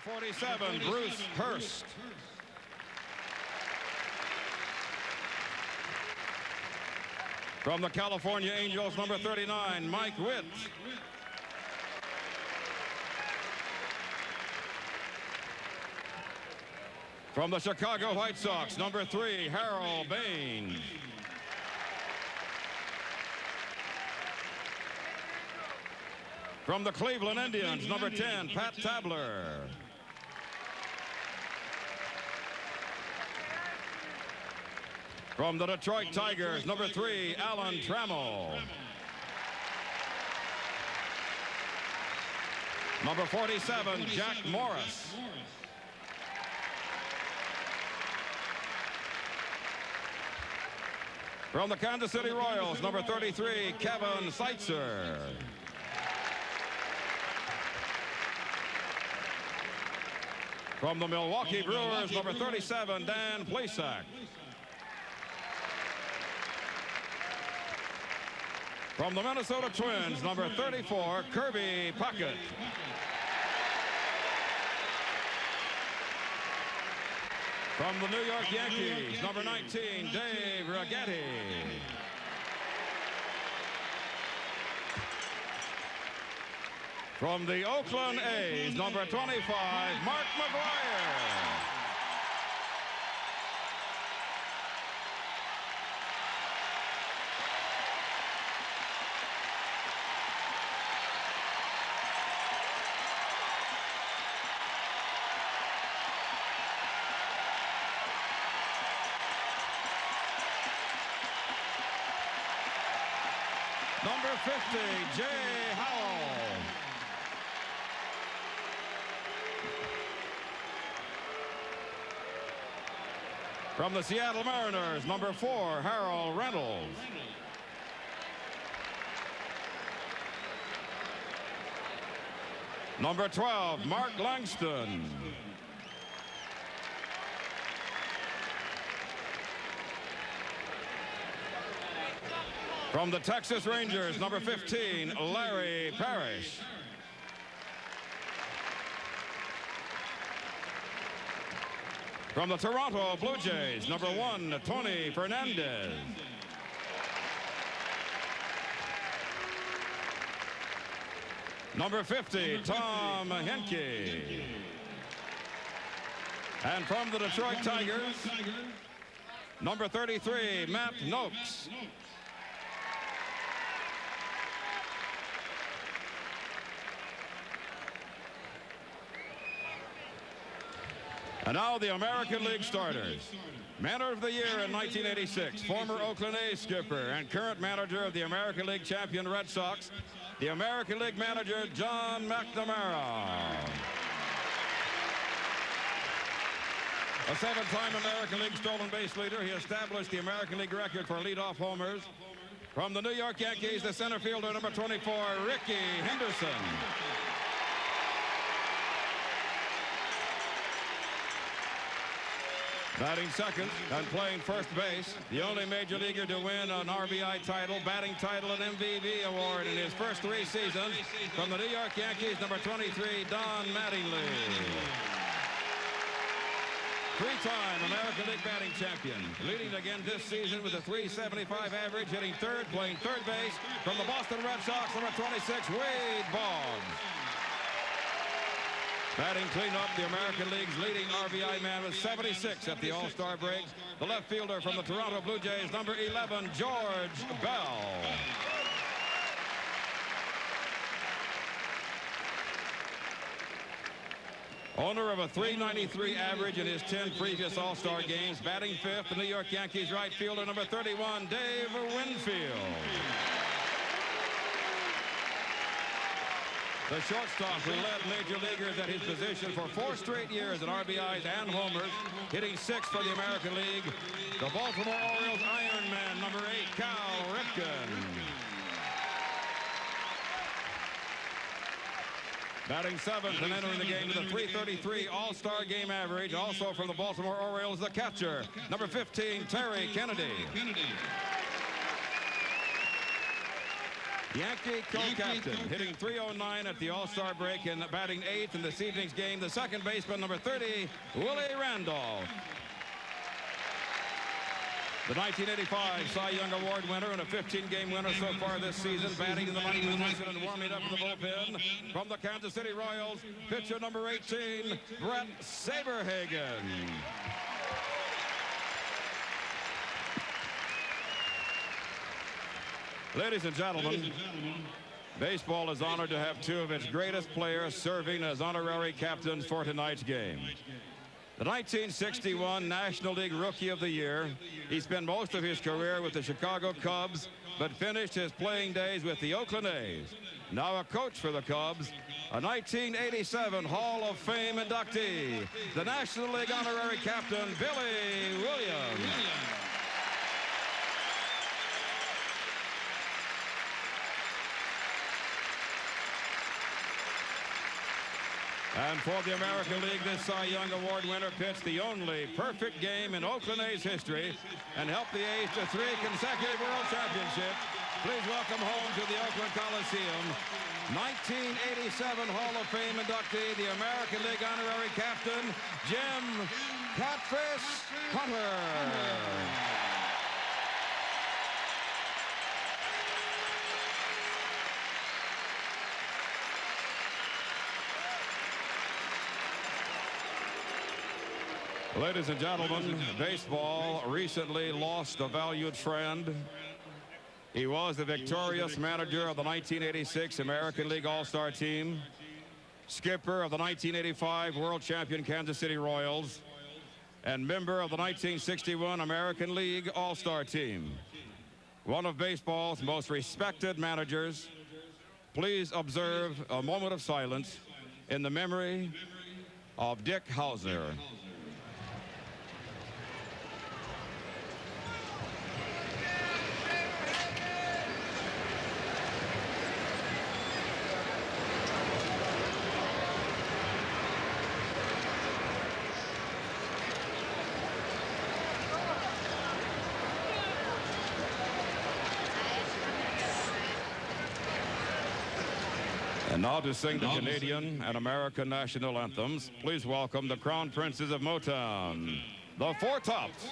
Number 47, Bruce Hurst. From the California Angels, number 39, Mike Witt. From the Chicago White Sox, number 3, Harold Baines. From the Cleveland Indians, number 10, Pat Tabler. From the Detroit Tigers, number 3, Alan Trammell. Number 47, Jack Morris. From the Kansas City Royals, number 33, Kevin Seitzer. From the Milwaukee Brewers, number 37, Dan Plesac. From the Minnesota Twins, number 34, Kirby Puckett. From the New York Yankees, number 19, Dave Righetti. From the Oakland A's, number 25, Mark McGwire. Number 50, Jay Howell. From the Seattle Mariners, number 4, Harold Reynolds. Number 12, Mark Langston. From the Texas Rangers, number 15, Larry Parrish. From the Toronto Blue Jays, number 1, Tony Fernandez. Number 50, Tom Henke. And from the Detroit Tigers, number 33, Matt Noakes. And now the American League starters. Manager of the Year in 1986, former Oakland A's skipper and current manager of the American League champion Red Sox, the American League manager, John McNamara. A 7-time American League stolen base leader, he established the American League record for leadoff homers. From the New York Yankees, the center fielder, number 24, Ricky Henderson. Batting second and playing first base, the only major leaguer to win an RBI title, batting title, and MVP award in his first 3 seasons. From the New York Yankees, number 23, Don Mattingly. 3-time American League batting champion, leading again this season with a .375 average, hitting third, playing third base. From the Boston Red Sox, number 26, Wade Boggs. Batting cleanup, the American League's leading RBI man with 76 at the All-Star break. The left fielder from the Toronto Blue Jays, number 11, George Bell. Owner of a .393 average in his 10 previous All-Star games. Batting fifth, the New York Yankees right fielder, number 31, Dave Winfield. The shortstop who led major leaguers at his position for 4 straight years in RBIs and homers, hitting 6 for the American League. The Baltimore Orioles Iron Man, number 8, Cal Ripken. Batting 7th and entering the game with a .333 All-Star Game average. Also from the Baltimore Orioles, the catcher, number 15, Terry Kennedy. Yankee co-captain, hitting .309 at the All-Star break and batting 8th in this evening's game, the second baseman, number 30, Willie Randolph. The 1985 Cy Young Award winner and a 15-game winner so far this season, batting in the ninth position and warming up in the bullpen. From the Kansas City Royals, pitcher number 18, Brett Saberhagen. Ladies and gentlemen, baseball is honored to have two of its greatest players serving as honorary captains for tonight's game. The 1961 National League Rookie of the Year. He spent most of his career with the Chicago Cubs, but finished his playing days with the Oakland A's. Now a coach for the Cubs, a 1987 Hall of Fame inductee, the National League honorary captain, Billy Williams. And for the American League, this Cy Young Award winner pitched the only perfect game in Oakland A's history and helped the A's to 3 consecutive World Championships. Please welcome home to the Oakland Coliseum, 1987 Hall of Fame inductee, the American League honorary captain, Jim Catfish Hunter. Ladies and gentlemen, baseball recently lost a valued friend. He was the victorious manager of the 1986 American League All-Star team, skipper of the 1985 world champion Kansas City Royals, and member of the 1961 American League All-Star team. One of baseball's most respected managers. Please observe a moment of silence in the memory of Dick Howser. And now to sing the Canadian and American national anthems, please welcome the Crown Princes of Motown, the Four Tops.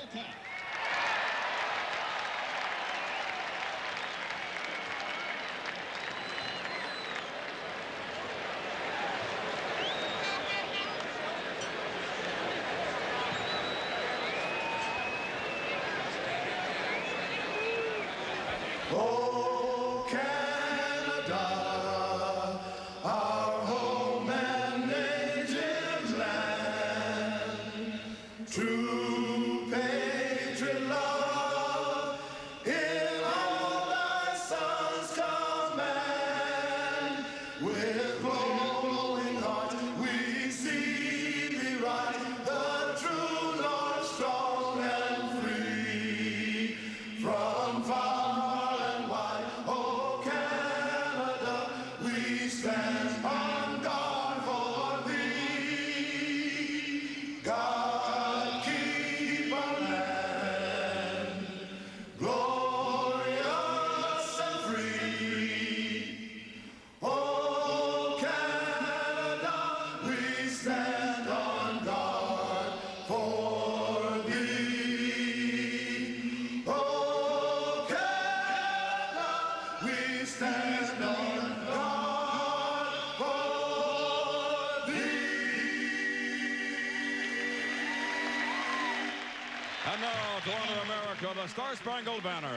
And now to honor America, the Star-Spangled Banner.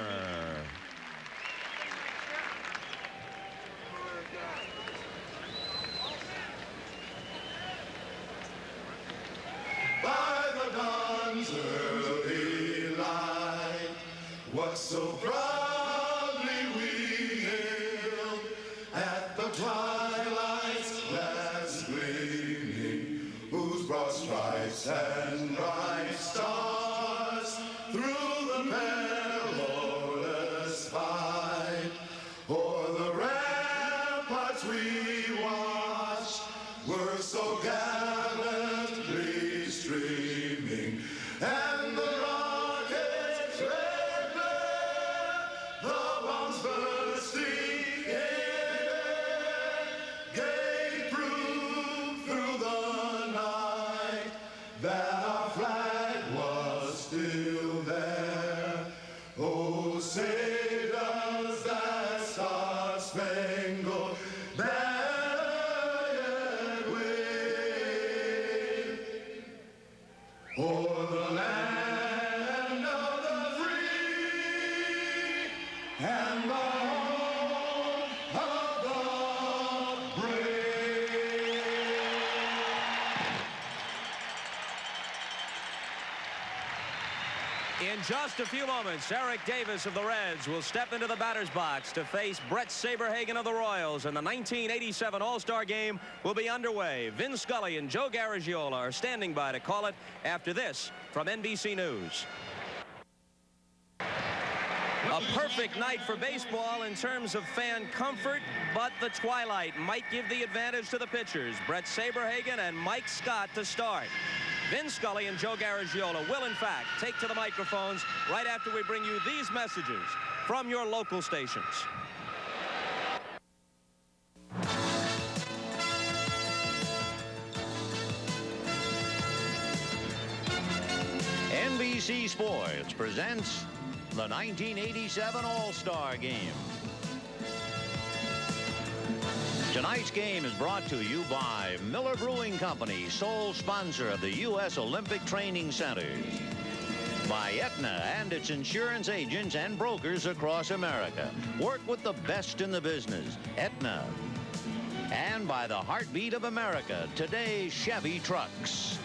By the dawn's early light, what so proudly we hailed at the twilight's last gleaming, whose broad stripes and bright stars through the perilous fight, o'er the ramparts we watched, were so gallantly streaming, and the rockets' red glare, the bombs bursting in o'er the land of the free and the home of the brave. In just a few moments, Eric Davis of the Reds will step into the batter's box to face Brett Saberhagen of the Royals, and the 1987 All-Star Game will be underway. Vin Scully and Joe Garagiola are standing by to call it after this from NBC News. A perfect night for baseball in terms of fan comfort, but the twilight might give the advantage to the pitchers, Brett Saberhagen and Mike Scott, to start. Vin Scully and Joe Garagiola will, in fact, take to the microphones right after we bring you these messages from your local stations. NBC Sports presents the 1987 All-Star Game. Tonight's game is brought to you by Miller Brewing Company, sole sponsor of the U.S. Olympic Training Centers. By Aetna and its insurance agents and brokers across America. Work with the best in the business, Aetna. And by the heartbeat of America, today's Chevy trucks.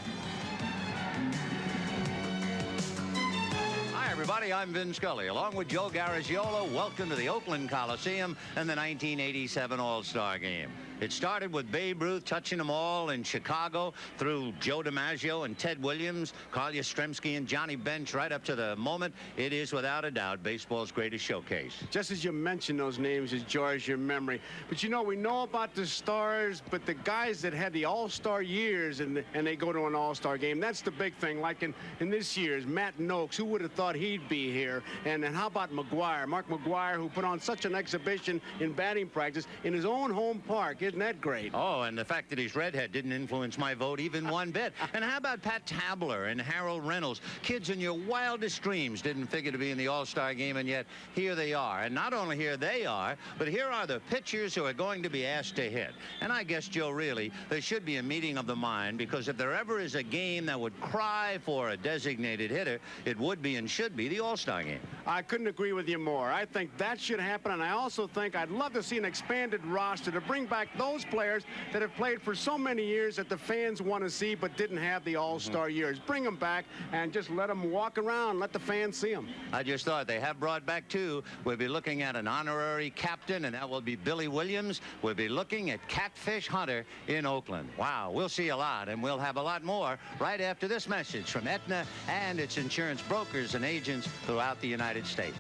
Hi, everybody. I'm Vin Scully, along with Joe Garagiola. Welcome to the Oakland Coliseum and the 1987 All-Star Game. It started with Babe Ruth touching them all in Chicago, through Joe DiMaggio and Ted Williams, Carl Yastrzemski and Johnny Bench, right up to the moment. It is, without a doubt, baseball's greatest showcase. Just as you mentioned those names, it jars your memory. But, you know, we know about the stars, but the guys that had the All-Star years and they go to an All-Star game, that's the big thing. Like in this year's, Matt Noakes, who would have thought he'd be here? And how about McGuire, Mark McGuire, who put on such an exhibition in batting practice in his own home park. Isn't that great? Oh, and the fact that he's redhead didn't influence my vote even one bit. And how about Pat Tabler and Harold Reynolds? Kids in your wildest dreams didn't figure to be in the All-Star Game, and yet here they are. And not only here they are, but here are the pitchers who are going to be asked to hit. And I guess, Joe, really, there should be a meeting of the mind, because if there ever is a game that would cry for a designated hitter, it would be and should be the All-Star Game. I couldn't agree with you more. I think that should happen, and I also think I'd love to see an expanded roster to bring back those players that have played for so many years that the fans want to see but didn't have the All-Star years. Bring them back and just let them walk around, let the fans see them. I just thought they have brought back two. We'll be looking at an honorary captain, and that will be Billy Williams. We'll be looking at Catfish Hunter in Oakland. Wow, we'll see a lot, and we'll have a lot more right after this message from Aetna and its insurance brokers and agents throughout the United States.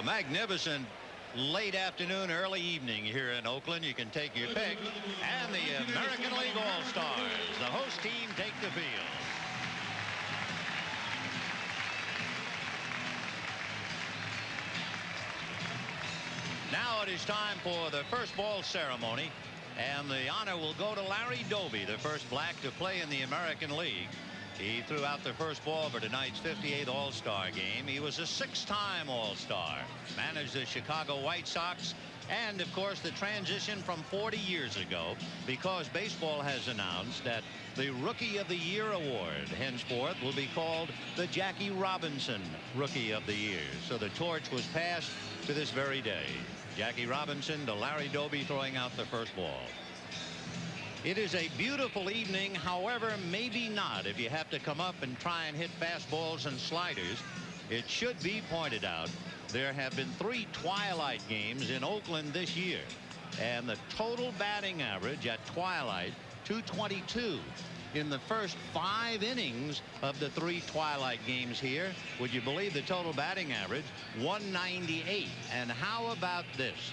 A magnificent late afternoon, early evening here in Oakland. You can take your pick. And the American League All-Stars, the host team, take the field. Now it is time for the first ball ceremony, and the honor will go to Larry Doby, the first black to play in the American League. He threw out the first ball for tonight's 58th All-Star Game. He was a six-time All-Star, managed the Chicago White Sox, and, of course, the transition from 40 years ago, because baseball has announced that the Rookie of the Year award henceforth will be called the Jackie Robinson Rookie of the Year. So the torch was passed to this very day. Jackie Robinson to Larry Doby throwing out the first ball. It is a beautiful evening, however, maybe not if you have to come up and try and hit fastballs and sliders. It should be pointed out there have been 3 twilight games in Oakland this year, and the total batting average at twilight, 222. In the first 5 innings of the 3 twilight games here, would you believe the total batting average? 198. And how about this?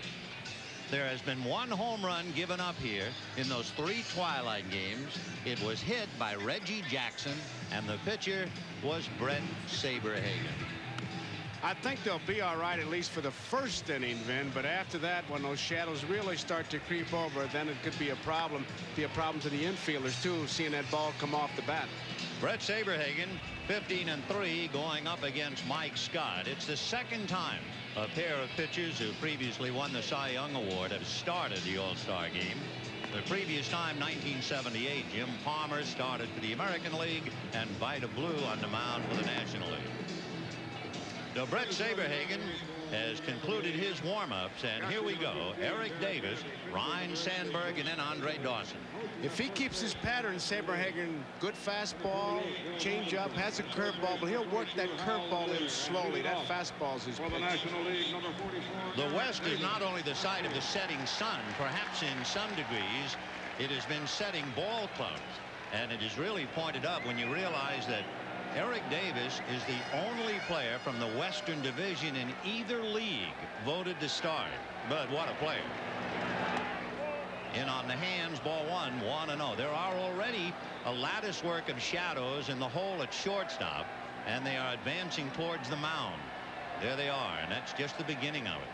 There has been 1 home run given up here in those 3 twilight games. It was hit by Reggie Jackson, and the pitcher was Brett Saberhagen. I think they'll be all right, at least for the first inning, Vin, but after that, when those shadows really start to creep over, then it could be a problem. Be a problem to the infielders, too, seeing that ball come off the bat. Brett Saberhagen, 15-3, going up against Mike Scott. It's the second time a pair of pitchers who previously won the Cy Young Award have started the All-Star Game. The previous time, 1978, Jim Palmer started for the American League and Vida Blue on the mound for the National League. So Brett Saberhagen has concluded his warm-ups, and here we go. Eric Davis, Ryne Sandberg, and then Andre Dawson. If he keeps his pattern, Saberhagen, good fastball, changeup, has a curveball, but he'll work that curveball in slowly. That fastball's his pitch. The West is not only the site of the setting sun, perhaps in some degrees it has been setting ball clubs, and it is really pointed up when you realize that Eric Davis is the only player from the Western Division in either league voted to start. But what a player. In on the hands, ball 1-1-0. There are already a lattice work of shadows in the hole at shortstop, and they are advancing towards the mound. There they are, and that's just the beginning of it.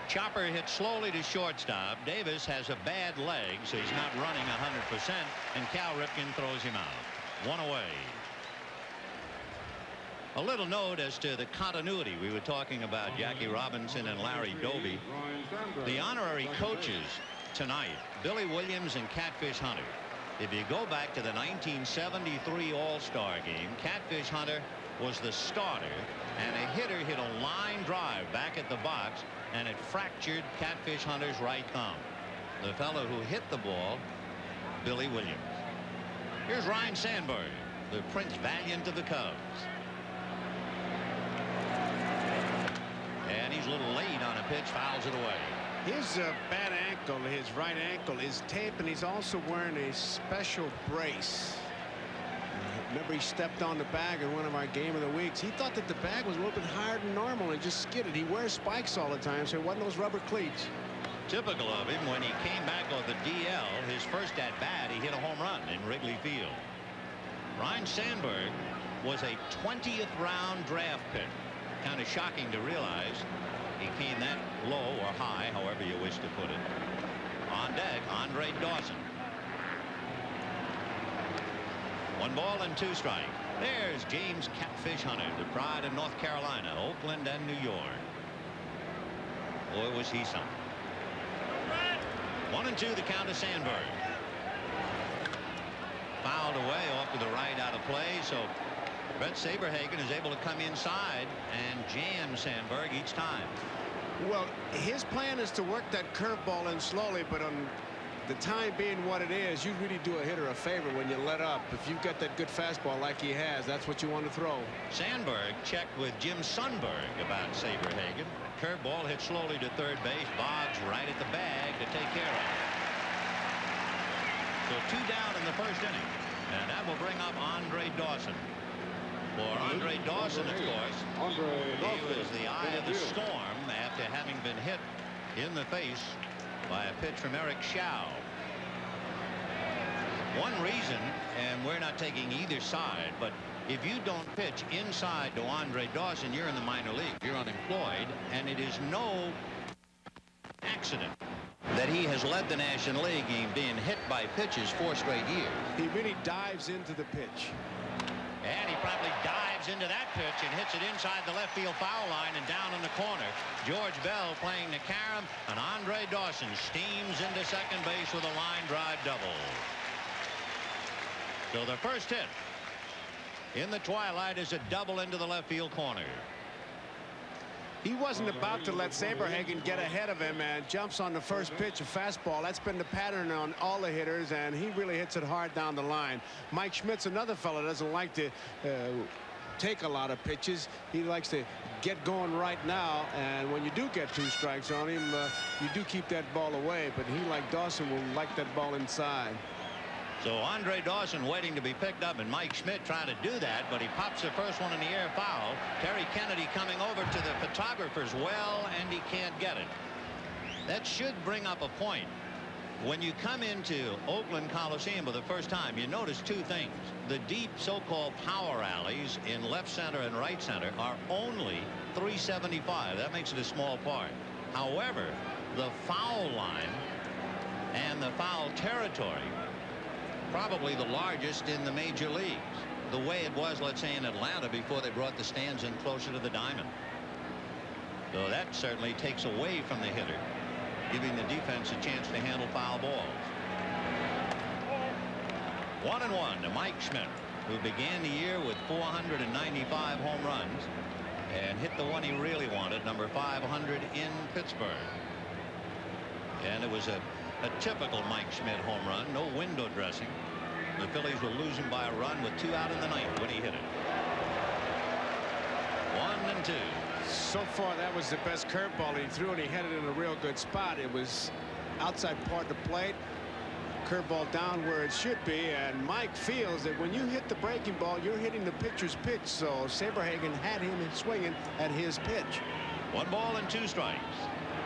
Chopper hits slowly to shortstop. Davis has a bad leg, so he's not running 100%, and Cal Ripken throws him out. One away. A little note as to the continuity. We were talking about Jackie Robinson and Larry Doby. The honorary coaches tonight, Billy Williams and Catfish Hunter. If you go back to the 1973 All-Star Game, Catfish Hunter was the starter, and a hitter hit a line drive back at the box, and it fractured Catfish Hunter's right thumb. The fellow who hit the ball, Billy Williams. Here's Ryne Sandberg, the Prince Valiant of the Cubs. And he's a little late on a pitch, fouls it away. His bad ankle, his right ankle, is taped, and he's also wearing a special brace. Remember, he stepped on the bag in one of our Game of the Weeks. He thought that the bag was a little bit higher than normal and just skidded. He wears spikes all the time, so it wasn't those rubber cleats. Typical of him, when he came back on the DL, his first at bat, he hit a home run in Wrigley Field. Ryne Sandberg was a 20th round draft pick. Kind of shocking to realize he came that low or high, however you wish to put it. On deck, Andre Dawson. 1-2 strike. There's James Catfish Hunter, the pride of North Carolina, Oakland, and New York. Boy, was he something. 1-2, the count to Sandberg. Fouled away off to the right, out of play, so Brett Saberhagen is able to come inside and jam Sandberg each time. Well, his plan is to work that curveball in slowly, but on the time being what it is, you really do a hitter a favor when you let up. If you've got that good fastball like he has, that's what you want to throw. Sandberg checked with Jim Sundberg about Saberhagen. Curveball hit slowly to third base. Boggs right at the bag to take care of it. So 2 down in the first inning, and that will bring up Andre Dawson. For Andre Dawson, of course, he was the eye of the storm after having been hit in the face by a pitch from Eric Shaw. One reason, and we're not taking either side, but if you don't pitch inside to Andre Dawson, you're in the minor league. You're unemployed, and it is no accident that he has led the National League in being hit by pitches 4 straight years. He really dives into the pitch. And he probably dives into that pitch and hits it inside the left field foul line and down in the corner. George Bell playing the carom, and Andre Dawson steams into second base with a line drive double. So the first hit in the twilight is a double into the left field corner. He wasn't about to let Saberhagen get ahead of him and jumps on the first pitch, a fastball. That's been the pattern on all the hitters, and he really hits it hard down the line. Mike Schmidt's another fellow that doesn't like to take a lot of pitches. He likes to get going right now, and when you do get 2 strikes on him, you do keep that ball away, but he, like Dawson, will like that ball inside. So Andre Dawson waiting to be picked up, and Mike Schmidt trying to do that, but he pops the first one in the air foul. Terry Kennedy coming over to the photographer's well, and he can't get it. That should bring up a point. When you come into Oakland Coliseum for the first time, you notice 2 things. The deep so-called power alleys in left center and right center are only 375. That makes it a small part. However, the foul line and the foul territory, probably the largest in the major leagues, the way it was, let's say, in Atlanta before they brought the stands in closer to the diamond. So that certainly takes away from the hitter. giving the defense a chance to handle foul balls. 1-1 to Mike Schmidt, who began the year with 495 home runs and hit the one he really wanted, number 500 in Pittsburgh. And it was a typical Mike Schmidt home run, no window dressing. The Phillies were losing by a run with 2 out in the 9th when he hit it. 1-2. So far, that was the best curveball he threw, and he had it in a real good spot. It was outside part of the plate. Curveball down where it should be, and Mike feels that when you hit the breaking ball, you're hitting the pitcher's pitch. So Saberhagen had him swinging at his pitch. 1 ball and 2 strikes.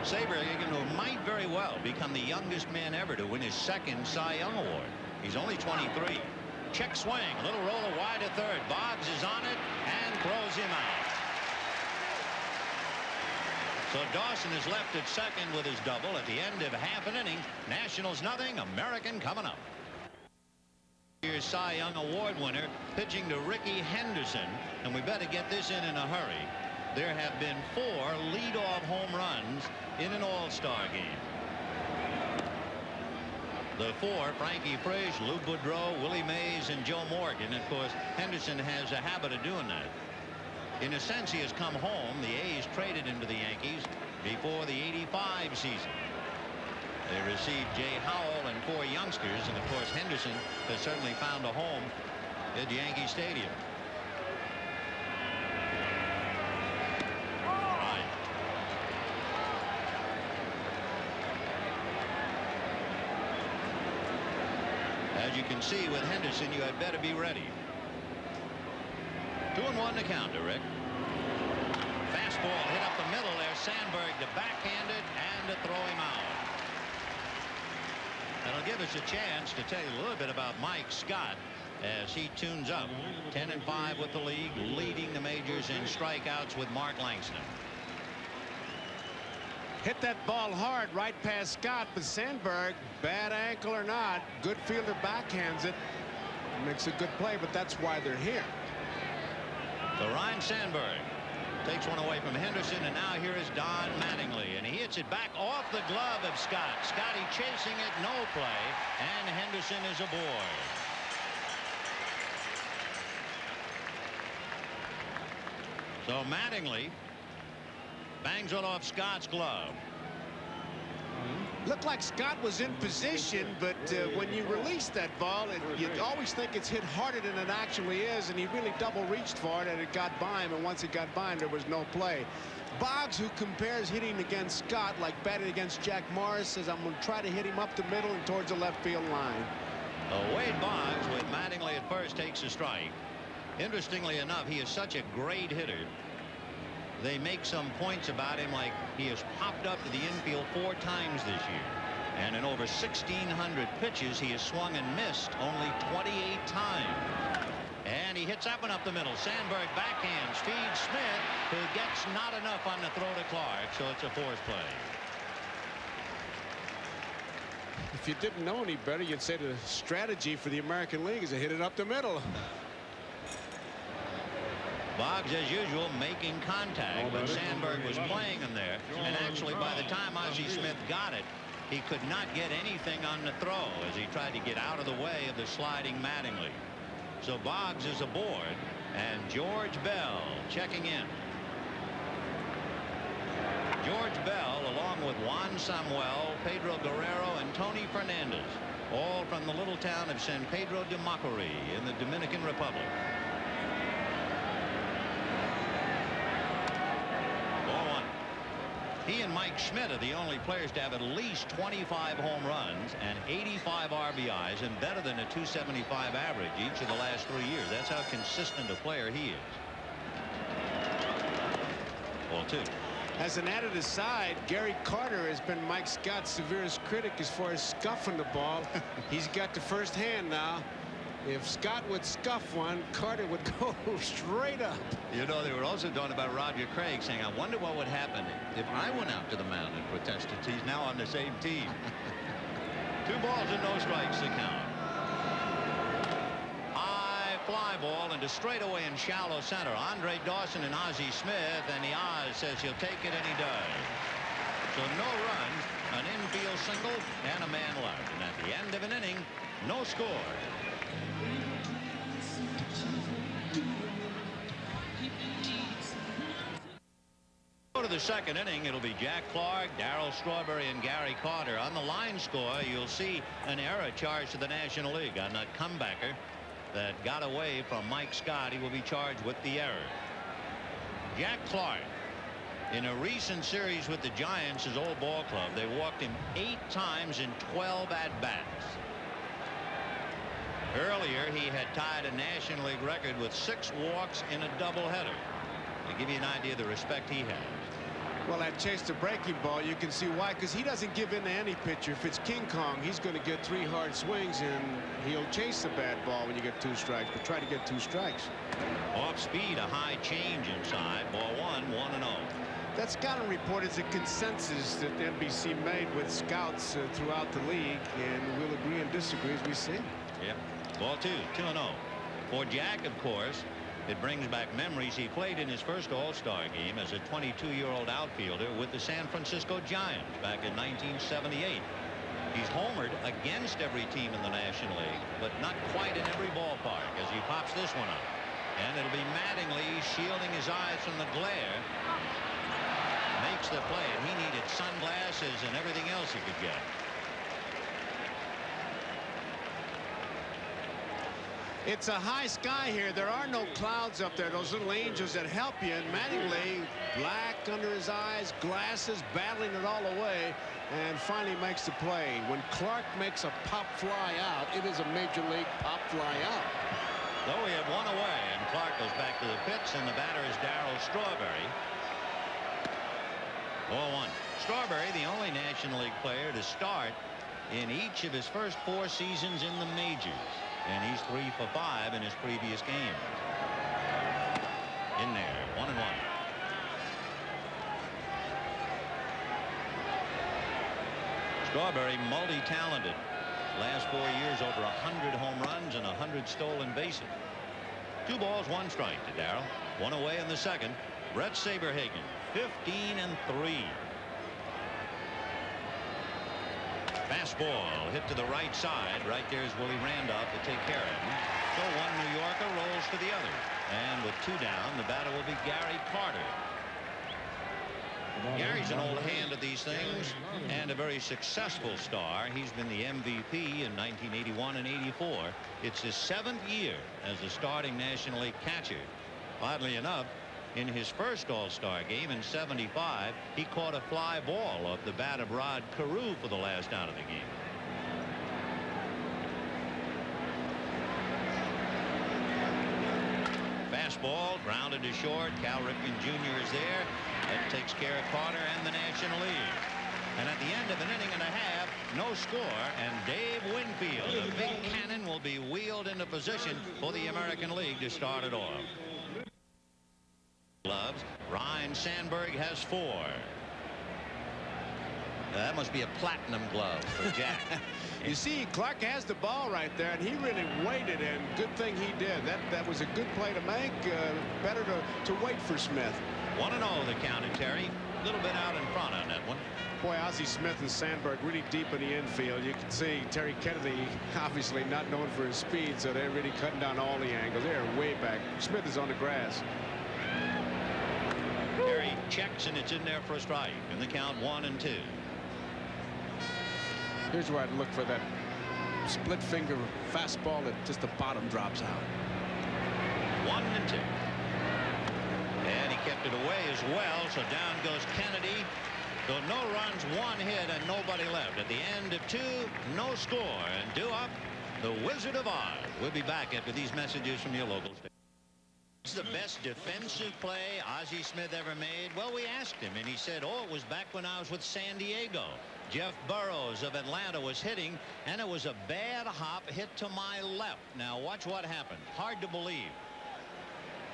Saberhagen, who might very well become the youngest man ever to win his 2nd Cy Young Award. He's only 23. Check swing, a little roller wide to third. Boggs is on it and throws him out. So Dawson is left at second with his double at the end of half an inning. Nationals nothing, American coming up. Here's Cy Young Award winner pitching to Rickey Henderson, and we better get this in a hurry. There have been 4 leadoff home runs in an All-Star game. The 4, Frankie Frisch, Lou Boudreau, Willie Mays, and Joe Morgan. Of course, Henderson has a habit of doing that. In a sense, he has come home. The A's traded him to the Yankees before the '85 season. They received Jay Howell and 4 youngsters, and of course Henderson has certainly found a home at Yankee Stadium. Right. As you can see with Henderson, you had better be ready. 2-1 to count to Rick. Fastball hit up the middle there. Sandberg to backhand it and to throw him out. That'll give us a chance to tell you a little bit about Mike Scott as he tunes up. 10-5 with the league, leading the majors in strikeouts with Mark Langston. Hit that ball hard right past Scott, but Sandberg, bad ankle or not, good fielder backhands it. Makes a good play, but that's why they're here. So Ryan Sandberg takes one away from Henderson, and now here is Don Mattingly, and he hits it back off the glove of Scott. Scotty chasing it, no play, and Henderson is aboard. So Mattingly bangs it off Scott's glove. Looked like Scott was in position, but when you release that ball, you always think it's hit harder than it actually is, and he really double reached for it, and it got by him, and once it got by him, there was no play. Boggs, who compares hitting against Scott like batting against Jack Morris, says, I'm going to try to hit him up the middle and towards the left field line. Wade Boggs with Mattingly at first takes a strike. Interestingly enough, he is such a great hitter. They make some points about him, like he has popped up to the infield 4 times this year. And in over 1,600 pitches, he has swung and missed only 28 times. And he hits that one up the middle. Sandberg backhands, feeds Smith, who gets not enough on the throw to Clark, so it's a force play. If you didn't know any better, you'd say the strategy for the American League is to hit it up the middle. Boggs, as usual, making contact, but Sandberg was playing him there. And actually, by the time Ozzie Smith got it, he could not get anything on the throw as he tried to get out of the way of the sliding Mattingly. So Boggs is aboard, and George Bell checking in. George Bell, along with Juan Samuel, Pedro Guerrero, and Tony Fernandez, all from the little town of San Pedro de Macorís in the Dominican Republic. He and Mike Schmidt are the only players to have at least 25 home runs and 85 RBIs and better than a .275 average each of the last 3 years. That's how consistent a player he is. Ball 2. As an added aside, Gary Carter has been Mike Scott's severest critic as far as scuffing the ball. He's got the first hand now. If Scott would scuff one, Carter would go straight up. You know, they were also talking about Roger Craig, saying, I wonder what would happen if I went out to the mound and protested. He's now on the same team. 2 balls and no strikes to count. High fly ball into straightaway in shallow center. Andre Dawson and Ozzie Smith, and the Oz says he'll take it, and he does. So no runs, an infield single and a man left. And at the end of an inning, no score. Go to the second inning. It'll be Jack Clark, Darryl Strawberry, and Gary Carter. On the line score, you'll see an error charged to the National League on that comebacker that got away from Mike Scott. He will be charged with the error. Jack Clark, in a recent series with the Giants, his old ball club, they walked him 8 times in 12 at-bats. Earlier, he had tied a National League record with 6 walks in a doubleheader. To give you an idea of the respect he has. Well, that chase the breaking ball, you can see why, because he doesn't give in to any pitcher. If it's King Kong, he's going to get 3 hard swings, and he'll chase the bad ball when you get 2 strikes, but try to get 2 strikes. Off speed, a high change inside. Ball 1, 1-0. That scouting report is a consensus that NBC made with scouts throughout the league, and we'll agree and disagree as we see. Yep. Ball 2, 2-0. For Jack, of course, it brings back memories. He played in his first All-Star game as a 22-year-old outfielder with the San Francisco Giants back in 1978. He's homered against every team in the National League, but not quite in every ballpark as he pops this one up. And it'll be Mattingly shielding his eyes from the glare. Makes the play, and he needed sunglasses and everything else he could get. It's a high sky here. There are no clouds up there. Those little angels that help you. And Mattingly, black under his eyes, glasses, battling it all away, and finally makes the play. When Clark makes a pop fly out, it is a major league pop fly out. Though we have 1 away, and Clark goes back to the pitch, and the batter is Darryl Strawberry. 0-1. Strawberry, the only National League player to start in each of his first 4 seasons in the majors. And he's 3 for 5 in his previous game. In there, 1-1. Strawberry, multi-talented. Last 4 years, over 100 home runs and 100 stolen bases. 2 balls, 1 strike to Darryl. 1 away in the second. Brett Saberhagen, 15-3. Fastball hit to the right side. Right there's Willie Randolph to take care of him. So one New Yorker rolls to the other. And with 2 down, the batter will be Gary Carter. Gary's an old hand at these things and a very successful star. He's been the MVP in 1981 and 84. It's his 7th year as a starting National League catcher. Oddly enough, in his first All-Star game in '75, he caught a fly ball off the bat of Rod Carew for the last out of the game. Fastball grounded to short. Cal Ripken Jr. is there. That takes care of Carter and the National League. And at the end of an inning and a half, no score, and Dave Winfield, a big cannon, will be wheeled into position for the American League to start it off. Gloves. Ryan Sandberg has 4. That must be a platinum glove for Jack. You see, Clark has the ball right there, and he really waited, and good thing he did. That was a good play to make. Better to wait for Smith. 1-0 the count at Terry. A little bit out in front on that one. Boy, Ozzie Smith and Sandberg really deep in the infield. You can see Terry Kennedy obviously not known for his speed, so they're really cutting down all the angles. They're way back. Smith is on the grass. Terry checks, and it's in there for a strike. And the count 1-2. Here's where I'd look for that split finger fastball that just the bottom drops out. 1-2. And he kept it away as well, so down goes Kennedy. So no runs, 1 hit, and nobody left. At the end of 2, no score. And due up, the Wizard of Oz. We'll be back after these messages from your local station. What's the best defensive play Ozzie Smith ever made? Well, we asked him, and he said, oh, it was back when I was with San Diego. Jeff Burroughs of Atlanta was hitting, and it was a bad hop hit to my left. Now, watch what happened. Hard to believe.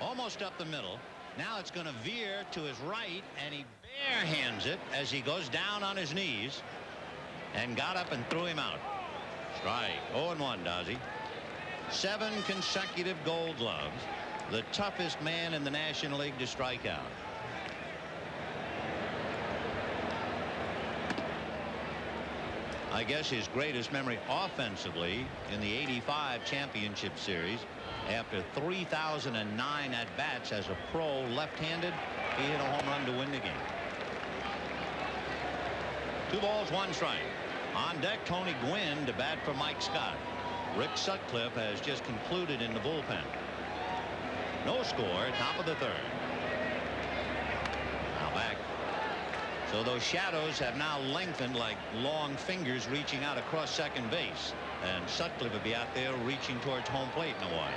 Almost up the middle. Now it's going to veer to his right, and he barehands it as he goes down on his knees and got up and threw him out. Strike. 0-1, Dozzie. 7 consecutive Gold Gloves. The toughest man in the National League to strike out. I guess his greatest memory offensively in the '85 championship series. After 3,009 at-bats as a pro left-handed, he hit a home run to win the game. 2 balls, 1 strike. On deck, Tony Gwynn to bat for Mike Scott. Rick Sutcliffe has just concluded in the bullpen. No score, top of the 3rd. Now back. So those shadows have now lengthened like long fingers reaching out across second base. And Sutcliffe will be out there reaching towards home plate in a while.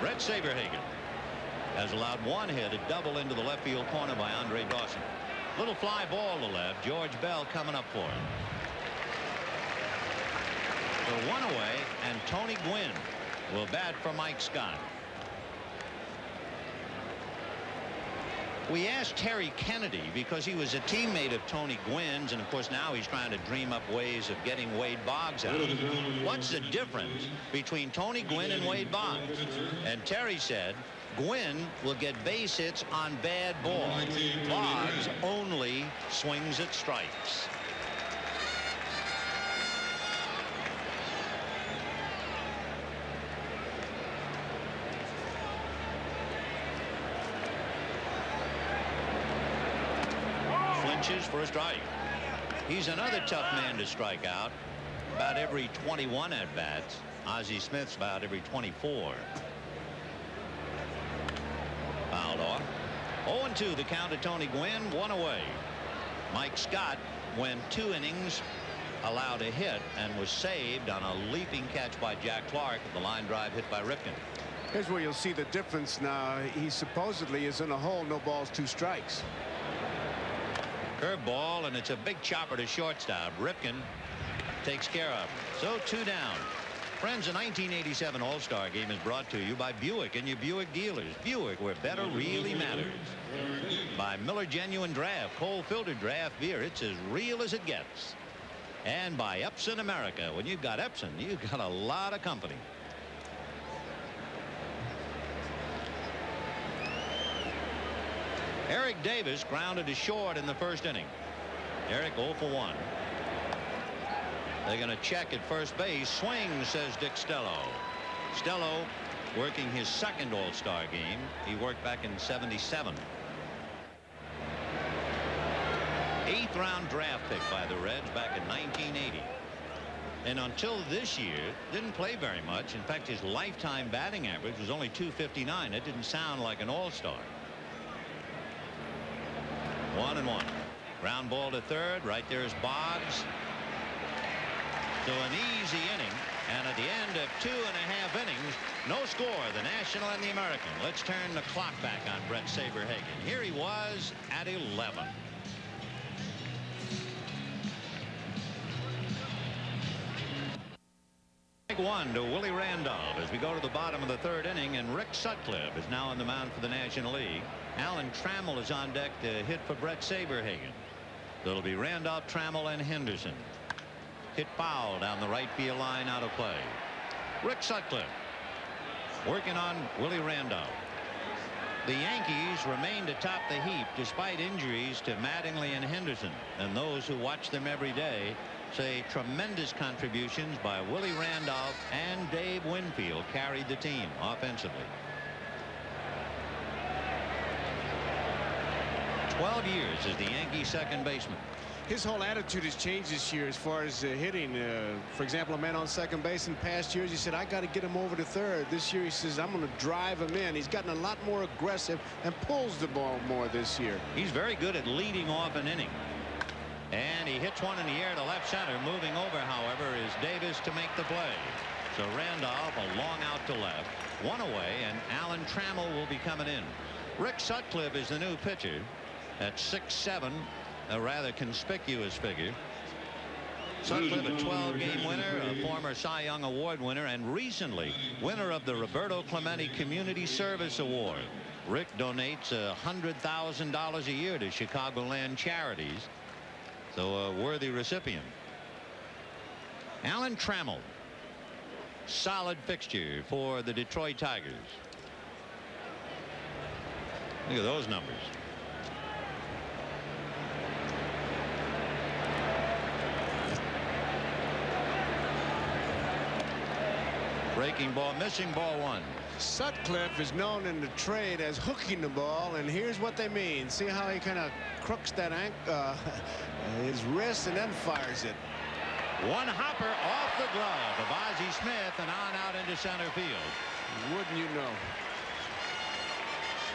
Brett Saberhagen has allowed 1 hit, a double into the left field corner by Andre Dawson. Little fly ball to left. George Bell coming up for it. So 1 away, and Tony Gwynn will bat for Mike Scott. We asked Terry Kennedy because he was a teammate of Tony Gwynn's, and of course now he's trying to dream up ways of getting Wade Boggs out. What's the difference between Tony Gwynn and Wade Boggs? And Terry said Gwynn will get base hits on bad balls. Boggs only swings at strikes. For a strike. He's another tough man to strike out. About every 21 at bats. Ozzie Smith's about every 24. Fouled off. 0-2 the count to Tony Gwynn. 1 away. Mike Scott went 2 innings, allowed a hit, and was saved on a leaping catch by Jack Clark. The line drive hit by Ripken. Here's where you'll see the difference now. He supposedly is in a hole, no balls, 2 strikes. Curveball, and it's a big chopper to shortstop. Ripken takes care of it. So 2 down. Friends, the 1987 All-Star Game is brought to you by Buick and your Buick dealers. Buick, where better really matters. By Miller Genuine Draft, cold filtered draft beer. It's as real as it gets. And by Epson America. When you've got Epson, you've got a lot of company. Eric Davis grounded to short in the 1st inning. Eric 0 for 1. They're going to check at first base. Swing, says Dick Stello. Stello working his 2nd All-Star game. He worked back in '77. 8th round draft pick by the Reds back in 1980. And until this year, didn't play very much. In fact, his lifetime batting average was only .259. It didn't sound like an all-star. 1-1. Ground ball to 3rd. Right there is Boggs. So an easy inning. And at the end of 2.5 innings, no score, the National and the American. Let's turn the clock back on Brett Saberhagen. Here he was at 11. One to Willie Randolph as we go to the bottom of the 3rd inning, and Rick Sutcliffe is now on the mound for the National League. Alan Trammell is on deck to hit for Brett Saberhagen. It'll be Randolph, Trammell, and Henderson. Hit foul down the right field line, out of play. Rick Sutcliffe working on Willie Randolph. The Yankees remained atop the heap despite injuries to Mattingly and Henderson, and those who watch them every day say tremendous contributions by Willie Randolph and Dave Winfield carried the team offensively. 12 years as the Yankee second baseman. His whole attitude has changed this year as far as hitting. For example, a man on second base in past years, he said, I got to get him over to 3rd. This year he says, I'm going to drive him in. He's gotten a lot more aggressive and pulls the ball more this year. He's very good at leading off an inning. And he hits one in the air to left center. Moving over, however, is Davis to make the play. So Randolph a long out to left. 1 away, and Alan Trammell will be coming in. Rick Sutcliffe is the new pitcher at 6'7", a rather conspicuous figure. Sutcliffe, a 12-game winner, a former Cy Young Award winner, and recently winner of the Roberto Clemente Community Service Award. Rick donates $100,000 a year to Chicagoland charities. So a worthy recipient. Alan Trammell, solid fixture for the Detroit Tigers. Look at those numbers. breaking ball, missing ball one. Sutcliffe is known in the trade as hooking the ball, and here's what they mean. See how he kind of crooks that his wrist and then fires it. One hopper off the glove of Ozzie Smith and on out into center field. Wouldn't you know?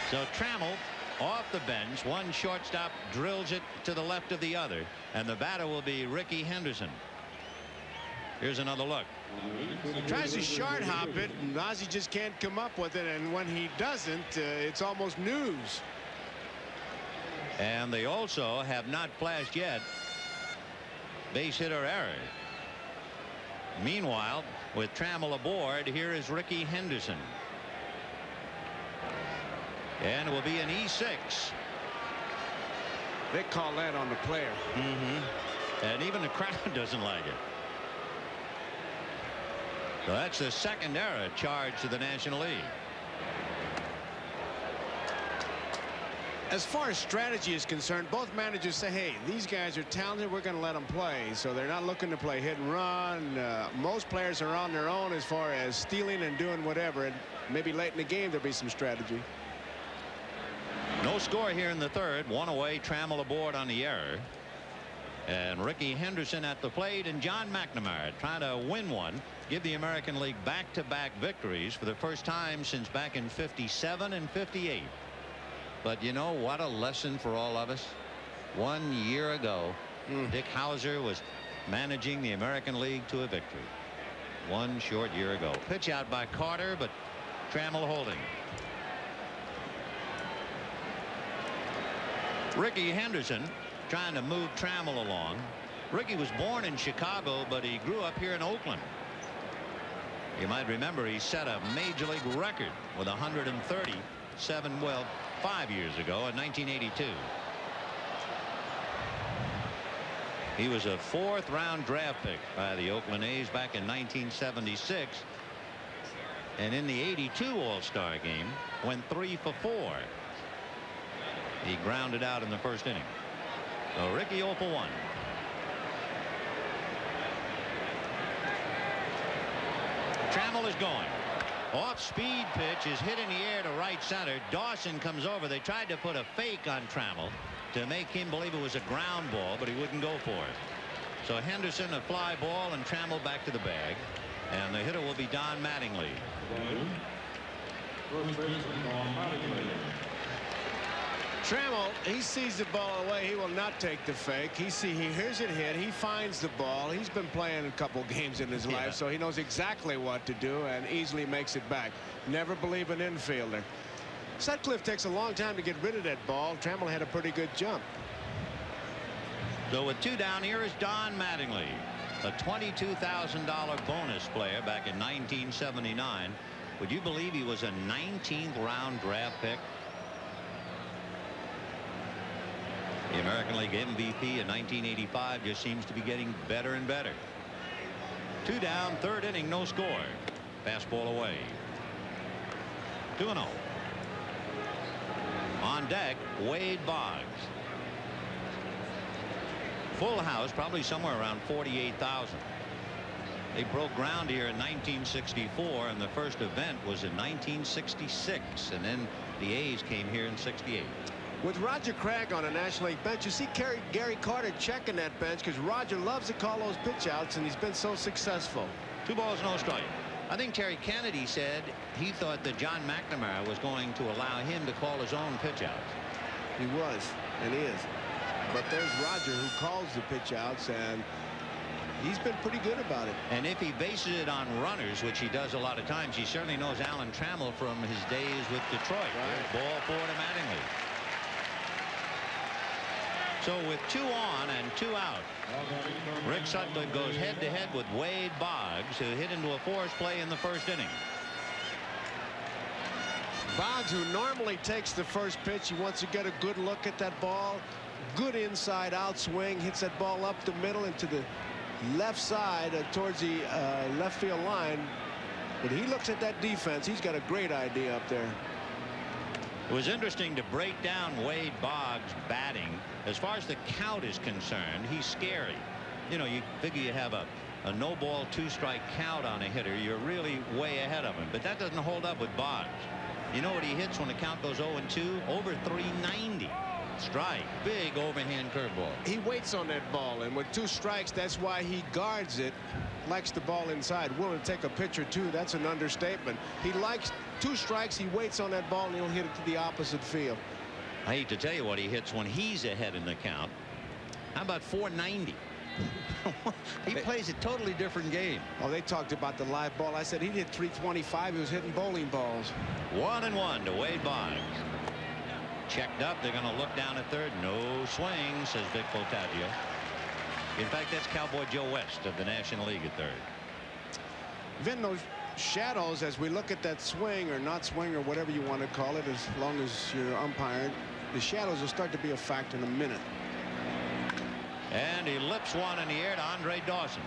So Trammell off the bench. One shortstop drills it to the left of the other, and the batter will be Rickey Henderson. Here's another look. Tries to short hop it, and Ozzie just can't come up with it, and when he doesn't, it's almost news. And they also have not flashed yet base hit or error. Meanwhile, with Trammell aboard, here is Rickey Henderson. And it will be an E6. They call that on the player. And even the crowd doesn't like it. So that's the second error charged to the National League. As far as strategy is concerned, both managers say, hey, these guys are talented, we're going to let them play. So they're not looking to play hit and run. Most players are on their own as far as stealing and doing whatever, and maybe late in the game there'll be some strategy. No score here in the third. One away, Trammell aboard on the error. And Rickey Henderson at the plate, and John McNamara trying to win one, give the American League back-to-back victories for the first time since back in '57 and '58. But you know what a lesson for all of us. 1 year ago, Dick Howser was managing the American League to a victory. 1 short year ago. Pitch out by Carter, but Trammell holding. Rickey Henderson trying to move Trammell along. Rickey was born in Chicago, but he grew up here in Oakland. You might remember he set a major league record with 137, well, 5 years ago in 1982. He was a 4th round draft pick by the Oakland A's back in 1976. And in the '82 All-Star Game went 3 for 4. He grounded out in the first inning. So Rickey 0 for 1. Trammell is going. Off-speed pitch is hit in the air to right center. Dawson comes over. They tried to put a fake on Trammell to make him believe it was a ground ball, but he wouldn't go for it. So Henderson a fly ball and Trammell back to the bag. And the hitter will be Don Mattingly. Trammell, he sees the ball away. He will not take the fake. He hears it hit. He finds the ball. He's been playing a couple games in his life, so he knows exactly what to do and easily makes it back. Never believe an infielder. Sutcliffe takes a long time to get rid of that ball. Trammell had a pretty good jump. So with 2 down, here is Don Mattingly, a $22,000 bonus player back in 1979. Would you believe he was a 19th round draft pick? The American League MVP in 1985 just seems to be getting better and better. 2 down, 3rd inning, no score. Fastball away. 2-0. On deck, Wade Boggs. Full house, probably somewhere around 48,000. They broke ground here in 1964, and the first event was in 1966, and then the A's came here in '68. With Roger Craig on a National League bench, you see Gary Carter checking that bench because Roger loves to call those pitch outs, and he's been so successful. 2 balls, no strike. I think Terry Kennedy said he thought that John McNamara was going to allow him to call his own pitch outs. He was, and he is. But there's Roger who calls the pitch outs, and he's been pretty good about it. And if he bases it on runners, which he does a lot of times, he certainly knows Alan Trammell from his days with Detroit. Right. Ball 4 to Mattingly. So with 2 on and 2 out, Rick Sutcliffe goes head-to-head with Wade Boggs, who hit into a force play in the first inning. Boggs, who normally takes the first pitch, he wants to get a good look at that ball. Good inside out swing, hits that ball up the middle into the left side towards the left field line. But he looks at that defense. He's got a great idea up there. It was interesting to break down Wade Boggs' batting. As far as the count is concerned, he's scary. You know, you figure you have a a no-ball, 2-strike count on a hitter, you're really way ahead of him. But that doesn't hold up with Boggs. You know what he hits when the count goes 0-2? Over 390. Strike. Big overhand curveball. He waits on that ball, and with 2 strikes, that's why he guards it. Likes the ball inside. Willing to take a pitch or 2. That's an understatement. He likes 2 strikes. He waits on that ball, and he'll hit it to the opposite field. I hate to tell you what he hits when he's ahead in the count. How about 490? He plays a totally different game. Oh, they talked about the live ball. I said he hit 325. He was hitting bowling balls. 1-1 to Wade Boggs. Checked up. They're going to look down at third. No swing, says Vic Fotaggio. In fact, that's Cowboy Joe West of the National League at third. Vin, those shadows, as we look at that swing or not swing or whatever you want to call it, as long as you're umpiring, the shadows will start to be a factor in a minute. And he lips one in the air to Andre Dawson.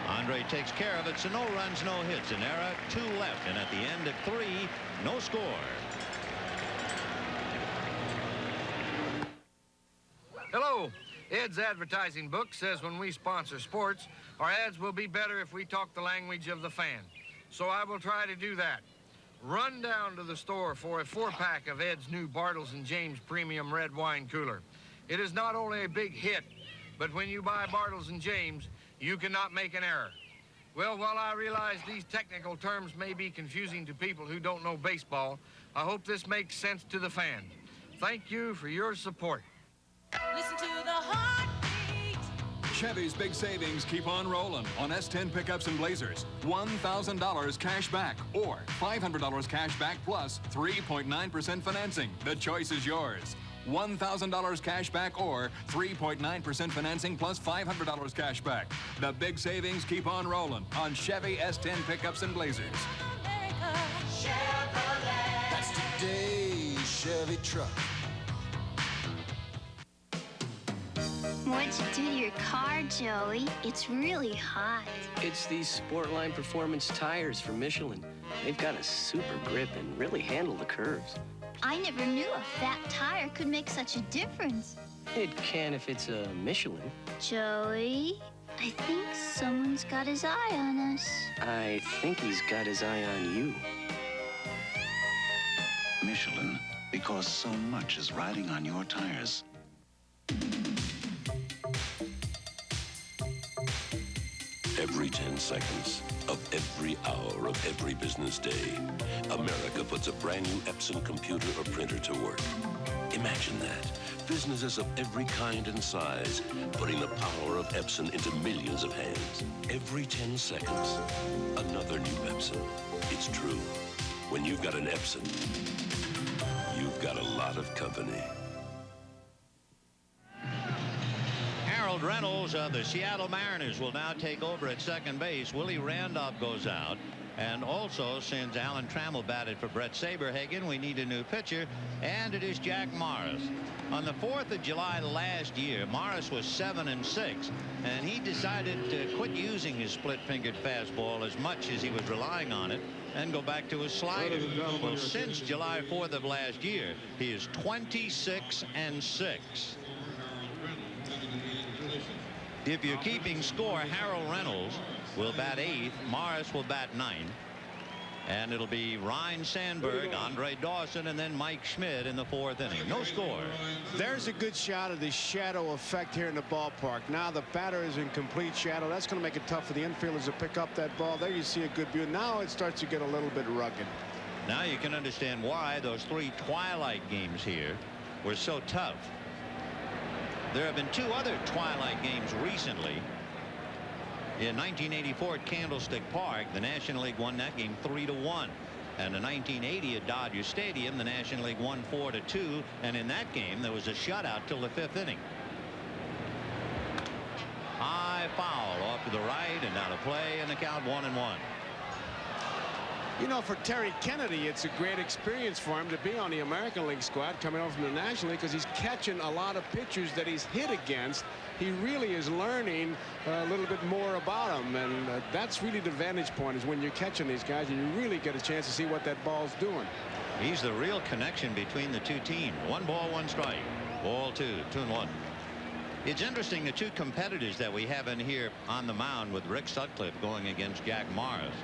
Andre takes care of it, so no runs, no hits. An error, 2 left, and at the end of 3, no score. Hello. Ed's advertising book says when we sponsor sports, our ads will be better if we talk the language of the fan. So I will try to do that. Run down to the store for a 4-pack of Ed's new Bartles & James Premium Red Wine Cooler. It is not only a big hit, but when you buy Bartles & James, you cannot make an error. Well, while I realize these technical terms may be confusing to people who don't know baseball, I hope this makes sense to the fan. Thank you for your support. Listen to the heartbeat. Chevy's big savings keep on rolling on S10 pickups and Blazers. $1,000 cash back or $500 cash back plus 3.9% financing. The choice is yours. $1,000 cash back or 3.9% financing plus $500 cash back. The big savings keep on rolling on Chevy S10 pickups and Blazers. America. Chevrolet. That's today's Chevy truck. What'd you do to your car, Joey? It's really hot. It's these Sportline Performance tires from Michelin. They've got a super grip and really handle the curves. I never knew a fat tire could make such a difference. It can if it's a Michelin. Joey, I think someone's got his eye on us. I think he's got his eye on you. Michelin, because so much is riding on your tires. Every 10 seconds of every hour of every business day, America puts a brand new Epson computer or printer to work. Imagine that. Businesses of every kind and size putting the power of Epson into millions of hands. Every 10 seconds, another new Epson. It's true. When you've got an Epson, you've got a lot of company. Harold Reynolds of the Seattle Mariners will now take over at second base. Willie Randolph goes out. And also, since Alan Trammell batted for Brett Saberhagen, we need a new pitcher, and it is Jack Morris. On the 4th of July last year, Morris was 7-6, and he decided to quit using his split-fingered fastball as much as he was relying on it and go back to his slider. Well, since July 4th of last year, he is 26-6. If you're keeping score, Harold Reynolds will bat 8th, Morris will bat 9th, and it'll be Ryne Sandberg, Andre Dawson, and then Mike Schmidt in the 4th inning. No score. There's a good shot of the shadow effect here in the ballpark. Now the batter is in complete shadow. That's going to make it tough for the infielders to pick up that ball. There you see a good view. Now it starts to get a little bit rugged. Now you can understand why those 3 twilight games here were so tough. There have been 2 other twilight games recently. In 1984 at Candlestick Park, the National League won that game 3-1. And in 1980 at Dodger Stadium, the National League won 4-2. And in that game, there was a shutout till the 5th inning. High foul off to the right, and now to play, and the count 1-1. You know, for Terry Kennedy, it's a great experience for him to be on the American League squad coming over from the National League, because he's catching a lot of pitchers that he's hit against. He really is learning a little bit more about them, and that's really the vantage point, is when you're catching these guys and you really get a chance to see what that ball's doing. He's the real connection between the 2 teams. 1 ball, 1 strike. Ball 2, 2-1. It's interesting, the two competitors that we have in here on the mound with Rick Sutcliffe going against Jack Morris.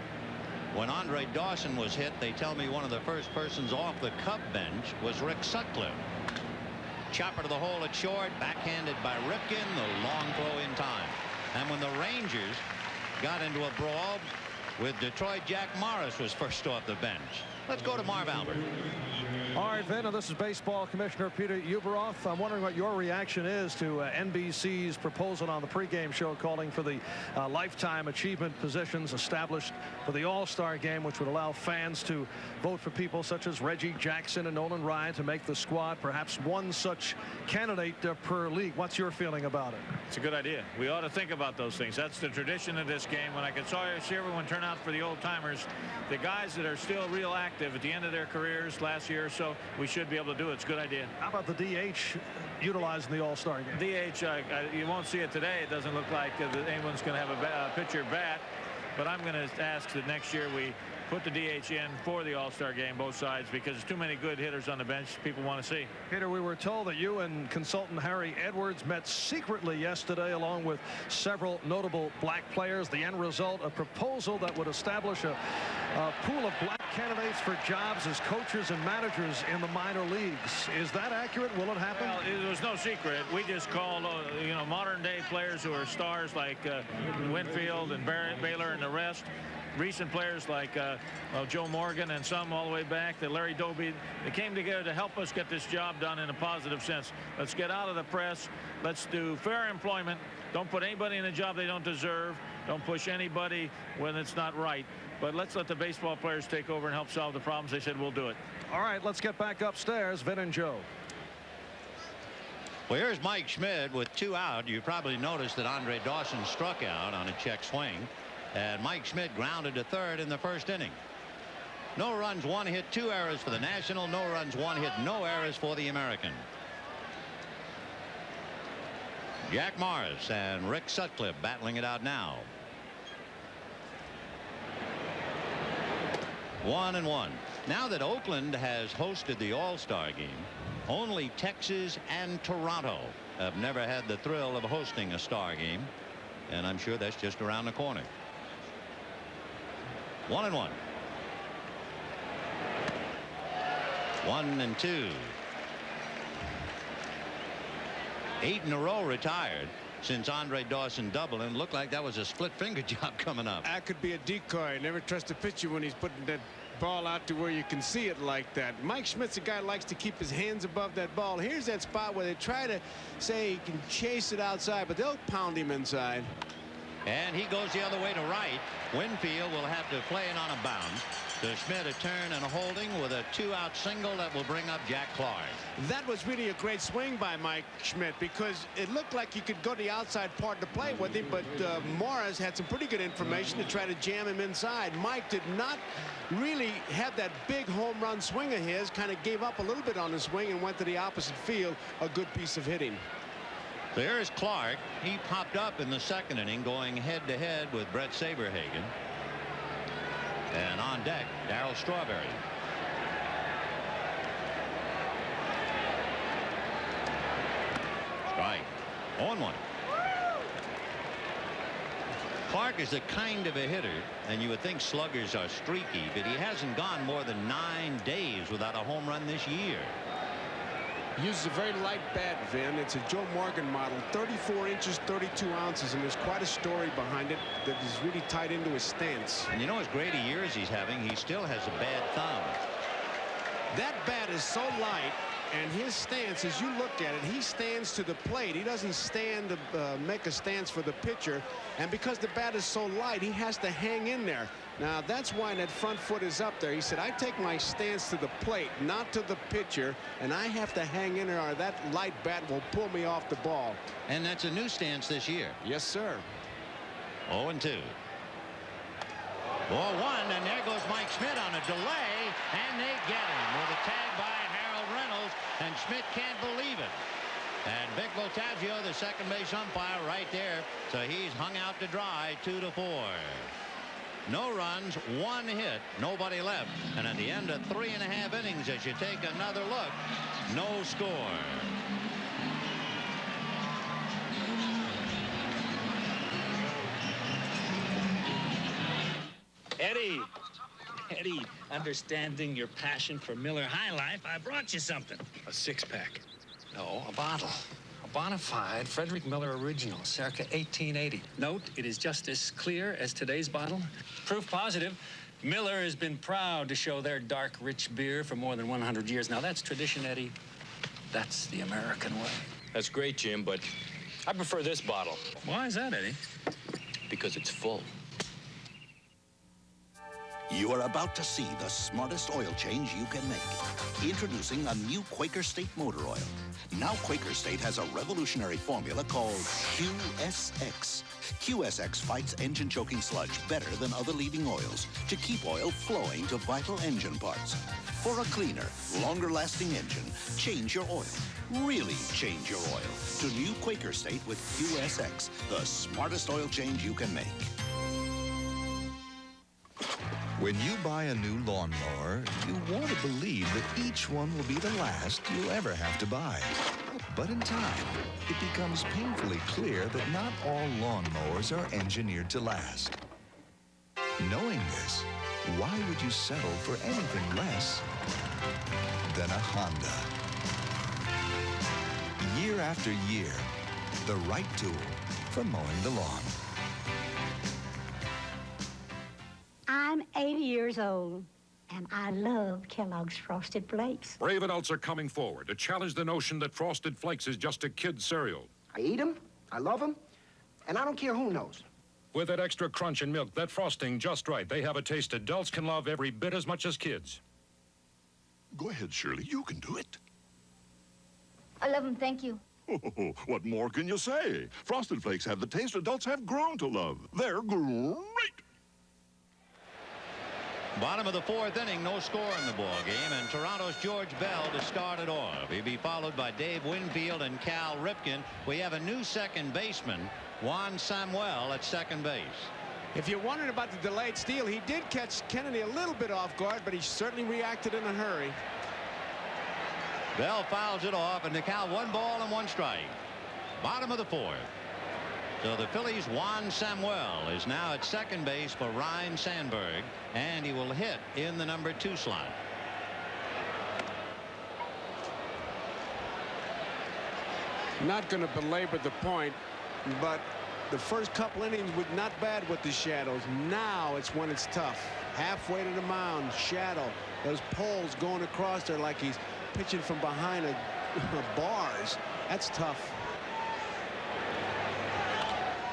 When Andre Dawson was hit, they tell me one of the first persons off the Cub bench was Rick Sutcliffe. Chopper to the hole at short, backhanded by Ripken, the long throw in time. And when the Rangers got into a brawl with Detroit, Jack Morris was first off the bench. Let's go to Marv Albert. All right, Vin, and this is Baseball Commissioner Peter Ueberroth. I'm wondering what your reaction is to NBC's proposal on the pregame show calling for the lifetime achievement positions established for the All-Star Game, which would allow fans to vote for people such as Reggie Jackson and Nolan Ryan to make the squad, perhaps one such candidate per league. What's your feeling about it? It's a good idea. We ought to think about those things. That's the tradition of this game. When I could see everyone turn out for the old-timers, the guys that are still real active at the end of their careers last year or so, we should be able to do it. It's a good idea. How about the DH utilizing the All-Star Game? DH, you won't see it today. It doesn't look like anyone's going to have a pitcher bat, but I'm going to ask that next year we put the DH in for the All-Star Game, both sides, because there's too many good hitters on the bench people want to see. Peter, we were told that you and consultant Harry Edwards met secretly yesterday along with several notable black players. The end result, a proposal that would establish a pool of black candidates for jobs as coaches and managers in the minor leagues. Is that accurate? Will it happen? Well, it was no secret. We just called modern day players who are stars like Winfield and Baylor and the rest. Recent players like Joe Morgan and some all the way back, that Larry Doby, they came together to help us get this job done in a positive sense. Let's get out of the press. Let's do fair employment. Don't put anybody in a job they don't deserve. Don't push anybody when it's not right. But let's let the baseball players take over and help solve the problems. They said we'll do it. All right, let's get back upstairs. Vin and Joe. Well, here's Mike Schmidt with 2 out. You probably noticed that Andre Dawson struck out on a check swing. And Mike Schmidt grounded to third in the first inning. No runs, 1 hit, 2 errors for the National. No runs, 1 hit, no errors for the American. Jack Morris and Rick Sutcliffe battling it out now. 1-1. Now that Oakland has hosted the All-Star Game, only Texas and Toronto have never had the thrill of hosting a Star Game. And I'm sure that's just around the corner. 1-1. 1-2. 8 in a row retired since Andre Dawson doubled, and looked like that was a split finger job coming up. That could be a decoy. Never trust a pitcher when he's putting that ball out to where you can see it like that. Mike Schmidt's a guy who likes to keep his hands above that ball. Here's that spot where they try to say he can chase it outside, but they'll pound him inside. And he goes the other way to right. Winfield will have to play it on a bounce. To Schmidt, a turn and a holding with a 2-out single that will bring up Jack Clark. That was really a great swing by Mike Schmidt, because it looked like you could go to the outside part to play with him, but Morris had some pretty good information to try to jam him inside. Mike did not really have that big home run swing of his, kind of gave up a little bit on the swing and went to the opposite field. A good piece of hitting. So here's Clark. He popped up in the second inning, going head-to-head with Brett Saberhagen. And on deck, Darryl Strawberry. Strike. 0-1. Clark is the kind of a hitter, and you would think sluggers are streaky, but he hasn't gone more than 9 days without a home run this year. He uses a very light bat, Vin. It's a Joe Morgan model, 34 inches, 32 ounces, and there's quite a story behind it that is really tied into his stance. And you know, as great a year as he's having, he still has a bad thumb. That bat is so light, and his stance, as you look at it, he stands to the plate. He doesn't stand to make a stance for the pitcher, and because the bat is so light, he has to hang in there. Now, that's why that front foot is up there. He said, I take my stance to the plate, not to the pitcher, and I have to hang in there or that light bat will pull me off the ball. And that's a new stance this year. Yes, sir. 0-2. 0-1, and there goes Mike Schmidt on a delay, and they get him with a tag by Harold Reynolds, and Schmidt can't believe it. And Vic Voltaggio, the second base umpire, right there, so he's hung out to dry. 2-4. No runs, 1 hit, nobody left. And at the end of 3.5 innings, as you take another look, no score. Eddie, understanding your passion for Miller High Life, I brought you something. A six-pack. No, a bottle. A bona fide Frederick Miller original, circa 1880. Note, it is just as clear as today's bottle. Proof positive. Miller has been proud to show their dark, rich beer for more than 100 years. Now, that's tradition, Eddie. That's the American way. That's great, Jim, but I prefer this bottle. Why is that, Eddie? Because it's full. You are about to see the smartest oil change you can make. Introducing a new Quaker State motor oil. Now Quaker State has a revolutionary formula called QSX. QSX fights engine choking sludge better than other leading oils to keep oil flowing to vital engine parts. For a cleaner, longer-lasting engine, change your oil. Really change your oil to new Quaker State with QSX, the smartest oil change you can make. When you buy a new lawnmower, you want to believe that each one will be the last you'll ever have to buy. But in time, it becomes painfully clear that not all lawnmowers are engineered to last. Knowing this, why would you settle for anything less than a Honda? Year after year, the right tool for mowing the lawn. I'm 80 years old, and I love Kellogg's Frosted Flakes. Brave adults are coming forward to challenge the notion that Frosted Flakes is just a kid's cereal. I eat them, I love them, and I don't care who knows. With that extra crunch and milk, that frosting just right, they have a taste adults can love every bit as much as kids. Go ahead, Shirley. You can do it. I love them, thank you. Oh, what more can you say? Frosted Flakes have the taste adults have grown to love. They're great. Bottom of the fourth inning, no score in the ball game, and Toronto's George Bell to start it off. He'll be followed by Dave Winfield and Cal Ripken. We have a new second baseman, Juan Samuel, at second base. If you're wondering about the delayed steal, he did catch Kennedy a little bit off guard, but he certainly reacted in a hurry. Bell fouls it off, and the Cal 1 ball and 1 strike. Bottom of the fourth. So the Phillies' Juan Samuel is now at second base for Ryne Sandberg, and he will hit in the number 2 slot. Not going to belabor the point, but the first couple innings were not bad with the shadows. Now it's when it's tough. Halfway to the mound, shadow. Those poles going across there like he's pitching from behind a bars. That's tough.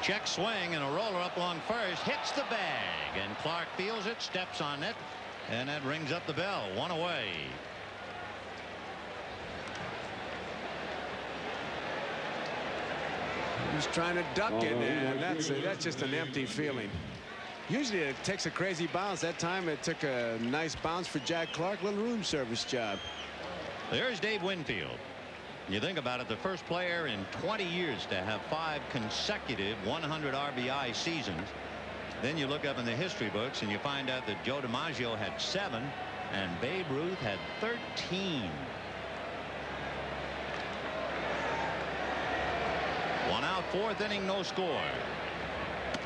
Check swing and a roller up along first, hits the bag, and Clark feels it, steps on it, and that rings up the bell. 1 away. He's trying to duck it, and that's just an empty feeling. Usually it takes a crazy bounce. That time it took a nice bounce for Jack Clark, little room service job. There's Dave Winfield. You think about it, the first player in 20 years to have 5 consecutive 100 RBI seasons. Then you look up in the history books and you find out that Joe DiMaggio had 7 and Babe Ruth had 13. 1 out, 4th inning, no score.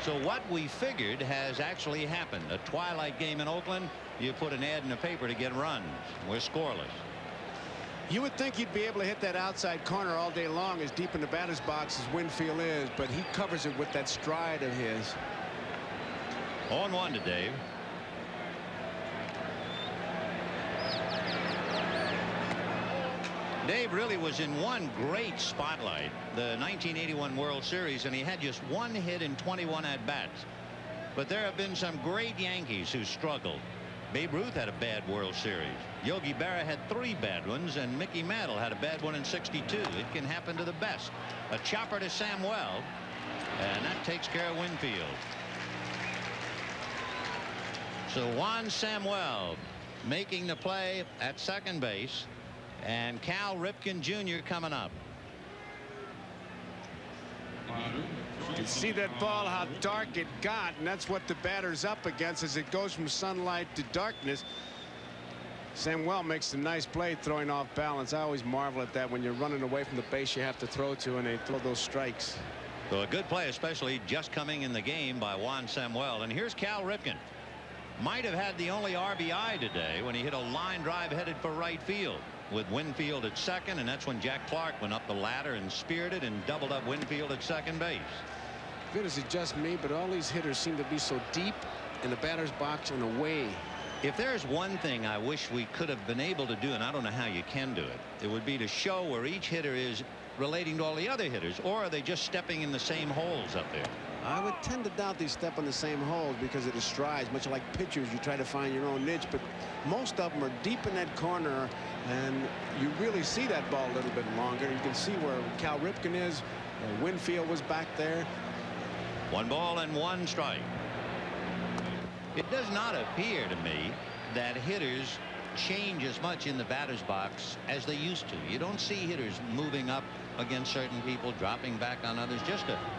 So what we figured has actually happened. A twilight game in Oakland, you put an ad in the paper to get runs. We're scoreless. You would think he'd be able to hit that outside corner all day long as deep in the batter's box as Winfield is, but he covers it with that stride of his. 0-1 to Dave. Dave really was in one great spotlight, the 1981 World Series, and he had just 1 hit in 21 at-bats. But there have been some great Yankees who struggled. Babe Ruth had a bad World Series. Yogi Berra had 3 bad ones, and Mickey Mantle had a bad one in '62. It can happen to the best. A chopper to Samuel, and that takes care of Winfield. So Juan Samuel making the play at second base, and Cal Ripken Jr. coming up. You can see that ball, how dark it got, and that's what the batter's up against as it goes from sunlight to darkness. Samuel makes a nice play throwing off balance. I always marvel at that when you're running away from the base you have to throw to, and they throw those strikes. So a good play, especially just coming in the game by Juan Samuel. And here's Cal Ripken. might have had the only RBI today when he hit a line drive headed for right field with Winfield at second, and that's when Jack Clark went up the ladder and speared it and doubled up Winfield at second base. Goodness, it's just me, but all these hitters seem to be so deep in the batter's box and away. If there's one thing I wish we could have been able to do, and I don't know how you can do it, it would be to show where each hitter is relating to all the other hitters, or are they just stepping in the same holes up there? I would tend to doubt they step in the same holes because of the strides. Much like pitchers, you try to find your own niche, but most of them are deep in that corner, and you really see that ball a little bit longer. You can see where Cal Ripken is. Winfield was back there. 1 ball and 1 strike. It does not appear to me that hitters change as much in the batter's box as they used to. You don't see hitters moving up against certain people, dropping back on others.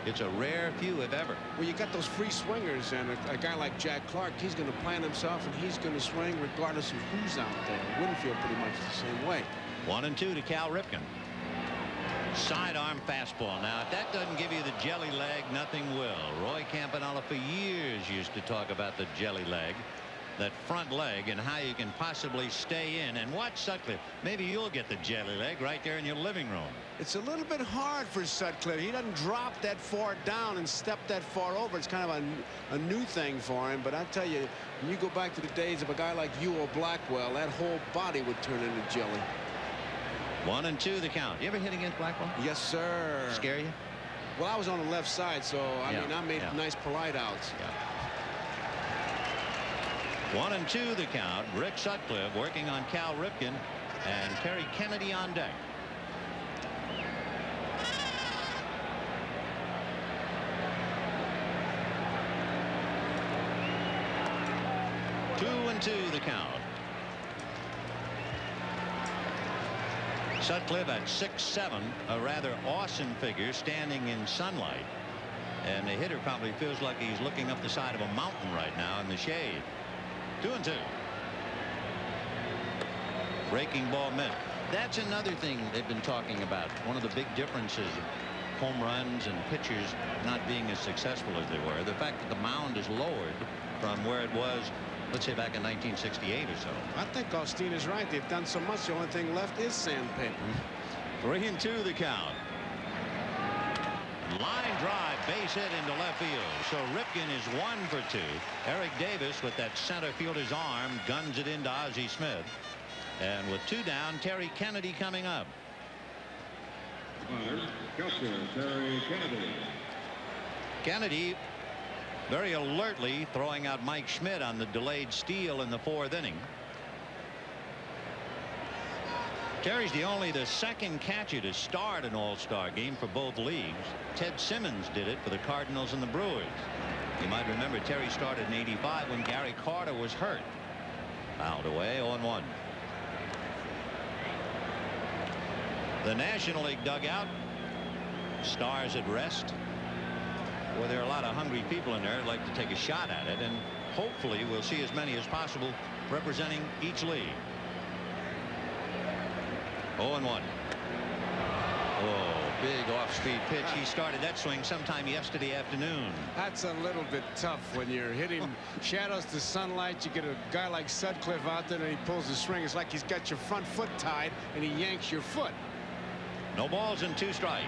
It's a rare few, if ever. Well, you got those free swingers, and a guy like Jack Clark, he's going to plant himself and he's going to swing regardless of who's out there. Winfield pretty much the same way. 1-2 to Cal Ripken. Sidearm fastball. Now, if that doesn't give you the jelly leg, nothing will. Roy Campanella for years used to talk about the jelly leg, that front leg, and how you can possibly stay in. And watch Sutcliffe. Maybe you'll get the jelly leg right there in your living room. It's a little bit hard for Sutcliffe. He doesn't drop that far down and step that far over. It's kind of a new thing for him. But I tell you, when you go back to the days of a guy like Ewell Blackwell, that whole body would turn into jelly. 1-2 the count. You ever hit against Blackwell? Yes, sir. Scare you? Well, I was on the left side, so I mean, I made nice polite outs. 1-2 the count. Rick Sutcliffe working on Cal Ripken, and Terry Kennedy on deck. Two and 2 the count. Sutcliffe at 6'7", a rather awesome figure, standing in sunlight, and the hitter probably feels like he's looking up the side of a mountain right now in the shade. 2-2. Breaking ball meant. That's another thing they've been talking about. One of the big differences of home runs and pitchers not being as successful as they were. The fact that the mound is lowered from where it was, let's say, back in 1968 or so. I think Austin is right. They've done so much. The only thing left is sandpaper. 3-2 the count. Line drive, base hit into left field. So Ripken is 1 for 2. Eric Davis with that center fielder's arm guns it into Ozzie Smith. And with 2 down, Terry Kennedy coming up. Catcher, Terry Kennedy. Kennedy very alertly throwing out Mike Schmidt on the delayed steal in the 4th inning. Terry's the second catcher to start an All-Star game for both leagues. Ted Simmons did it for the Cardinals and the Brewers. You might remember Terry started in '85 when Gary Carter was hurt. Fouled away, 0-1. The National League dugout. Stars at rest. Well, there are a lot of hungry people in there who'd like to take a shot at it, and hopefully we'll see as many as possible representing each league. 0-1. Oh, big off-speed pitch. He started that swing sometime yesterday afternoon. That's a little bit tough when you're hitting shadows to sunlight. You get a guy like Sutcliffe out there and he pulls the swing. It's like he's got your front foot tied and he yanks your foot. No balls and 2 strikes.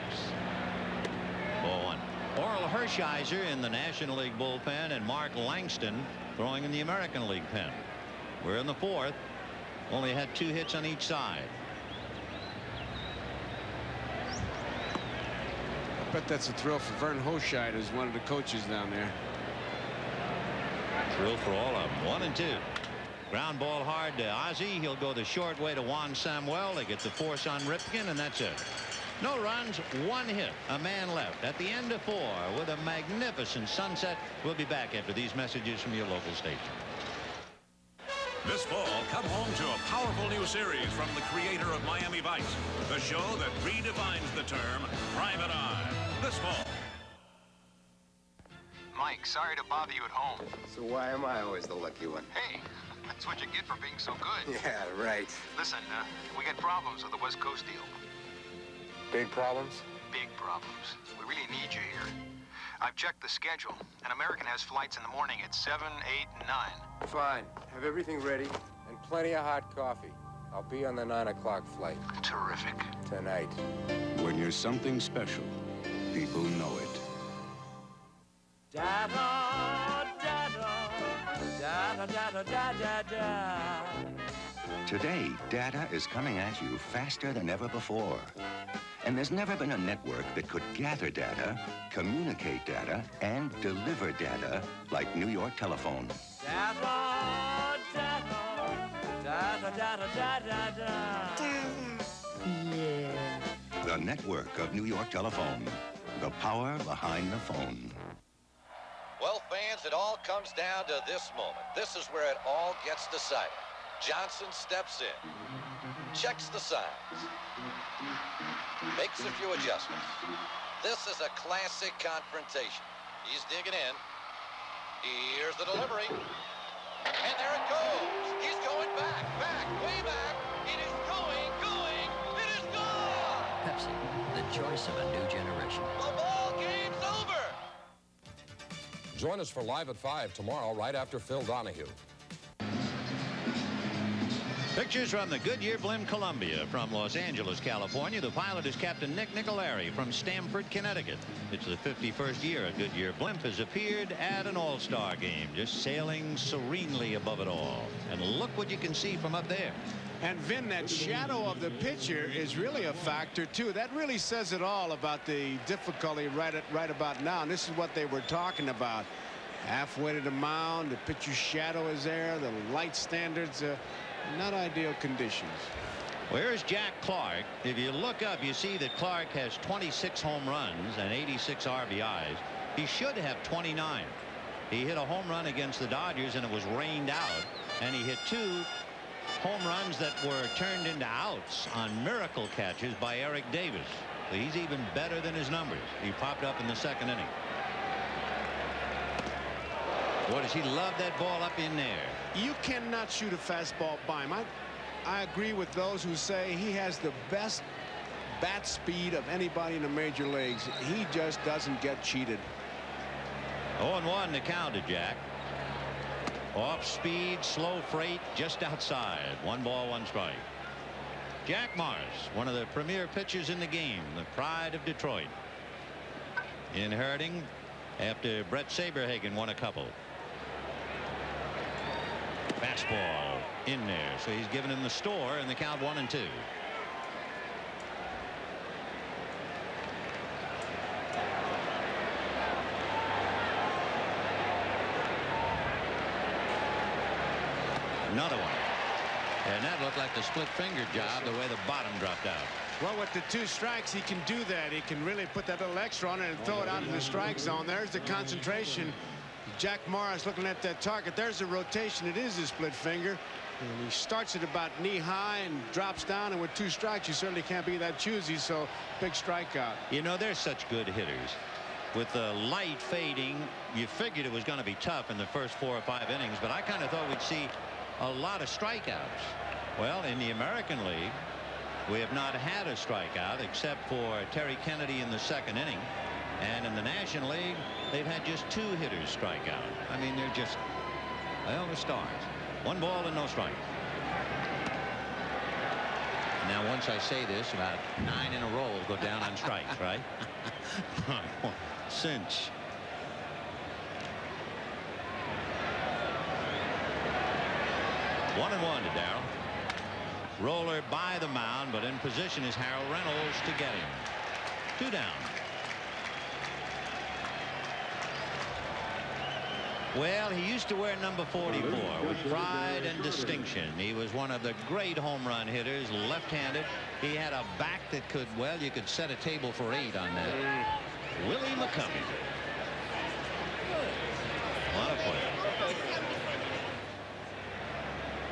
0-1. Oral Hershiser in the National League bullpen, and Mark Langston throwing in the American League pen. We're in the 4th. Only had 2 hits on each side. I bet that's a thrill for Vern Hochscheid, who's one of the coaches down there. Thrill for all of them. 1-2. Ground ball hard to Ozzie. He'll go the short way to Juan Samuel. They get the force on Ripken, and that's it. No runs, 1 hit, a man left at the end of 4 with a magnificent sunset. We'll be back after these messages from your local station. This fall, come home to a powerful new series from the creator of Miami Vice, the show that redefines the term private eye. This fall. Mike, sorry to bother you at home. So why am I always the lucky one? Hey, that's what you get for being so good. Yeah, right. Listen, we got problems with the West Coast deal. Big problems? Big problems. We really need you here. I've checked the schedule. An American has flights in the morning at 7, 8, and 9. Fine. Have everything ready and plenty of hot coffee. I'll be on the 9 o'clock flight. Terrific. Tonight. When you're something special, people know it. Today, data is coming at you faster than ever before. And there's never been a network that could gather data, communicate data, and deliver data like New York Telephone. Yeah. The network of New York Telephone. The power behind the phone. Well, fans, it all comes down to this moment. This is where it all gets decided. Johnson steps in, checks the signs, makes a few adjustments. This is a classic confrontation. He's digging in. Here's the delivery. And there it goes. He's going back, way back. It is going. It is gone. Pepsi, the choice of a new generation. The ball game's over. Join us for Live at 5 tomorrow, right after Phil Donahue. Pictures from the Goodyear Blimp Columbia from Los Angeles, California. The pilot is Captain Nick Nicolari from Stamford, Connecticut. It's the 51st year a Goodyear Blimp has appeared at an All-Star game, just sailing serenely above it all. And look what you can see from up there. And Vin, that shadow of the pitcher is really a factor too. That really says it all about the difficulty right about now. And this is what they were talking about. Halfway to the mound, the pitcher's shadow is there. The light standards, not ideal conditions. Where's Jack Clark? If you look up, you see that Clark has 26 home runs and 86 RBIs. He should have 29. He hit a home run against the Dodgers and it was rained out. And he hit 2 home runs that were turned into outs on miracle catches by Eric Davis. So he's even better than his numbers. He popped up in the 2nd inning. Boy, does he love that ball up in there. You cannot shoot a fastball by him. I agree with those who say he has the best bat speed of anybody in the major leagues. He just doesn't get cheated. 0-1 to count to Jack. Off speed, slow freight, just outside. 1 ball, 1 strike. Jack Morris, one of the premier pitchers in the game, the pride of Detroit. Inheriting after Brett Saberhagen won a couple. Fastball in there, so he's giving him the store, and the count 1-2. Another one, and that looked like the split finger job the way the bottom dropped out. Well, with the 2 strikes, he can do that. He can really put that little extra on it and throw it out in the strike zone. There's the concentration. Jack Morris looking at that target. There's the rotation. It is a split finger. And he starts at about knee high and drops down. And with 2 strikes, you certainly can't be that choosy. So big strikeout. You know, they're such good hitters. With the light fading, you figured it was going to be tough in the first 4 or 5 innings. But I kind of thought we'd see a lot of strikeouts. Well, in the American League, we have not had a strikeout except for Terry Kennedy in the 2nd inning. And in the National League, they've had just 2 hitters strike out. I mean, they're just, well, the stars. 1 ball and no strike. Now, once I say this, about 9 in a row will go down on strikes, right? Cinch. One and 1 to Darrell. Roller by the mound, but in position is Harold Reynolds to get him. 2 down. Well, he used to wear number 44 with pride and distinction. He was one of the great home run hitters, left-handed. He had a back that could, well, you could set a table for 8 on that. Willie McCovey. What a play.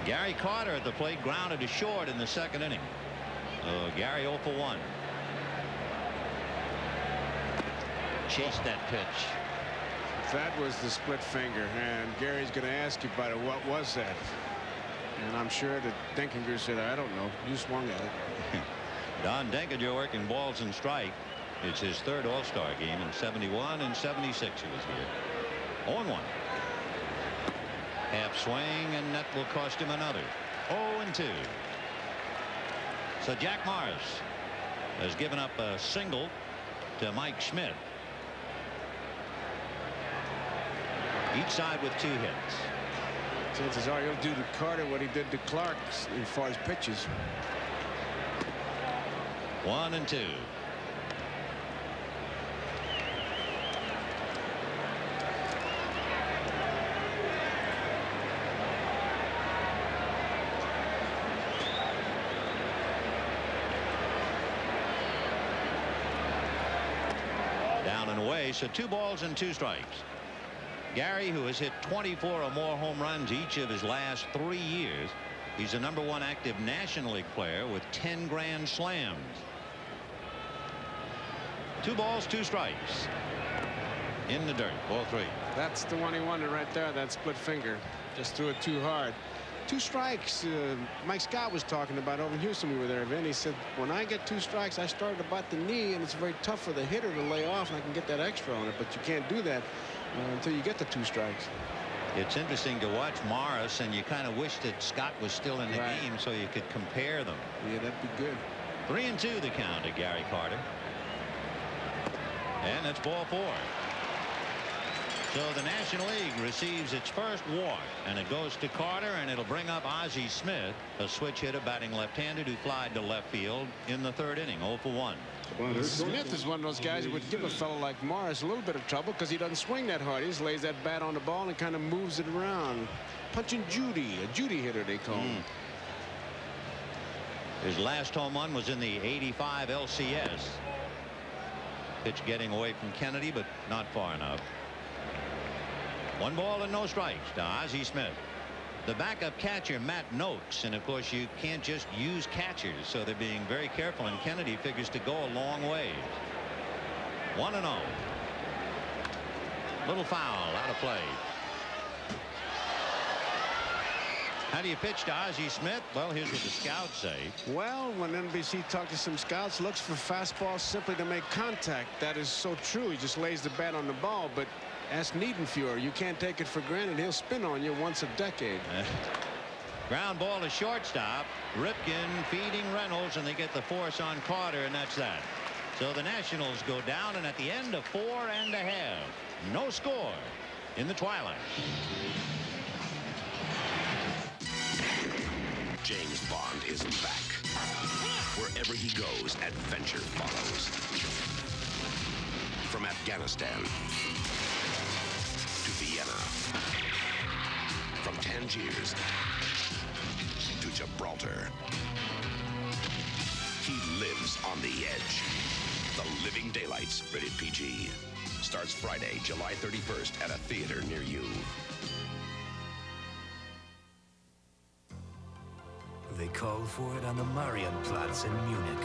Gary Carter at the plate, grounded to short in the 2nd inning. Gary 0 for 1. Chased that pitch. That was the split finger, and Gary's going to ask you about it. What was that? And I'm sure that Denkinger said, I don't know. You swung at it. Don Denkinger working balls and strike. It's his third All-Star game. In 71 and 76 he was here. 0-1. Half swing, and that will cost him another. 0-2. So Jack Morris has given up a single to Mike Schmidt. Each side with 2 hits. Chances are he'll do to Carter what he did to Clark as far as pitches. 1-2. Down and away, so 2 balls and 2 strikes. Gary, who has hit 24 or more home runs each of his last 3 years. He's the #1 active National League player with 10 grand slams. 2 balls, 2 strikes. In the dirt, ball 3. That's the one he wanted right there, that split finger. Just threw it too hard. 2 strikes. Mike Scott was talking about over in Houston. We were there, Vin. He said, when I get 2 strikes, I start about the knee, and it's very tough for the hitter to lay off, and I can get that extra on it. But you can't do that until you get the 2 strikes. It's interesting to watch Morris, and you kind of wish that Scott was still in the game so you could compare them. Yeah, that'd be good. 3-2 the count to Gary Carter. And that's ball 4. So the National League receives its first walk, and it goes to Carter, and it'll bring up Ozzie Smith, a switch hitter batting left-handed who flied to left field in the 3rd inning, 0 for 1. Smith is one of those guys who would give a fellow like Morris a little bit of trouble because he doesn't swing that hard. He just lays that bat on the ball and kind of moves it around. Punching Judy, a Judy hitter they call him. His last home run was in the '85 LCS. Pitch getting away from Kennedy, but not far enough. 1 ball and no strikes to Ozzie Smith. The backup catcher, Matt Noakes, and of course you can't just use catchers, so they're being very careful, and Kennedy figures to go a long way. 1-0. Little foul, out of play. How do you pitch to Ozzie Smith? Well, here's what the scouts say. Well, when NBC talked to some scouts, looks for fastballs simply to make contact. That is so true. He just lays the bat on the ball, but ask Niedenfuhr. You can't take it for granted. He'll spin on you once a decade. Ground ball to shortstop. Ripken feeding Reynolds, and they get the force on Carter, and that's that. So the Nationals go down, and at the end of 4 1/2, no score in the twilight. James Bond is back. Wherever he goes, adventure follows. From Afghanistan to Vienna. From Tangiers to Gibraltar. He lives on the edge. The Living Daylights, rated PG. Starts Friday, July 31st at a theater near you. They called for it on the Marienplatz in Munich.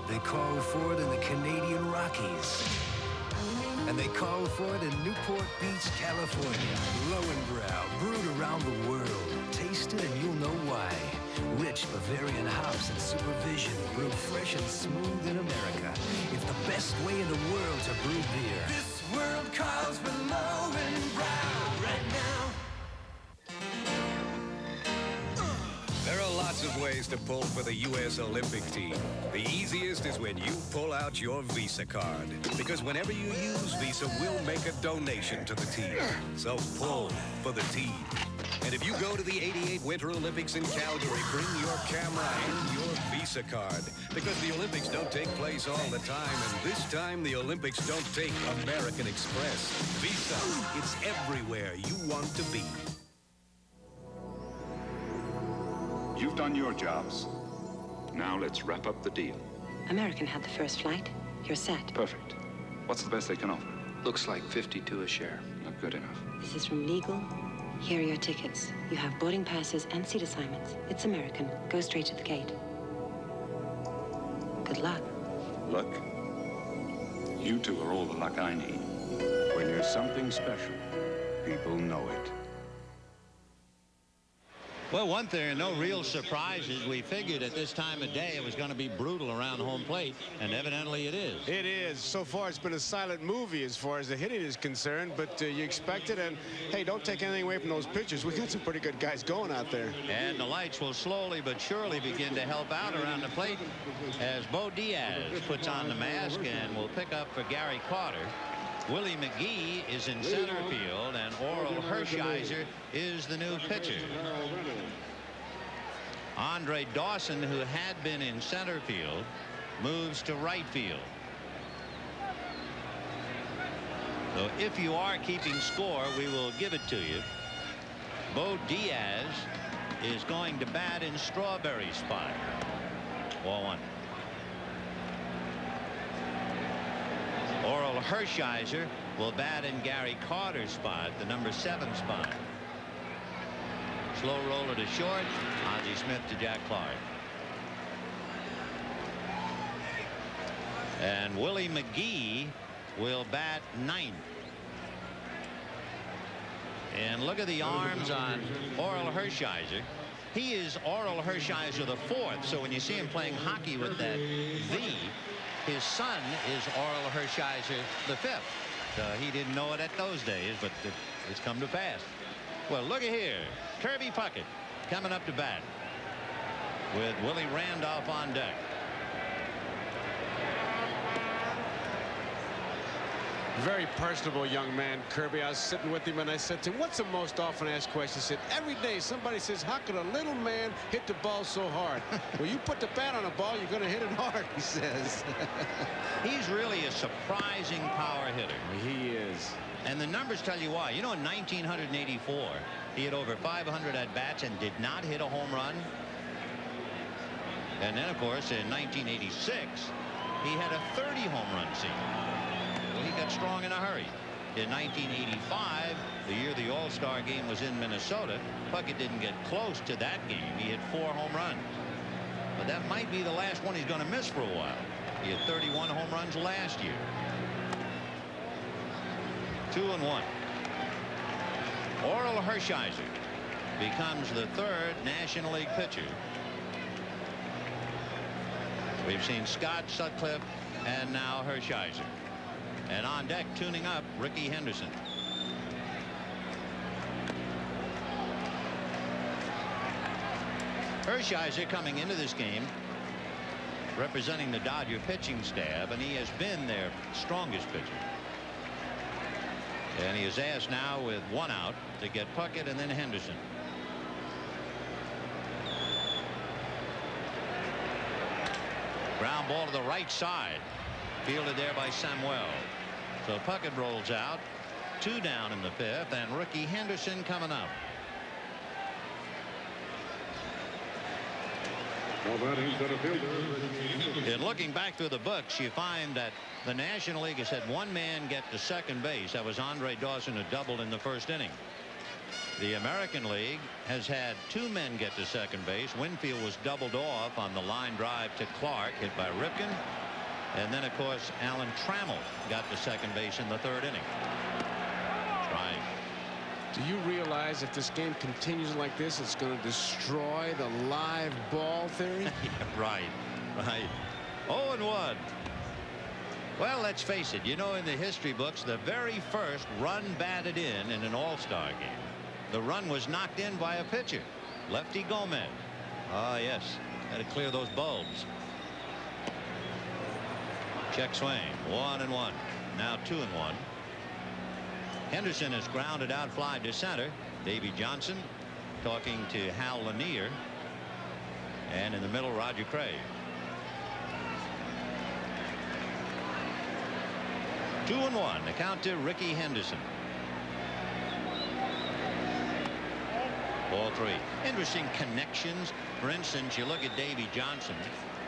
They called for it in the Canadian Rockies. And they called for it in Newport Beach, California. Lowenbrau, brewed around the world. Taste it and you'll know why. Rich Bavarian hops and supervision, brewed fresh and smooth in America. It's the best way in the world to brew beer. This world calls for Lowenbrau right now. There are lots of ways to pull for the U.S. Olympic team. The easiest is when you pull out your Visa card. Because whenever you use Visa, we'll make a donation to the team. So pull for the team. And if you go to the '88 Winter Olympics in Calgary, bring your camera and your Visa card. Because the Olympics don't take place all the time, and this time the Olympics don't take American Express. Visa, it's everywhere you want to be. You've done your jobs. Now let's wrap up the deal. American had the first flight. You're set. Perfect. What's the best they can offer? Looks like 52 a share. Not good enough. This is from Legal. Here are your tickets. You have boarding passes and seat assignments. It's American. Go straight to the gate. Good luck. Luck? You two are all the luck I need. When you're something special, people know it. Well, one thing, no real surprises. We figured at this time of day it was going to be brutal around home plate, and evidently it is. It is. So far, it's been a silent movie as far as the hitting is concerned, but you expect it, and hey, don't take anything away from those pitchers. We got some pretty good guys going out there. And the lights will slowly but surely begin to help out around the plate as Bo Diaz puts on the mask and will pick up for Gary Carter. Willie McGee is in center field, and Oral Hershiser is the new pitcher. Andre Dawson, who had been in center field, moves to right field. So if you are keeping score, we will give it to you. Bo Diaz is going to bat in Strawberry spot. Ball one. Oral Hershiser will bat in Gary Carter's spot, the number 7 spot. Slow roller to short. Ozzie Smith to Jack Clark. And Willie McGee will bat 9th. And look at the arms on Oral Hershiser. He is Oral Hershiser the 4th. So when you see him playing hockey with that V, his son is Oral Hershiser the 5th. He didn't know it at those days, but it's come to pass. Well, look at here. Kirby Puckett coming up to bat with Willie Randolph on deck. Very personable young man, Kirby. I was sitting with him and I said to him, what's the most often asked question? He said, every day somebody says, how could a little man hit the ball so hard? Well, you put the bat on a ball, you're going to hit it hard, he says. He's really a surprising power hitter. He is. And the numbers tell you why. You know, in 1984, he had over 500 at-bats and did not hit a home run. And then, of course, in 1986, he had a 30 home run season. He got strong in a hurry. In 1985, the year the All-Star Game was in Minnesota, Puckett didn't get close to that game. He hit 4 home runs. But that might be the last one he's going to miss for a while. He had 31 home runs last year. 2-1. Oral Hershiser becomes the 3rd National League pitcher. We've seen Scott, Sutcliffe, and now Hershiser. And on deck, tuning up, Rickey Henderson. Hershiser coming into this game representing the Dodger pitching staff, and he has been their strongest pitcher. And he is asked now with 1 out to get Puckett and then Henderson. Ground ball to the right side. Fielded there by Samuel. So Puckett rolls out. 2 down in the 5th, and Rickey Henderson coming up. In looking back through the books, you find that the National League has had 1 man get to second base. That was Andre Dawson, who doubled in the 1st inning. The American League has had 2 men get to second base. Winfield was doubled off on the line drive to Clark, hit by Ripken. And then, of course, Alan Trammell got to second base in the 3rd inning. Trying. Do you realize if this game continues like this, it's going to destroy the live ball theory? Yeah, right. 0-1. Well, let's face it. You know, in the history books, the very first run batted in an All-Star game, the run was knocked in by a pitcher, Lefty Gomez. Ah, yes. Got to clear those bulbs. Check swing. 1-1. Now 2-1. Henderson is grounded out, fly to center. Davy Johnson talking to Hal Lanier. And in the middle, Roger Craig. 2-1. The count to Rickey Henderson. Ball 3. Interesting connections. For instance, you look at Davy Johnson.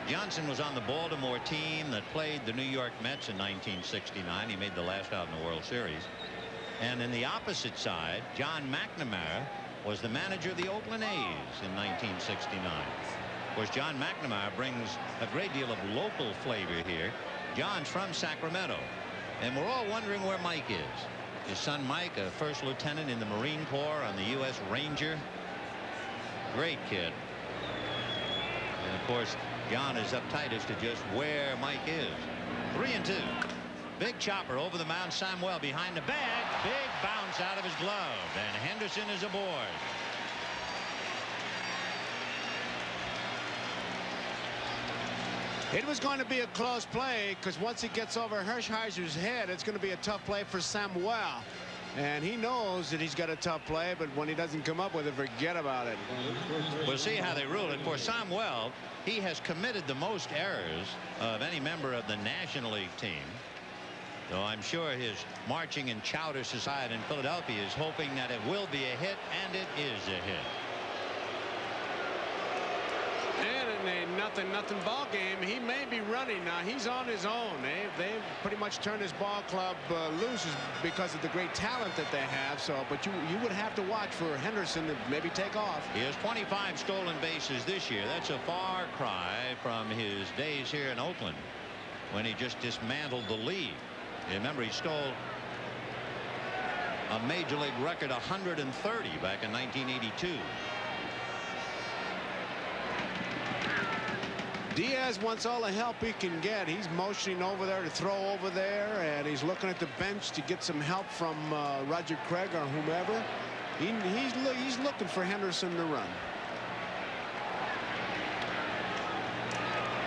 Johnson was on the Baltimore team that played the New York Mets in 1969. He made the last out in the World Series. And in the opposite side, John McNamara was the manager of the Oakland A's in 1969. Of course, John McNamara brings a great deal of local flavor here. John's from Sacramento. And we're all wondering where Mike is. His son Mike, a 1st lieutenant in the Marine Corps on the U.S. Ranger. Great kid. And of course, John is uptight as to just where Mike is. 3-2. Big chopper over the mound. Samuel behind the bag. Big bounce out of his glove. And Henderson is aboard. It was going to be a close play because once it gets over Hershiser's head, it's going to be a tough play for Samuel. And he knows that he's got a tough play, but when he doesn't come up with it, forget about it. We'll see how they rule it. For Samuel, he has committed the most errors of any member of the National League team. So I'm sure his marching and chowder society in Philadelphia is hoping that it will be a hit, and it is a hit. And in a nothing ball game, he may be running now. He's on his own. They've pretty much turned his ball club loose because of the great talent that they have. So, but you would have to watch for Henderson to maybe take off. He has 25 stolen bases this year. That's a far cry from his days here in Oakland when he just dismantled the league. You remember, he stole a major league record 130 back in 1982. Diaz wants all the help he can get. He's motioning over there to throw over there, and he's looking at the bench to get some help from Roger Craig or whomever. He's looking for Henderson to run.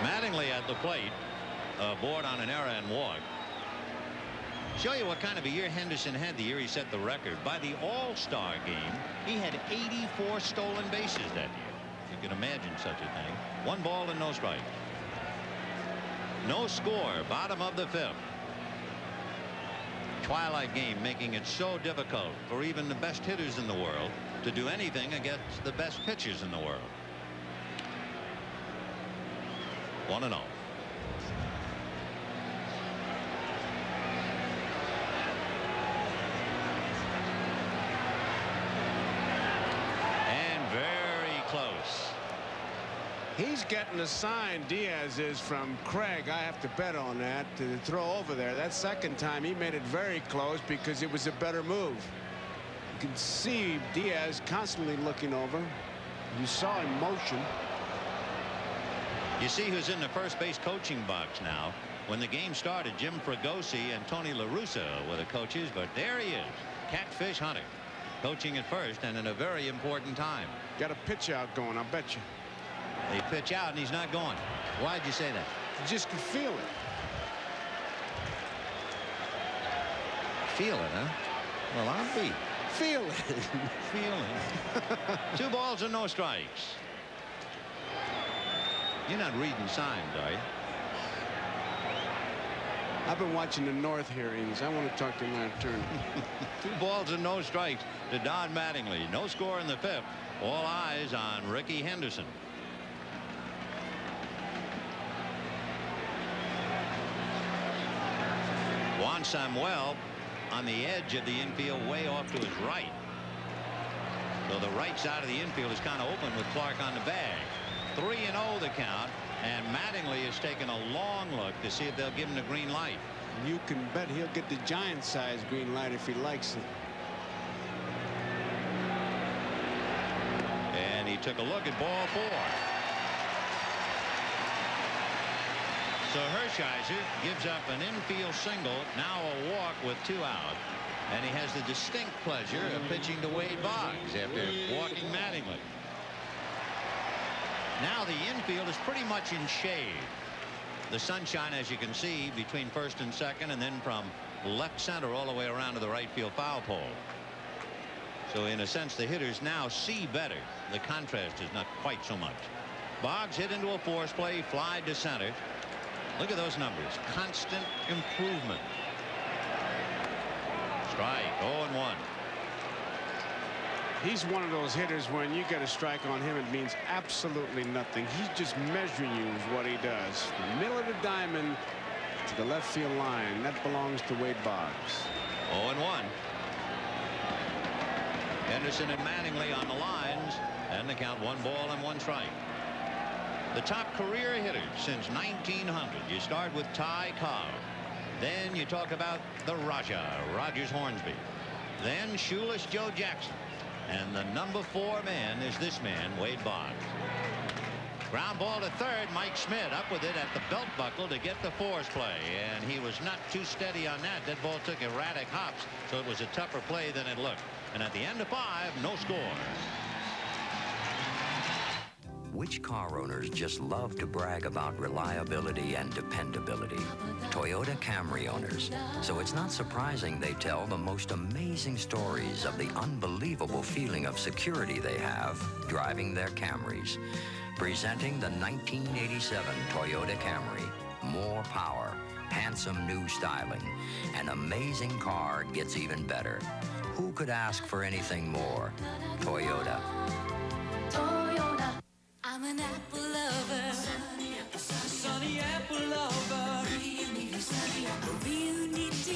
Mattingly at the plate, aboard on an error and walk. Show you what kind of a year Henderson had the year he set the record. By the All-Star game, he had 84 stolen bases that year. You can imagine such a thing. 1 ball and no strikes. No score, bottom of the 5th. Twilight game, making it so difficult for even the best hitters in the world to do anything against the best pitchers in the world. 1-0. He's getting a sign, Diaz is, from Craig. I have to bet on that, to throw over there. That second time he made it very close because it was a better move. You can see Diaz constantly looking over. You saw him motion. You see who's in the first base coaching box now. When the game started, Jim Fregosi and Tony La Russa were the coaches, but there he is, Catfish Hunter, coaching at first and in a very important time. Got a pitch out going, I'll bet you. They pitch out and he's not going. Why'd you say that? You just can feel it. Feel it, huh? Well, I'll be. Feel it. Feeling. 2 balls and no strikes. You're not reading signs, are you? I've been watching the North hearings. I want to talk to my attorney. 2 balls and no strikes to Don Mattingly. No score in the 5th. All eyes on Ricky Henderson. Juan Samuel on the edge of the infield, way off to his right. So the right side of the infield is kind of open with Clark on the bag. 3-0 the count, and Mattingly is taking a long look to see if they'll give him the green light. You can bet he'll get the giant-sized green light if he likes it. And he took a look at ball 4. So Hershiser gives up an infield single, now a walk with 2 out. And he has the distinct pleasure of pitching to Wade Boggs after walking Mattingly. Now the infield is pretty much in shade. The sunshine, as you can see, between first and second, and then from left center all the way around to the right field foul pole. So in a sense, the hitters now see better. The contrast is not quite so much. Boggs hit into a force play, fly to center. Look at those numbers. Constant improvement. Strike. 0-1. He's one of those hitters when you get a strike on him, it means absolutely nothing. He's just measuring you is what he does. From the middle of the diamond to the left field line. That belongs to Wade Boggs. 0-1. Henderson and Mattingly on the lines, and the count 1 ball and 1 strike. The top career hitters since 1900. You start with Ty Cobb. Then you talk about the Raja, Rogers Hornsby. Then Shoeless Joe Jackson. And the number 4 man is this man, Wade Boggs. Ground ball to third. Mike Schmidt up with it at the belt buckle to get the force play. And he was not too steady on that. That ball took erratic hops, so it was a tougher play than it looked. And at the end of 5, no score. Which car owners just love to brag about reliability and dependability? Toyota Camry owners. So it's not surprising they tell the most amazing stories of the unbelievable feeling of security they have driving their Camrys. Presenting the 1987 Toyota Camry. More power, handsome new styling. An amazing car gets even better. Who could ask for anything more? Toyota. Toyota. I'm an apple lover. Sunny apple lover.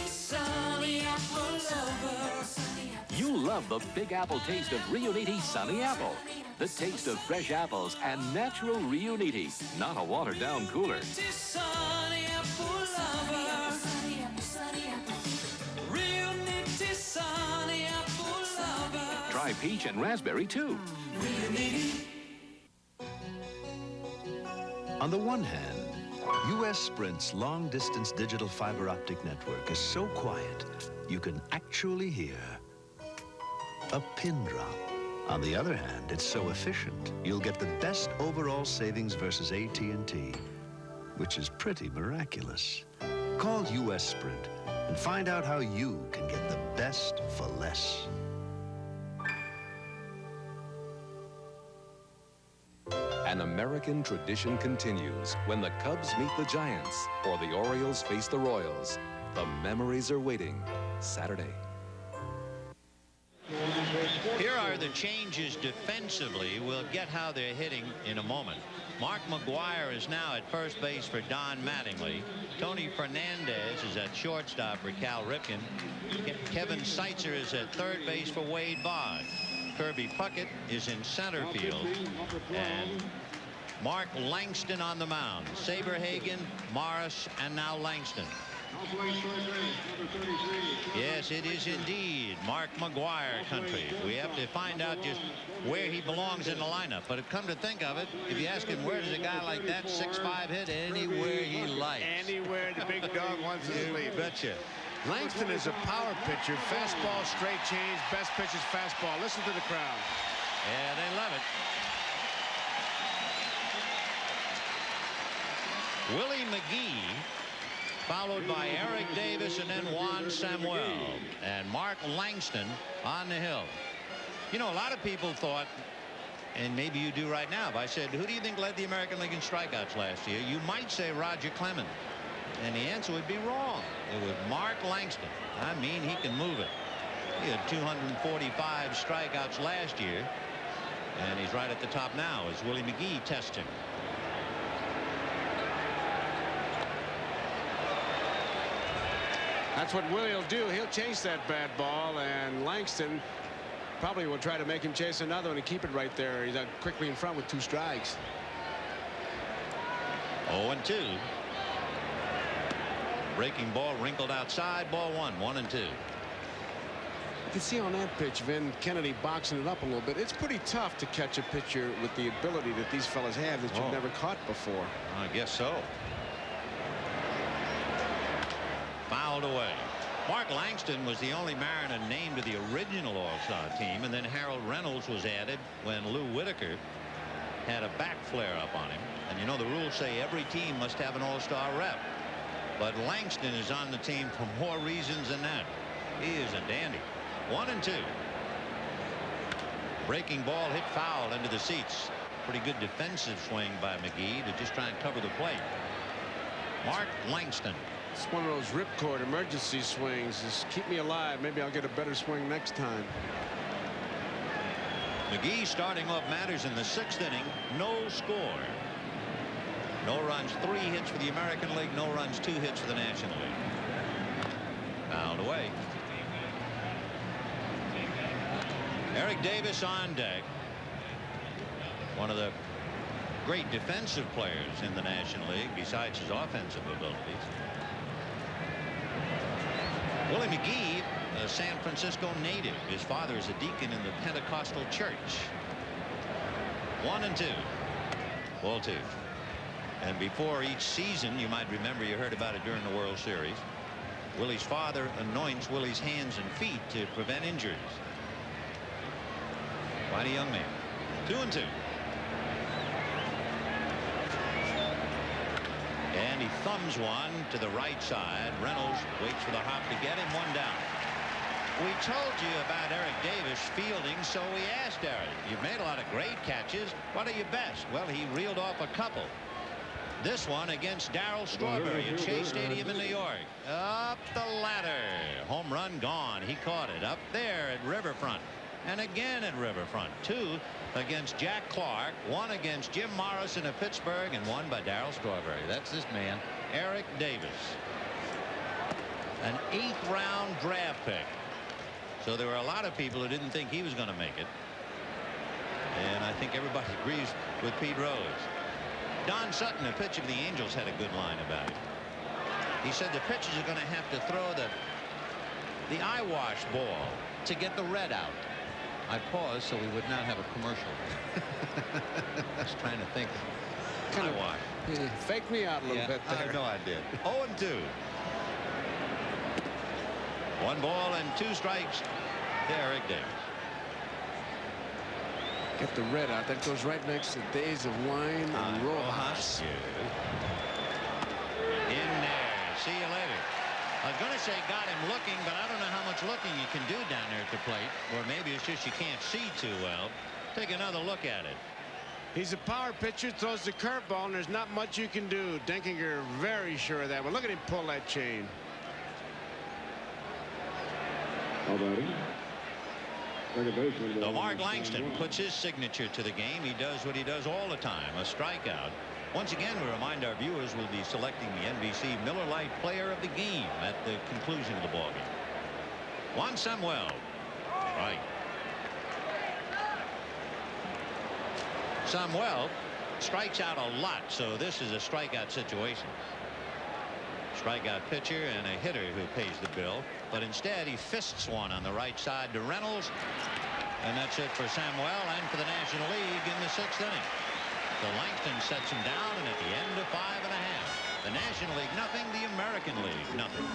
Sunny apple lover. You love the Big Apple taste of Riuniti Sunny Apple. The taste of fresh apples and natural Riuniti, not a watered-down cooler. Sunny apple lover. Riuniti Sunny apple lover. Try peach and raspberry, too. Riuniti. On the one hand, U.S. Sprint's long-distance digital fiber optic network is so quiet, you can actually hear a pin drop. On the other hand, it's so efficient, you'll get the best overall savings versus AT&T, which is pretty miraculous. Call U.S. Sprint and find out how you can get the best for less. An American tradition continues when the Cubs meet the Giants or the Orioles face the Royals. The memories are waiting Saturday. Here are the changes defensively. We'll get how they're hitting in a moment. Mark McGuire is now at first base for Don Mattingly. Tony Fernandez is at shortstop for Cal Ripken. Kevin Seitzer is at third base for Wade Boggs. Kirby Puckett is in center field. And Mark Langston on the mound. Saberhagen, Morris, and now Langston. Yes, it is indeed Mark McGuire country. We have to find out just where he belongs in the lineup. But come to think of it, if you ask him where does a guy like that 6'5" hit, anywhere he likes. Anywhere the big dog wants to sleep. Betcha. Langston is a power pitcher. Fastball, straight change, best pitch is fastball. Listen to the crowd. Yeah, they love it. Willie McGee, followed by Eric Davis and then Juan Samuel and Mark Langston on the hill. You know, a lot of people thought, and maybe you do right now, if I said, who do you think led the American League in strikeouts last year? You might say Roger Clemens. And the answer would be wrong. It was Mark Langston. I mean, he can move it. He had 245 strikeouts last year. And he's right at the top now as Willie McGee tests him. That's what Willie will do. He'll chase that bad ball, and Langston probably will try to make him chase another one and keep it right there. He's quickly in front with 2 strikes. 0-2. Breaking ball wrinkled outside. Ball 1, 1-2. You can see on that pitch Vin Kennedy boxing it up a little bit. It's pretty tough to catch a pitcher with the ability that these fellas have that you've never caught before. I guess so. Fouled away. Mark Langston was the only Mariner named to the original All-Star team, and then Harold Reynolds was added when Lou Whitaker had a back flare-up on him. And you know the rules say every team must have an All-Star rep. But Langston is on the team for more reasons than that. He is a dandy. 1-2. Breaking ball hit foul into the seats. Pretty good defensive swing by McGee to just try and cover the plate. Mark Langston. It's one of those ripcord emergency swings. Just keep me alive. Maybe I'll get a better swing next time. McGee starting off matters in the 6th inning. No score. No runs, 3 hits for the American League. No runs, 2 hits for the National League. Fouled away. Eric Davis on deck. One of the great defensive players in the National League besides his offensive abilities. Willie McGee, a San Francisco native. His father is a deacon in the Pentecostal church. 1-2. Ball 2. And before each season, you might remember you heard about it during the World Series, Willie's father anoints Willie's hands and feet to prevent injuries. Quite a young man. 2-2. And he thumbs one to the right side. Reynolds waits for the hop to get him. 1 down. We told you about Eric Davis fielding, so we asked Eric, you've made a lot of great catches. What are your best? Well, he reeled off a couple. This one against Darryl Strawberry at Shea Stadium in New York. Up the ladder. Home run gone. He caught it up there at Riverfront. And again at Riverfront. 2 against Jack Clark, 1 against Jim Morrison of Pittsburgh, and 1 by Darryl Strawberry. That's this man, Eric Davis. An 8th round draft pick. So there were a lot of people who didn't think he was going to make it. And I think everybody agrees with Pete Rose. Don Sutton, a pitcher of the Angels, had a good line about it. He said the pitchers are going to have to throw the eyewash ball to get the red out. I paused so we would not have a commercial. I was trying to think. Eyewash. Fake me out a little bit there. No, I did. 0-2. 1 ball and 2 strikes to Eric Davis. Get the red out. That goes right next to Days of Wine and Rojas. In there. See you later. I was going to say got him looking, but I don't know how much looking you can do down there at the plate. Or maybe it's just you can't see too well. Take another look at it. He's a power pitcher, throws the curveball, and there's not much you can do. Denkinger very sure of that. Well, look at him pull that chain. How about him? So Mark Langston puts his signature to the game. He does what he does all the time, a strikeout. Once again, we remind our viewers we'll be selecting the NBC Miller Lite Player of the Game at the conclusion of the ballgame. Juan Samuel. Right. Samuel strikes out a lot, so this is a strikeout situation. Strikeout pitcher and a hitter who pays the bill, but instead he fists one on the right side to Reynolds, and that's it for Samuel and for the National League in the 6th inning. So Langston sets him down, and at the end of 5 1/2, the National League nothing, the American League nothing.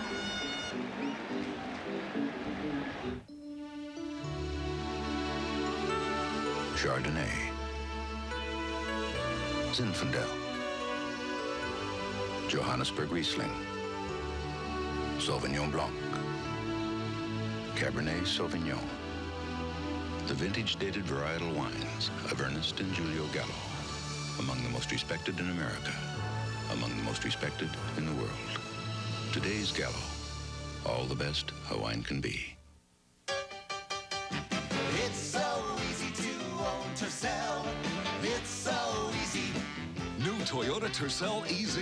Chardonnay, Zinfandel, Johannesburg Riesling, Sauvignon Blanc, Cabernet Sauvignon, the vintage-dated varietal wines of Ernest and Julio Gallo, among the most respected in America, among the most respected in the world. Today's Gallo, all the best a wine can be. It's so easy to own Tercel. It's so easy. New Toyota Tercel EZ,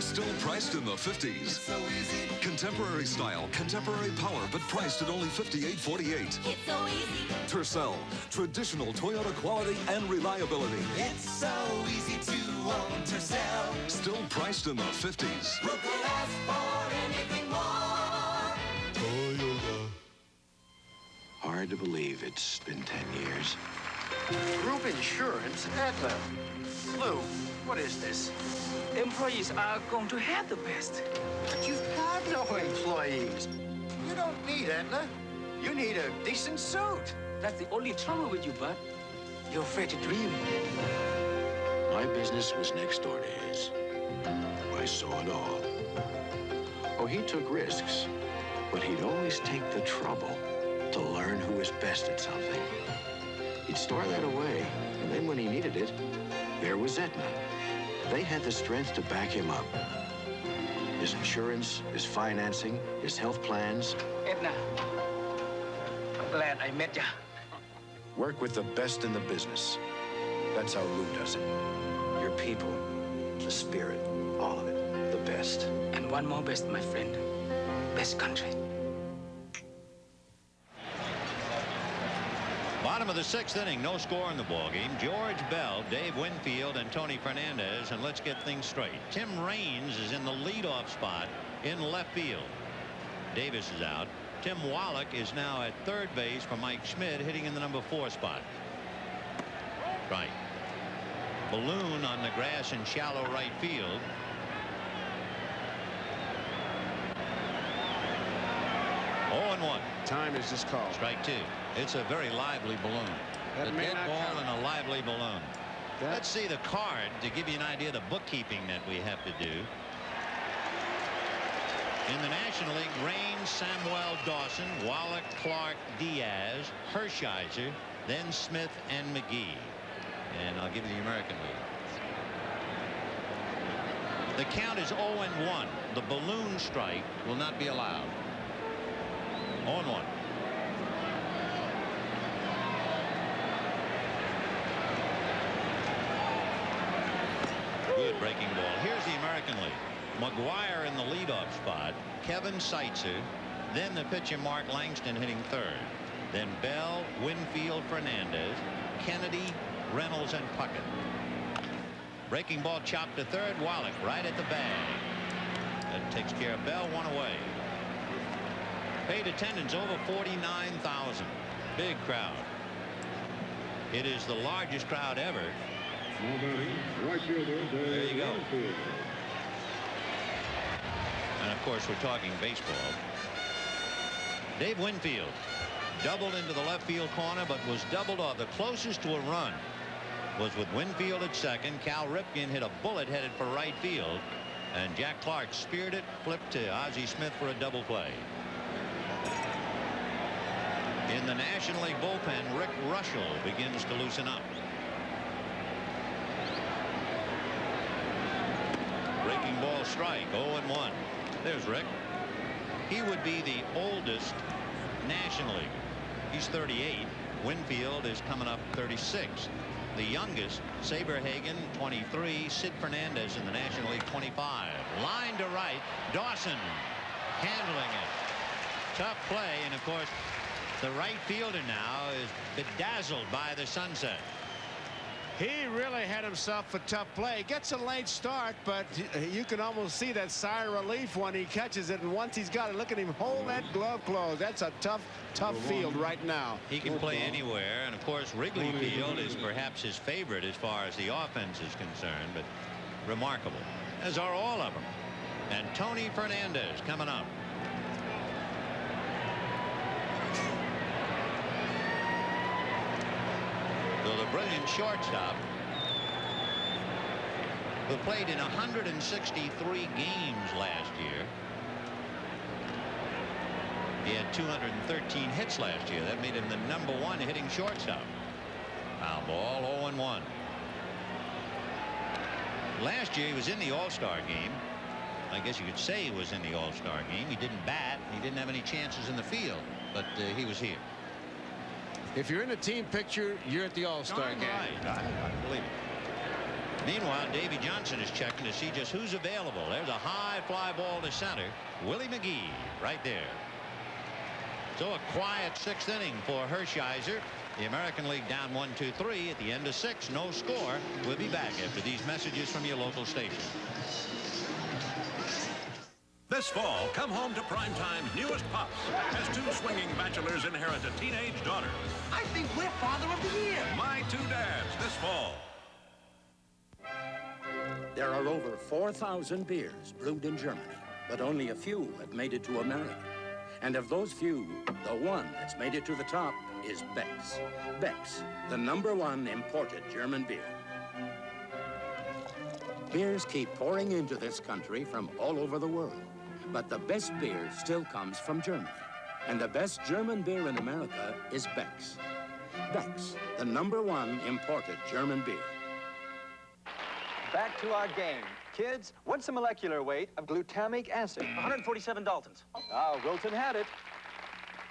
still priced in the 50s. It's so easy. Contemporary style, contemporary power, but priced at only $58.48. It's so easy. Tercel, traditional Toyota quality and reliability. It's so easy to own Tercel. Still priced in the 50s. Who could ask for anything more? Toyota. Hard to believe it's been 10 years. Group insurance, Aetna. Lou, what is this? Employees are going to have the best. But you've got no employees. You don't need Aetna. You need a decent suit. That's the only trouble with you, Bud. You're afraid to dream. My business was next door to his. I saw it all. Oh, he took risks, but he'd always take the trouble to learn who was best at something. He'd store that away, and then when he needed it, there was Aetna. They had the strength to back him up. His insurance, his financing, his health plans. Aetna, I'm glad I met ya. Work with the best in the business. That's how Lou does it. Your people, the spirit, all of it, the best. And one more best, my friend. Best country. Bottom of the 6th inning, no score in the ballgame. George Bell, Dave Winfield, and Tony Fernandez. And let's get things straight. Tim Raines is in the leadoff spot in left field. Davis is out. Tim Wallach is now at third base for Mike Schmidt, hitting in the number 4 spot. Right. Balloon on the grass in shallow right field. Oh, and 1. Time is just called. Strike 2. It's a very lively balloon. That a may dead not ball count. and a lively balloon. Let's see the card to give you an idea of the bookkeeping that we have to do. In the National League, Raines, Samuel, Dawson, Wallach, Clark, Diaz, Hershiser, then Smith and McGee. And I'll give you the American League. The count is 0-1. The balloon strike will not be allowed. 0-1. Good breaking ball. Here's the American League. McGuire in the leadoff spot. Kevin Seitzer. Then the pitcher Mark Langston hitting third. Then Bell, Winfield, Fernandez, Kennedy, Reynolds, and Puckett. Breaking ball chopped to third. Wallach right at the bag. That takes care of Bell. 1 away. Paid attendance over 49,000. Big crowd. It is the largest crowd ever. There you go. And of course, we're talking baseball. Dave Winfield doubled into the left field corner, but was doubled off. The closest to a run was with Winfield at second. Cal Ripken hit a bullet headed for right field, and Jack Clark speared it, flipped to Ozzie Smith for a double play. In the National League bullpen, Rick Russell begins to loosen up. Breaking ball strike, 0-1. There's Rick. He would be the oldest National League. He's 38. Winfield is coming up 36. The youngest, Saberhagen, 23. Sid Fernandez in the National League, 25. Line to right. Dawson handling it. Tough play, and of course, the right fielder now is bedazzled by the sunset. He really had himself a tough play. Gets a late start, but you can almost see that sigh of relief when he catches it. And once he's got it, look at him hold that glove close. That's a tough field right now. He can play anywhere. And of course, Wrigley Field is perhaps his favorite as far as the offense is concerned. But remarkable, as are all of them. And Tony Fernandez coming up. So the brilliant shortstop, who played in 163 games last year. He had 213 hits last year. That made him the #1 hitting shortstop. Foul ball, 0-1. Last year he was in the All-Star game. I guess you could say he was in the All-Star game. He didn't bat. He didn't have any chances in the field, but he was here. If you're in a team picture, you're at the All-Star game. Right. I believe it. Meanwhile, Davy Johnson is checking to see just who's available. There's a high fly ball to center. Willie McGee right there. So a quiet 6th inning for Hershiser. The American League down 1-2-3 at the end of 6. No score. We'll be back after these messages from your local station. This fall, come home to Primetime's newest Pops as 2 swinging bachelors inherit a teenage daughter. I think we're Father of the Year. My 2 Dads this fall. There are over 4,000 beers brewed in Germany, but only a few have made it to America. And of those few, the one that's made it to the top is Beck's. Beck's, the #1 imported German beer. Beers keep pouring into this country from all over the world. But the best beer still comes from Germany. And the best German beer in America is Beck's. Beck's, the #1 imported German beer. Back to our game. Kids, what's the molecular weight of glutamic acid? 147 Daltons. Ah, Wilton had it.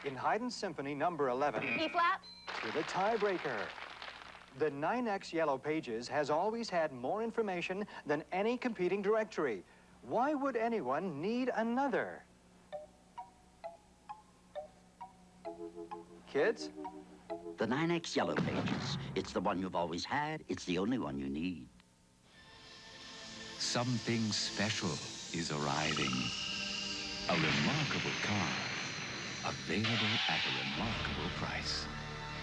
In Haydn's Symphony number 11. E-flat. To the tiebreaker. The 9X Yellow Pages has always had more information than any competing directory. Why would anyone need another? Kids? The 9X Yellow Pages. It's the one you've always had. It's the only one you need. Something special is arriving. A remarkable car. Available at a remarkable price.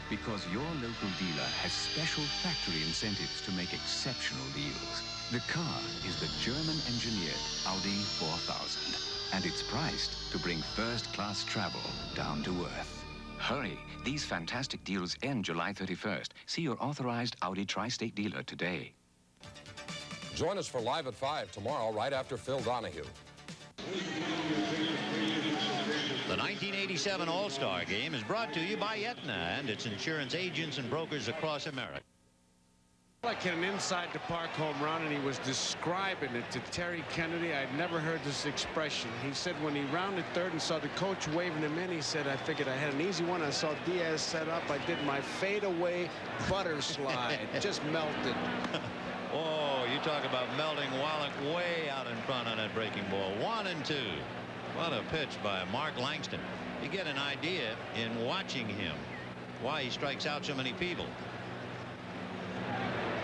Because your local dealer has special factory incentives to make exceptional deals. The car is the German-engineered Audi 4000, and it's priced to bring first-class travel down to earth. Hurry! These fantastic deals end July 31st. See your authorized Audi Tri-State dealer today. Join us for Live at 5 tomorrow, right after Phil Donahue. The 1987 All-Star Game is brought to you by Aetna and its insurance agents and brokers across America. Like hit an inside-the-park home run, and he was describing it to Terry Kennedy. I'd never heard this expression. He said when he rounded third and saw the coach waving him in, he said, I figured I had an easy one. I saw Diaz set up. I did my fadeaway butter slide. Just melted. Oh, you talk about melting Wallach way out in front on that breaking ball. 1-2. What a pitch by Mark Langston. You get an idea in watching him why he strikes out so many people.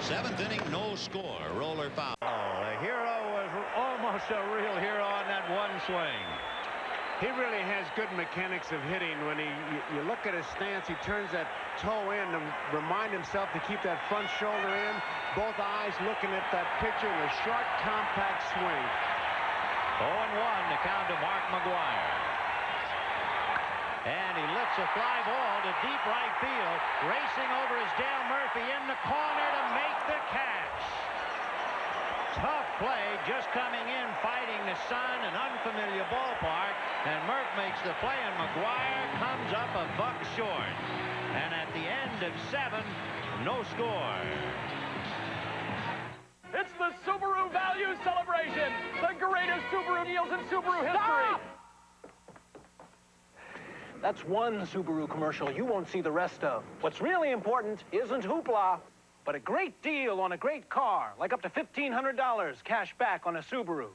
7th inning, no score. Roller foul. The hero was almost a real hero on that one swing. He really has good mechanics of hitting. When you look at his stance, he turns that toe in to remind himself to keep that front shoulder in. Both eyes looking at that picture in a short, compact swing. 0-1 to count to Mark McGwire. And he lifts a fly ball to deep right field. Racing over is Dale Murphy in the corner to make the catch. Tough play, just coming in, fighting the sun, an unfamiliar ballpark. And Murph makes the play, and McGwire comes up a buck short. And at the end of 7, no score. It's the Subaru Value Celebration, the greatest Subaru deals in Subaru history. Stop! That's one Subaru commercial you won't see the rest of. What's really important isn't hoopla, but a great deal on a great car, like up to $1,500 cash back on a Subaru.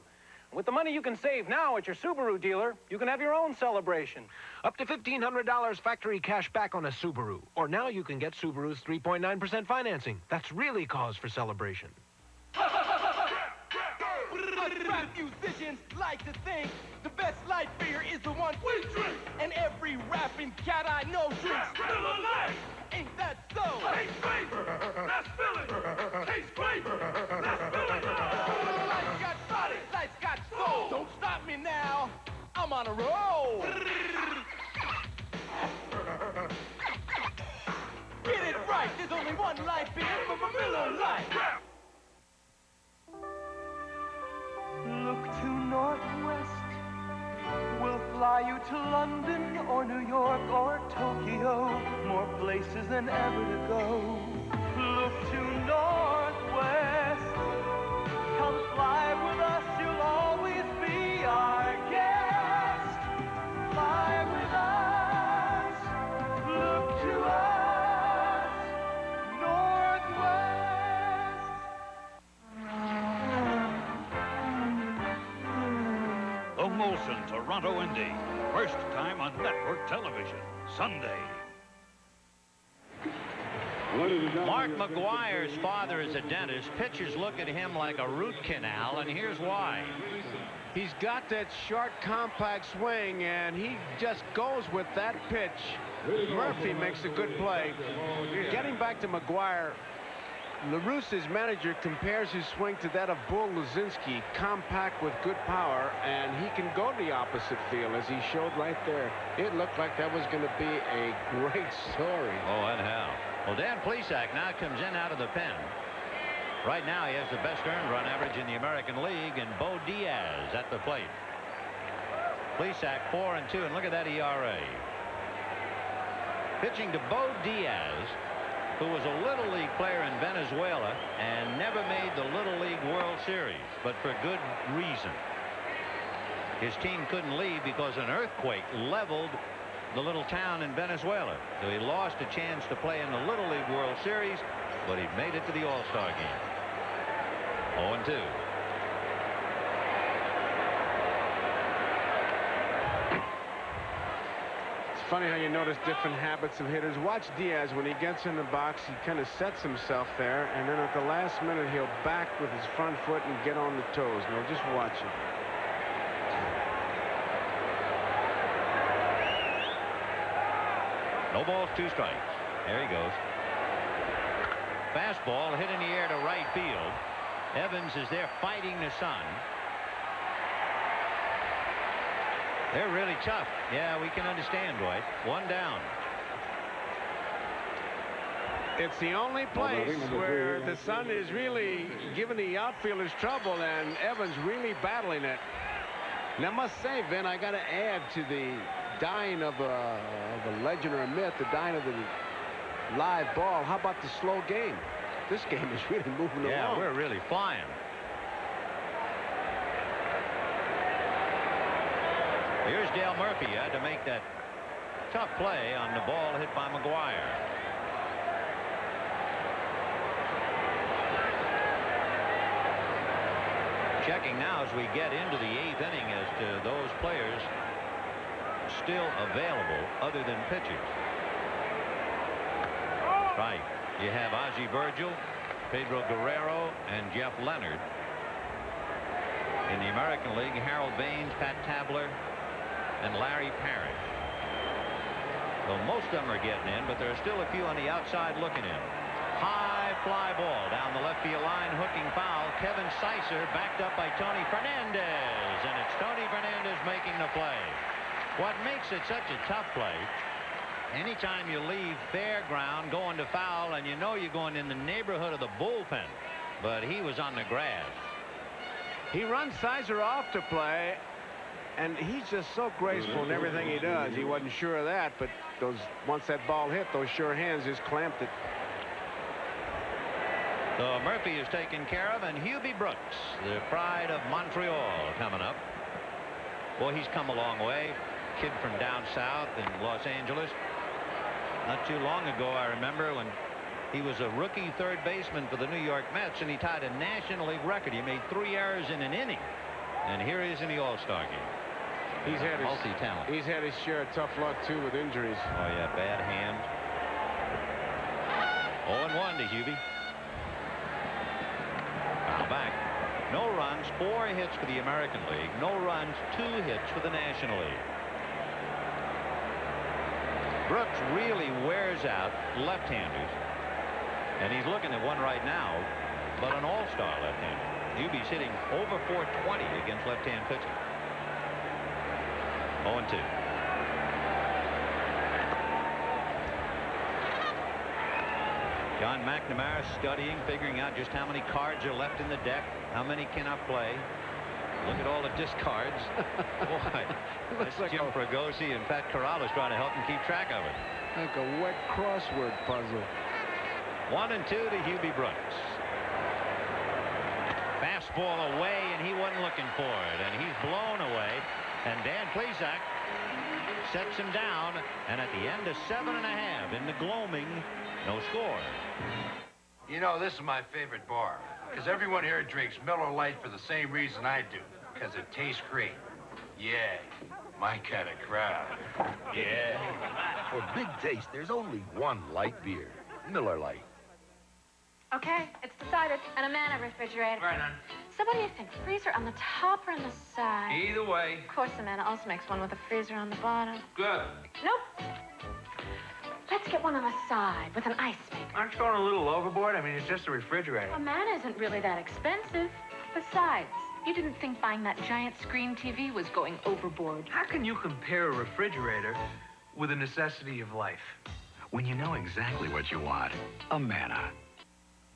With the money you can save now at your Subaru dealer, you can have your own celebration. Up to $1,500 factory cash back on a Subaru. Or now you can get Subaru's 3.9% financing. That's really cause for celebration. Rap musicians like to think the best light beer is the one we drink. And every rapping cat I know drinks Miller Lite. Ain't that so? Taste flavor, that's filling. Taste flavor, that's filling. Lights got body, lights got soul. Don't stop me now, I'm on a roll. Get it right, there's only one light beer from a Miller Lite. Look to northwest. We'll fly you to London or New York or Tokyo. More places than ever to go. Look to northwest. Come fly with us. You'll always be our guest. Fly with us. Look to us. Northwest. The Molson Toronto Indy. First time on network television. Sunday. Mark McGwire's father is a dentist. Pitchers look at him like a root canal, and here's why. He's got that short, compact swing, and he just goes with that pitch. Murphy makes a good play. Getting back to McGwire, LaRusse's manager compares his swing to that of Bull Luzinski, compact with good power, and he can go to the opposite field, as he showed right there. It looked like that was going to be a great story. Oh, and how. Well, Dan Plesac now comes in out of the pen. Right now, he has the best earned run average in the American League, and Bo Diaz at the plate. Plesac 4-2, and look at that ERA. Pitching to Bo Diaz, who was a Little League player in Venezuela and never made the Little League World Series, but for good reason. His team couldn't leave because an earthquake leveled the little town in Venezuela. So he lost a chance to play in the Little League World Series, but he made it to the All-Star game. 0-2. Funny how you notice different habits of hitters. Watch Diaz. When he gets in the box, he kind of sets himself there, and then at the last minute, he'll back with his front foot and get on the toes. Now, just watch it. No balls, 2 strikes. There he goes. Fastball hit in the air to right field. Evans is there fighting the sun. They're really tough. Yeah, we can understand, Dwight. 1 down. It's the only place where the sun is really giving the outfielders trouble, and Evans really battling it. And I must say, Vin, I got to add to the dying of a legend or a myth, the dying of the live ball. How about the slow game? This game is really moving along. Yeah, we're really flying. Here's Dale Murphy had to make that tough play on the ball hit by McGuire. Checking now as we get into the 8th inning as to those players still available other than pitchers. Right. You have Ozzie Virgil, Pedro Guerrero, and Jeff Leonard. In the American League, Harold Baines, Pat Tabler, and Larry Parrish. Well, most of them are getting in, but there are still a few on the outside looking in. High fly ball down the left field line, hooking foul. Kevin Sicer backed up by Tony Fernandez, and it's Tony Fernandez making the play. What makes it such a tough play, anytime you leave fair ground going to foul, and you know you're going in the neighborhood of the bullpen, but he was on the grass. He runs Sicer off to play, and he's just so graceful in everything he does. He wasn't sure of that, but once that ball hit, those sure hands just clamped it. So Murphy is taken care of, and Hubie Brooks, the pride of Montreal, coming up. Boy, he's come a long way. Kid from down south in Los Angeles. Not too long ago, I remember when he was a rookie third baseman for the New York Mets, and he tied a National League record. He made 3 errors in an inning, and here he is in the All-Star game. He's had multi-talent. He's had his share of tough luck too with injuries. Oh yeah, bad hand. 0-1 to Hubie. Foul back. No runs, 4 hits for the American League. No runs, 2 hits for the National League. Brooks really wears out left-handers, and he's looking at one right now, but an all-star left-hander. Hubie's hitting over .420 against left-hand pitching. 0-2. John McNamara studying, figuring out just how many cards are left in the deck, how many can I play. Look at all the discards. Boy, that's like Jim Fregosi and Pat Corrales trying to help him keep track of it. Like a wet crossword puzzle. 1-2 to Hubie Brooks. Fastball away, and he wasn't looking for it, and he's blown away. And Dan Plesac sets him down, and at the end of 7.5 in the gloaming, no score. You know, this is my favorite bar, because everyone here drinks Miller Lite for the same reason I do, because it tastes great. Yeah, my kind of crowd. Yeah. For big taste, there's only one light beer, Miller Lite. Okay, it's decided. And a man refrigerator. Right on. So what do you think? Freezer on the top or on the side? Either way. Of course, Amanda also makes one with a freezer on the bottom. Good. Nope. Let's get one on the side with an ice maker. Aren't you going a little overboard? I mean, it's just a refrigerator. A man isn't really that expensive. Besides, you didn't think buying that giant screen TV was going overboard. How can you compare a refrigerator with a necessity of life? When you know exactly what you want, a Manna.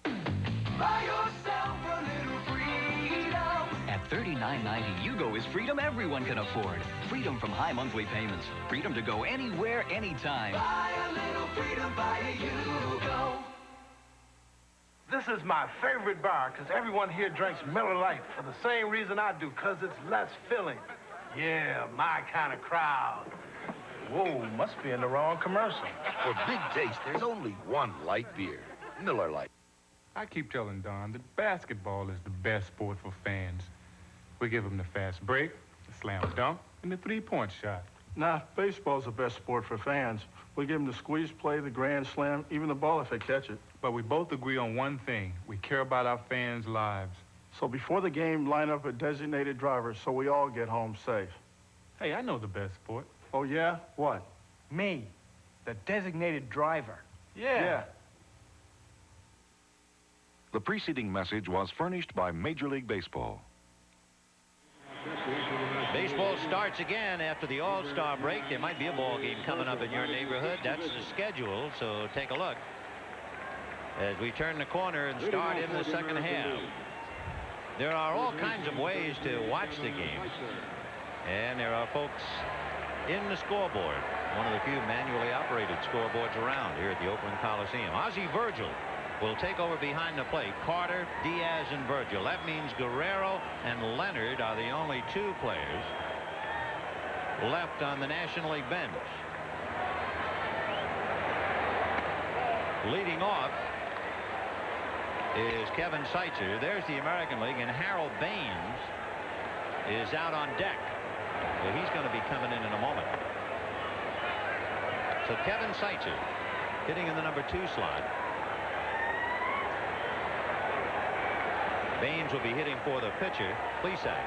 Buy yourself a little freedom. At $39.90, Yugo is freedom everyone can afford. Freedom from high monthly payments. Freedom to go anywhere, anytime. Buy a little freedom, buy a Yugo. This is my favorite bar, because everyone here drinks Miller Lite for the same reason I do, because it's less filling. Yeah, my kind of crowd. Whoa, must be in the wrong commercial. For big taste, there's only one light beer, Miller Lite. I keep telling Don that basketball is the best sport for fans. We give them the fast break, the slam dunk, and the three-point shot. Nah, baseball's the best sport for fans. We give them the squeeze play, the grand slam, even the ball if they catch it. But we both agree on one thing. We care about our fans' lives. So before the game, line up a designated driver so we all get home safe. Hey, I know the best sport. Oh, yeah? What? Me. The designated driver. Yeah. The preceding message was furnished by Major League Baseball. Baseball starts again after the All-Star break. There might be a ball game coming up in your neighborhood. That's the schedule, so take a look as we turn the corner and start in the second half. There are all kinds of ways to watch the game, and there are folks in the scoreboard, one of the few manually operated scoreboards around here at the Oakland Coliseum. Ozzie Virgil will take over behind the plate. Carter, Diaz, and Virgil. That means Guerrero and Leonard are the only two players left on the National League bench. Leading off is Kevin Seitzer. There's the American League, and Harold Baines is out on deck. Well, he's going to be coming in a moment. So Kevin Seitzer hitting in the number 2 slot. Baines will be hitting for the pitcher, Plesac.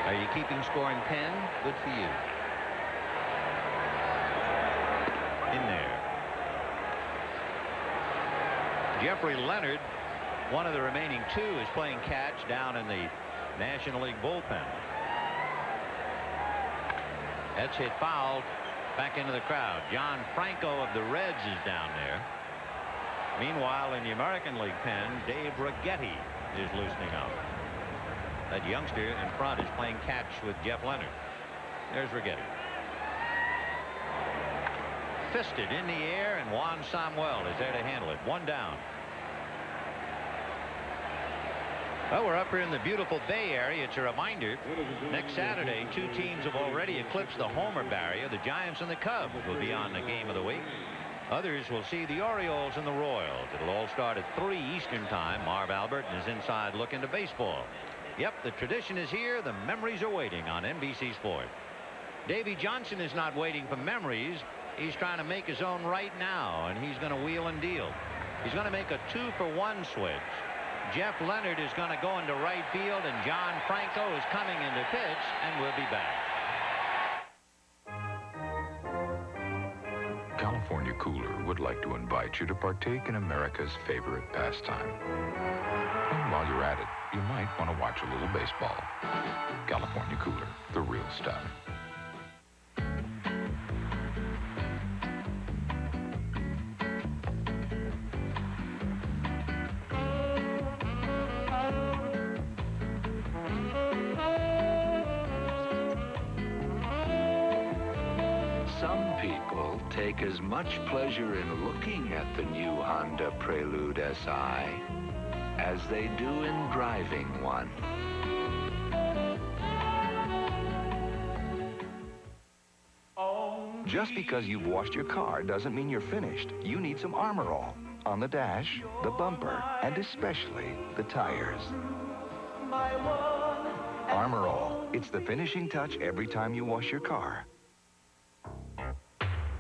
Are you keeping score in pen? Good for you. In there. Jeffrey Leonard, one of the remaining 2, is playing catch down in the National League bullpen. That's hit foul. Back into the crowd. John Franco of the Reds is down there. Meanwhile, in the American League pen, Dave Righetti is loosening up. That youngster in front is playing catch with Jeff Leonard. There's Righetti. Fisted in the air, and Juan Samuel is there to handle it. 1 down. Well, we're up here in the beautiful Bay Area. It's a reminder, next Saturday, 2 teams have already eclipsed the homer barrier. The Giants and the Cubs will be on the game of the week. Others will see the Orioles and the Royals. It'll all start at 3 Eastern time. Marv Albert and his inside look into baseball. Yep, the tradition is here. The memories are waiting on NBC Sports. Davey Johnson is not waiting for memories. He's trying to make his own right now, and he's going to wheel and deal. He's going to make a 2-for-1 switch. Jeff Leonard is going to go into right field, and John Franco is coming into pitch, and we'll be back. California Cooler would like to invite you to partake in America's favorite pastime. And while you're at it, you might want to watch a little baseball. California Cooler, the real stuff. Take as much pleasure in looking at the new Honda Prelude SI as they do in driving one. Just because you've washed your car doesn't mean you're finished. You need some Armor All on the dash, the bumper, and especially the tires. Armor All. It's the finishing touch every time you wash your car.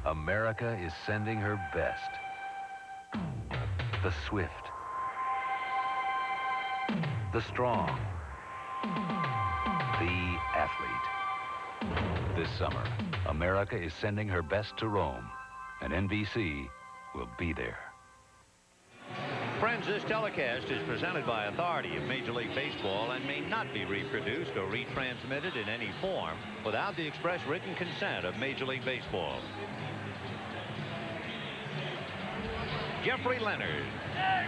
America is sending her best. The swift. The strong. The athlete. This summer, America is sending her best to Rome, and NBC will be there. Friends, this telecast is presented by authority of Major League Baseball and may not be reproduced or retransmitted in any form without the express written consent of Major League Baseball. Jeffrey Leonard,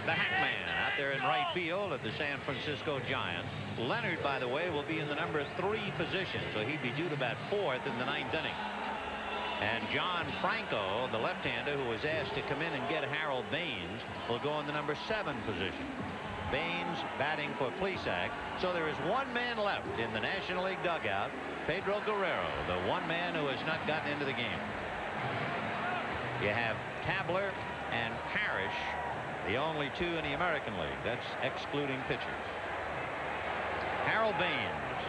the Hackman, out there in right field of the San Francisco Giants. Leonard, by the way, will be in the number 3 position, so he'd be due to bat 4th in the 9th inning. And John Franco, the left-hander who was asked to come in and get Harold Baines, will go in the number 7 position. Baines batting for Plesac. So there is 1 man left in the National League dugout, Pedro Guerrero, the 1 man who has not gotten into the game. You have Tabler and Parrish, the only 2 in the American League. That's excluding pitchers. Harold Baines.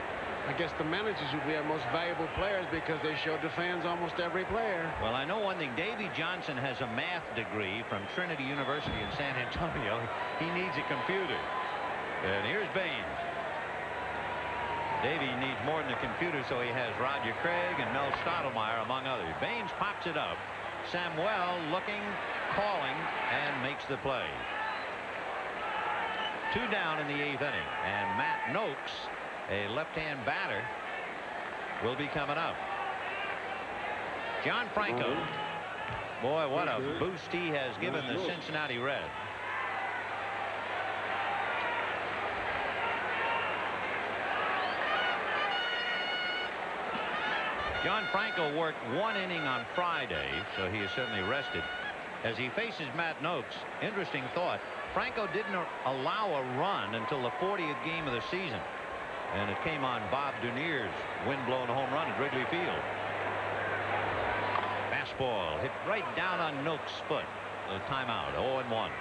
I guess the managers would be our most valuable players because they showed the fans almost every player. Well, I know one thing. Davey Johnson has a math degree from Trinity University in San Antonio. He needs a computer. And here's Baines. Davey needs more than a computer, so he has Roger Craig and Mel Stottlemyre, among others. Baines pops it up. Samuel looking, calling, and makes the play. 2 down in the 8th inning, and Matt Noakes, a left-hand batter, will be coming up. John Franco. Boy, what a boost he has given the Cincinnati Reds. John Franco worked 1 inning on Friday, so he is certainly rested. As he faces Matt Noakes, interesting thought, Franco didn't allow a run until the 40th game of the season. And it came on Bob Dunier's wind-blown home run at Wrigley Field. Fastball hit right down on Noakes' foot. A timeout, 0-1.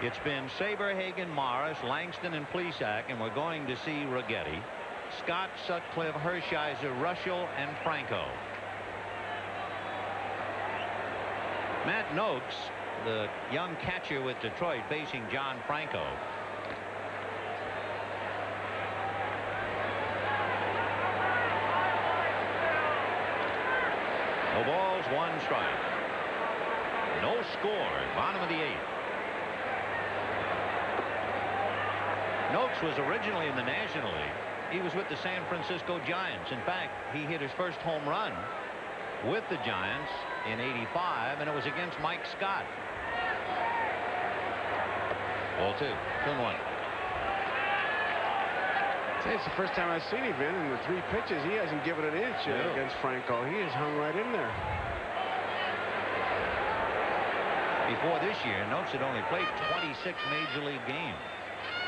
It's been Saber, Hagen, Morris, Langston, and Plesac, and we're going to see Righetti, Scott, Sutcliffe, Hershiser, Ruschel, and Franco. Matt Noakes, the young catcher with Detroit, facing John Franco. No balls, 1 strike. No score, bottom of the 8th. Noakes was originally in the National League. He was with the San Francisco Giants. In fact, he hit his first home run with the Giants in '85, and it was against Mike Scott. 0-2, 2-1. It's the first time I've seen him in the 3 pitches. He hasn't given an inch against Franco. He has hung right in there. Before this year, Noakes had only played 26 Major League games.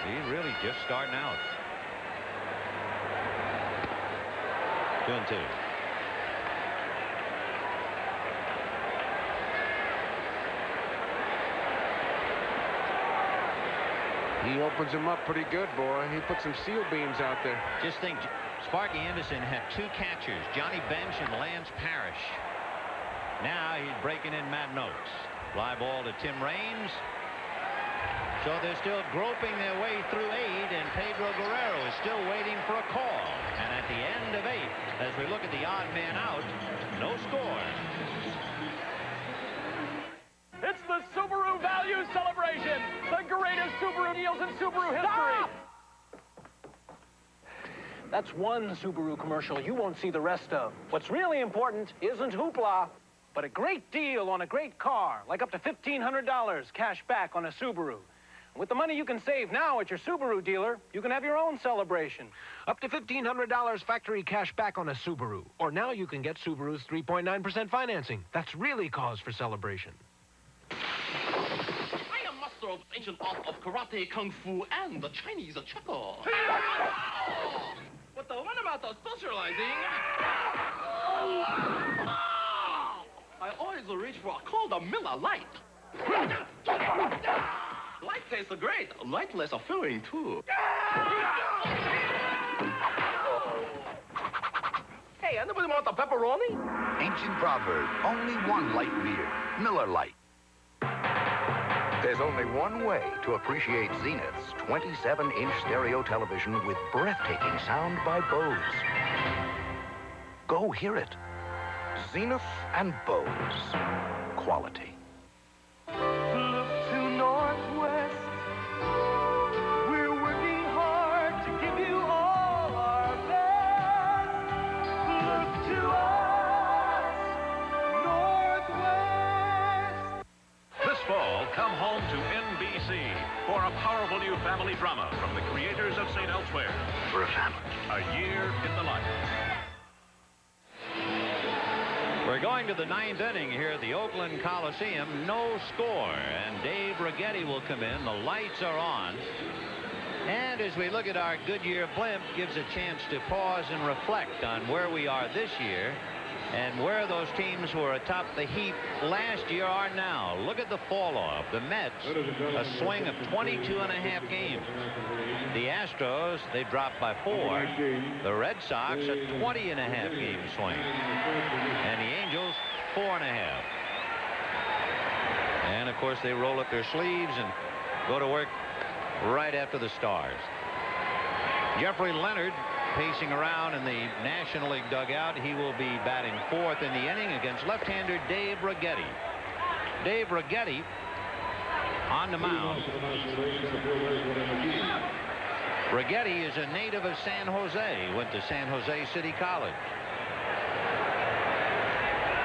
He's really just starting out. 2-2. He opens him up pretty good, boy. He put some seal beams out there. Just think, Sparky Anderson had 2 catchers, Johnny Bench and Lance Parrish. Now he's breaking in Matt Noakes. Fly ball to Tim Raines. So they're still groping their way through 8, and Pedro Guerrero is still waiting for a call. And at the end of 8, as we look at the odd man out, no score. It's the Subaru Value Celebration, the greatest Subaru deals in Subaru history. Stop! That's one Subaru commercial you won't see the rest of. What's really important isn't hoopla, but a great deal on a great car, like up to $1,500 cash back on a Subaru. With the money you can save now at your Subaru dealer, you can have your own celebration. Up to $1,500 factory cash back on a Subaru. Or now you can get Subaru's 3.9% financing. That's really cause for celebration. I am master of ancient art of karate, kung fu, and the Chinese chuckle. But the one about the socializing... I always reach for a cold Miller Lite. Light tastes great. Light less filling, too. Hey, anybody want the pepperoni? Ancient proverb. Only one light beer. Miller Lite. There's only one way to appreciate Zenith's 27-inch stereo television with breathtaking sound by Bose. Go hear it. Zenith and Bose. Quality. Look to Northwest. We're working hard to give you all our best. Look to us, Northwest. This fall, come home to NBC for a powerful new family drama from the creators of St. Elsewhere. For a family. A Year in the Life. We're going to the 9th inning here at the Oakland Coliseum. No score, and Dave Righetti will come in. The lights are on. And as we look at our Goodyear blimp, gives a chance to pause and reflect on where we are this year and where those teams who were atop the heap last year are now. Look at the fall off. The Mets, a swing of 22.5 games. The Astros, they dropped by 4. The Red Sox, a 20.5 game swing. And the Angels, 4.5. And of course they roll up their sleeves and go to work right after the Stars. Jeffrey Leonard pacing around in the National League dugout. He will be batting fourth in the inning against left-hander Dave Righetti. Dave Righetti on the mound. Righetti is a native of San Jose. Went to San Jose City College.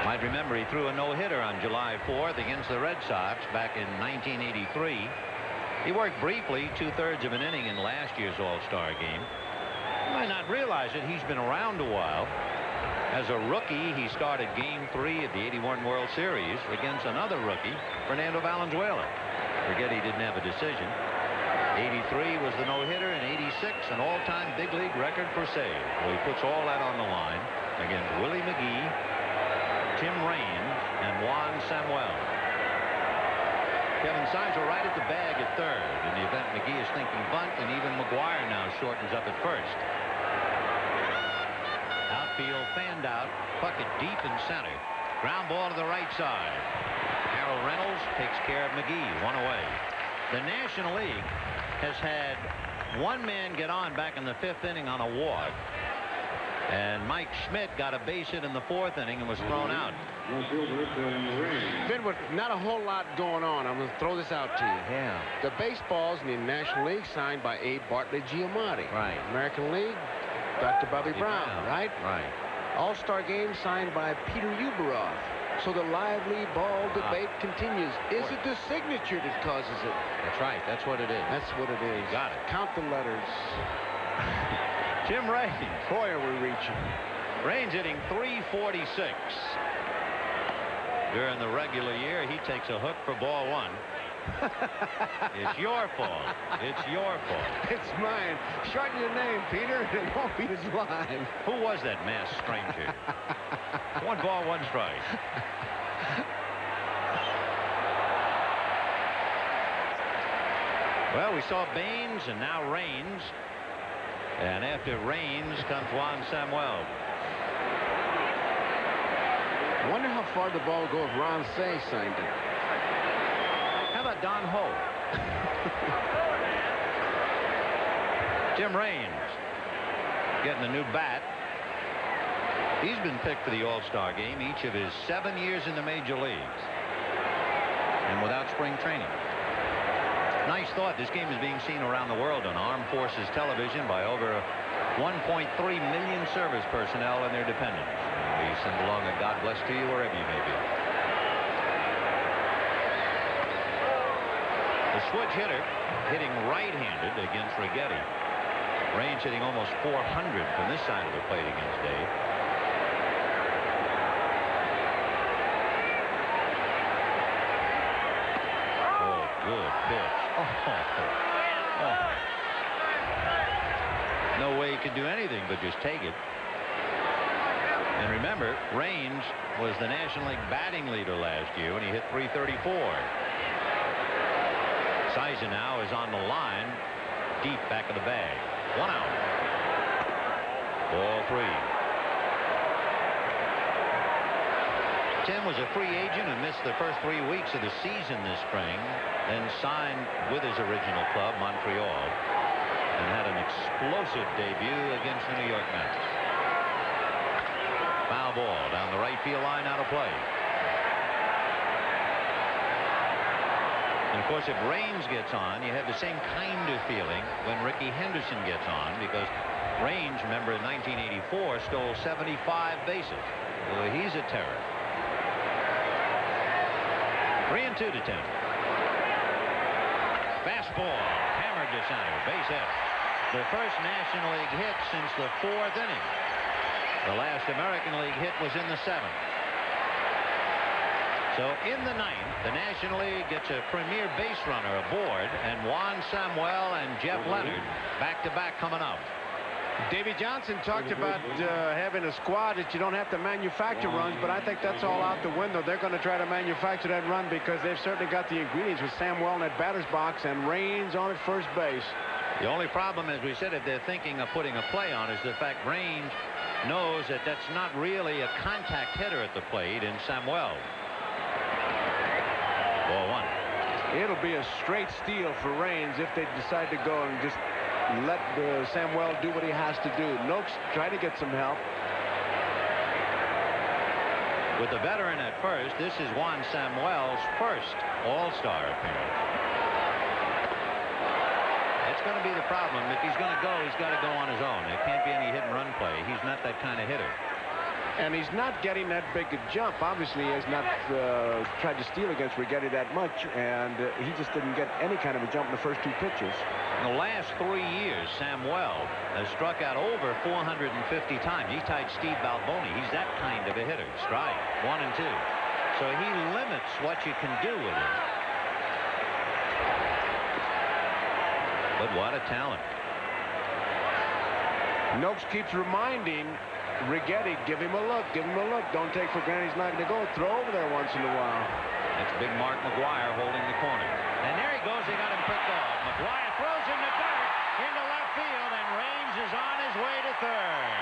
Might remember he threw a no-hitter on July 4th against the Red Sox back in 1983. He worked briefly 2/3 of an inning in last year's All-Star Game. You might not realize it. He's been around a while. As a rookie, he started Game 3 of the '81 World Series against another rookie, Fernando Valenzuela. Righetti didn't have a decision. '83 was the no-hitter, and '86 an all-time big league record for save. Well, he puts all that on the line against Willie McGee, Tim Raines, and Juan Samuel. Kevin Seisel right at the bag at third. In the event McGee is thinking bunt, and even McGuire now shortens up at first. Outfield fanned out, Puckett deep in center. Ground ball to the right side. Harold Reynolds takes care of McGee, one away. The National League has had one man get on back in the 5th inning on a walk. And Mike Schmidt got a base hit in the 4th inning and was thrown out. Then with not a whole lot going on, I'm going to throw this out to you. Yeah. The baseballs in the National League signed by A. Bartlett Giamatti. Right. American League, Dr. Bobby Brown, right? Right. All-Star Game signed by Peter Uberoff. So the lively ball debate continues. Is it the signature that causes it? That's right. That's what it is. That's what it is. Got it. Count the letters. Jim Raines. Boy, are we reaching. Raines hitting .346. During the regular year, he takes a hook for ball 1. It's your fault. It's your fault. It's mine. Shorten your name, Peter. It won't be his line. Who was that masked stranger? 1 ball, 1 strike. Well, we saw Baines and now Raines. And after Raines comes Juan Samuel. I wonder how far the ball will go if Ron Say signed it. How about Don Ho? Jim Raines getting a new bat. He's been picked for the All-Star Game each of his 7 years in the major leagues. And without spring training. Nice thought. This game is being seen around the world on Armed Forces television by over 1.3 million service personnel and their dependents. We send along a God bless to you wherever you may be. The switch hitter hitting right-handed against Righetti. Raines hitting almost 400 from this side of the plate against Dave. Oh, good pitch. Oh. No way he could do anything but just take it. And remember, Raines was the National League batting leader last year when he hit .334. Sizer now is on the line, deep back of the bag. 1 out. Ball 3. Tim was a free agent and missed the first 3 weeks of the season this spring, then signed with his original club, Montreal, and had an explosive debut against the New York Mets. Foul ball down the right field line, out of play. And of course, if Raines gets on, you have the same kind of feeling when Rickey Henderson gets on, because Raines, remember, in 1984 stole 75 bases. Well, he's a terror. 3-2 to Tim. Fastball hammered to center, base hit. The first National League hit since the 4th inning. The last American League hit was in the 7th. So in the 9th, the National League gets a premier base runner aboard, and Juan Samuel and Jeff Leonard back-to-back coming up. Davey Johnson talked about having a squad that you don't have to manufacture runs, but I think that's all out the window. They're going to try to manufacture that run because they've certainly got the ingredients with Samuel in that batter's box and Raines on at first base. The only problem, as we said, if they're thinking of putting a play on, is the fact Raines knows that that's not really a contact hitter at the plate in Samuel. Ball 1. It'll be a straight steal for Raines if they decide to go and just let Samuel do what he has to do. Noakes trying to get some help. With the veteran at first, this is Juan Samuel's first All-Star appearance. That's going to be the problem. If he's going to go, he's got to go on his own. It can't be any hit-and-run play. He's not that kind of hitter. And he's not getting that big a jump. Obviously, he has not tried to steal against Righetti that much, and he just didn't get any kind of a jump in the first 2 pitches. In the last 3 years, Samuel has struck out over 450 times. He tied Steve Balboni. He's that kind of a hitter. Strike 1 and 2. So he limits what you can do with him. But what a talent. Noakes keeps reminding Righetti, give him a look, give him a look. Don't take for granted he's not going to go. Throw over there once in a while. That's big Mark McGuire holding the corner. And there he goes. He got him picked off. McGuire throws in the dirt into left field, and Raines is on his way to third.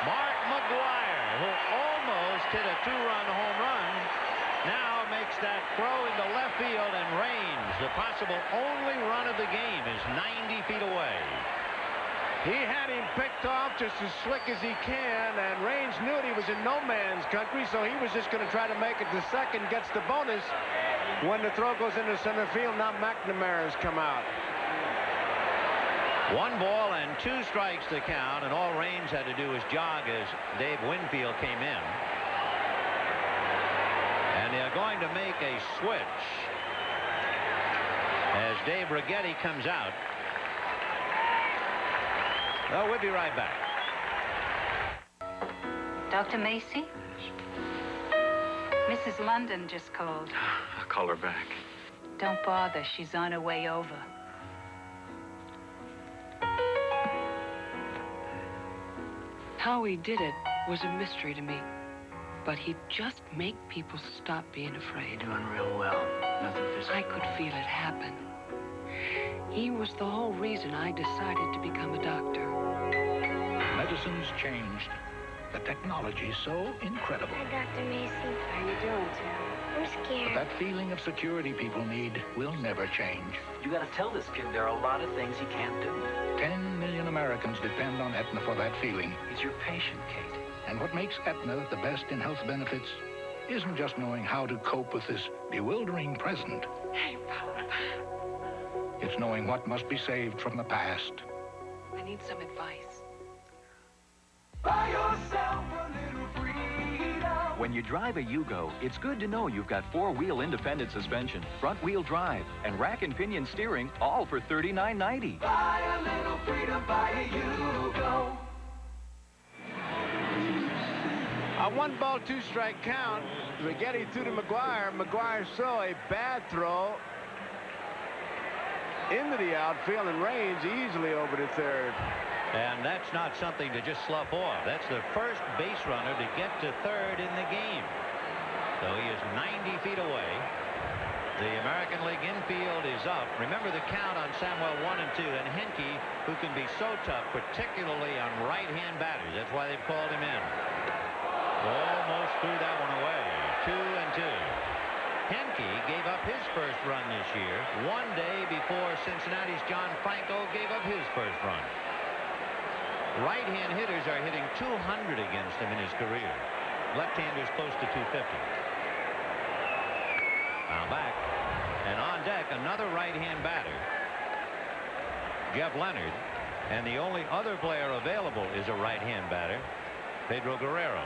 Mark McGuire, who almost hit a 2-run home run, now makes that throw into left field, and Raines, the possible only run of the game, is 90 feet away. He had him picked off just as slick as he can, and Raines knew he was in no man's country, so he was just going to try to make it to second, gets the bonus. When the throw goes into center field, now McNamara's come out. 1 ball and 2 strikes to count, and all Raines had to do was jog as Dave Winfield came in. And they're going to make a switch as Dave Righetti comes out. Well, we'll be right back. Dr. Macy? Mrs. London just called. I'll call her back. Don't bother. She's on her way over. How he did it was a mystery to me. But he'd just make people stop being afraid. You're doing real well. Nothing physical. I could feel it happen. He was the whole reason I decided to become a doctor. Medicine's changed. The technology's so incredible. Hi, Dr. Macy. How you doing, Tim? I'm But scared. that feeling of security people need will never change. You gotta tell this kid there are a lot of things he can't do. 10 million Americans depend on Aetna for that feeling. He's your patient, Kate. And what makes Aetna the best in health benefits isn't just knowing how to cope with this bewildering present. Hey, Pop. It's knowing what must be saved from the past. I need some advice. Buy yourself a little freedom. When you drive a Yugo, it's good to know you've got 4-wheel independent suspension, front-wheel drive, and rack and pinion steering, all for $39.90. Buy a little freedom, buy a Yugo. A 1 ball, 2 strike count. Righetti threw to McGuire. McGuire saw a bad throw into the outfield, and Raines easily over to third. And that's not something to just slough off. That's the first base runner to get to third in the game. So he is 90 feet away. The American League infield is up. Remember the count on Samuel 1 and 2, and Henke, who can be so tough, particularly on right-hand batters. That's why they've called him in. Almost threw that one away. 2 and 2. Henke gave up his first run this year, 1 day before Cincinnati's John Franco gave up his first run. Right-hand hitters are hitting 200 against him in his career. Left-handers close to 250. Now back. And on deck, another right-hand batter, Jeff Leonard. And the only other player available is a right-hand batter, Pedro Guerrero.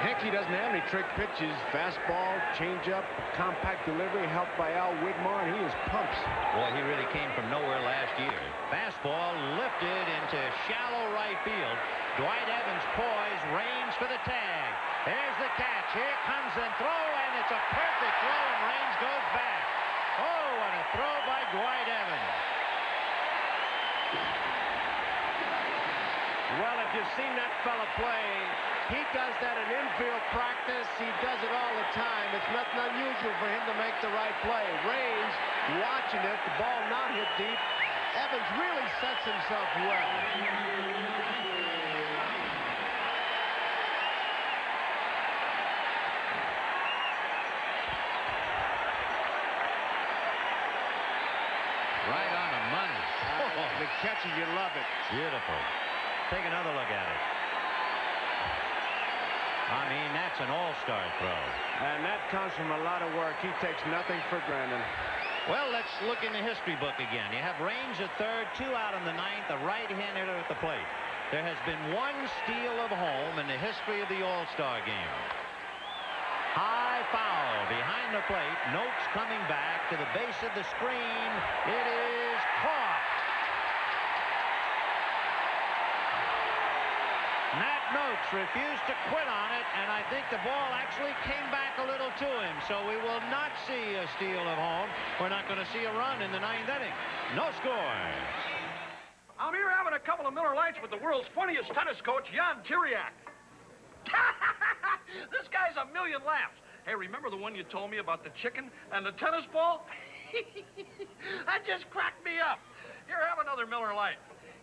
Henke doesn't have any trick pitches. Fastball, changeup, compact delivery, helped by Al Widmar, and he is pumps. Boy, he really came from nowhere last year. Fastball lifted into shallow right field. Dwight Evans poised, Raines for the tag. There's the catch. Here comes the throw, and it's a perfect throw, and Raines goes back. Oh, what a throw by Dwight Evans. Well, if you've seen that fella play, he does that in infield practice. He does it all the time. It's nothing unusual for him to make the right play. Raines watching it, the ball not hit deep. Evans really sets himself well. catches, you love it. Beautiful. Take another look at it. I mean, that's an all-star throw. And that comes from a lot of work. He takes nothing for granted. Well, let's look in the history book again. You have Range at third, 2 out in the 9th, a right-hand hitter at the plate. There has been 1 steal of home in the history of the All-Star game. High foul behind the plate. Noakes coming back to the base of the screen. It is caught. Matt Noakes refused to quit on it, and I think the ball actually came back a little to him. So we will not see a steal of home. We're not going to see a run in the 9th inning. No scores. I'm here having a couple of Miller Lights with the world's funniest tennis coach, Jan Tiriak. This guy's a million laughs. Hey, remember the one you told me about the chicken and the tennis ball? That just cracked me up. Here, have another Miller Light.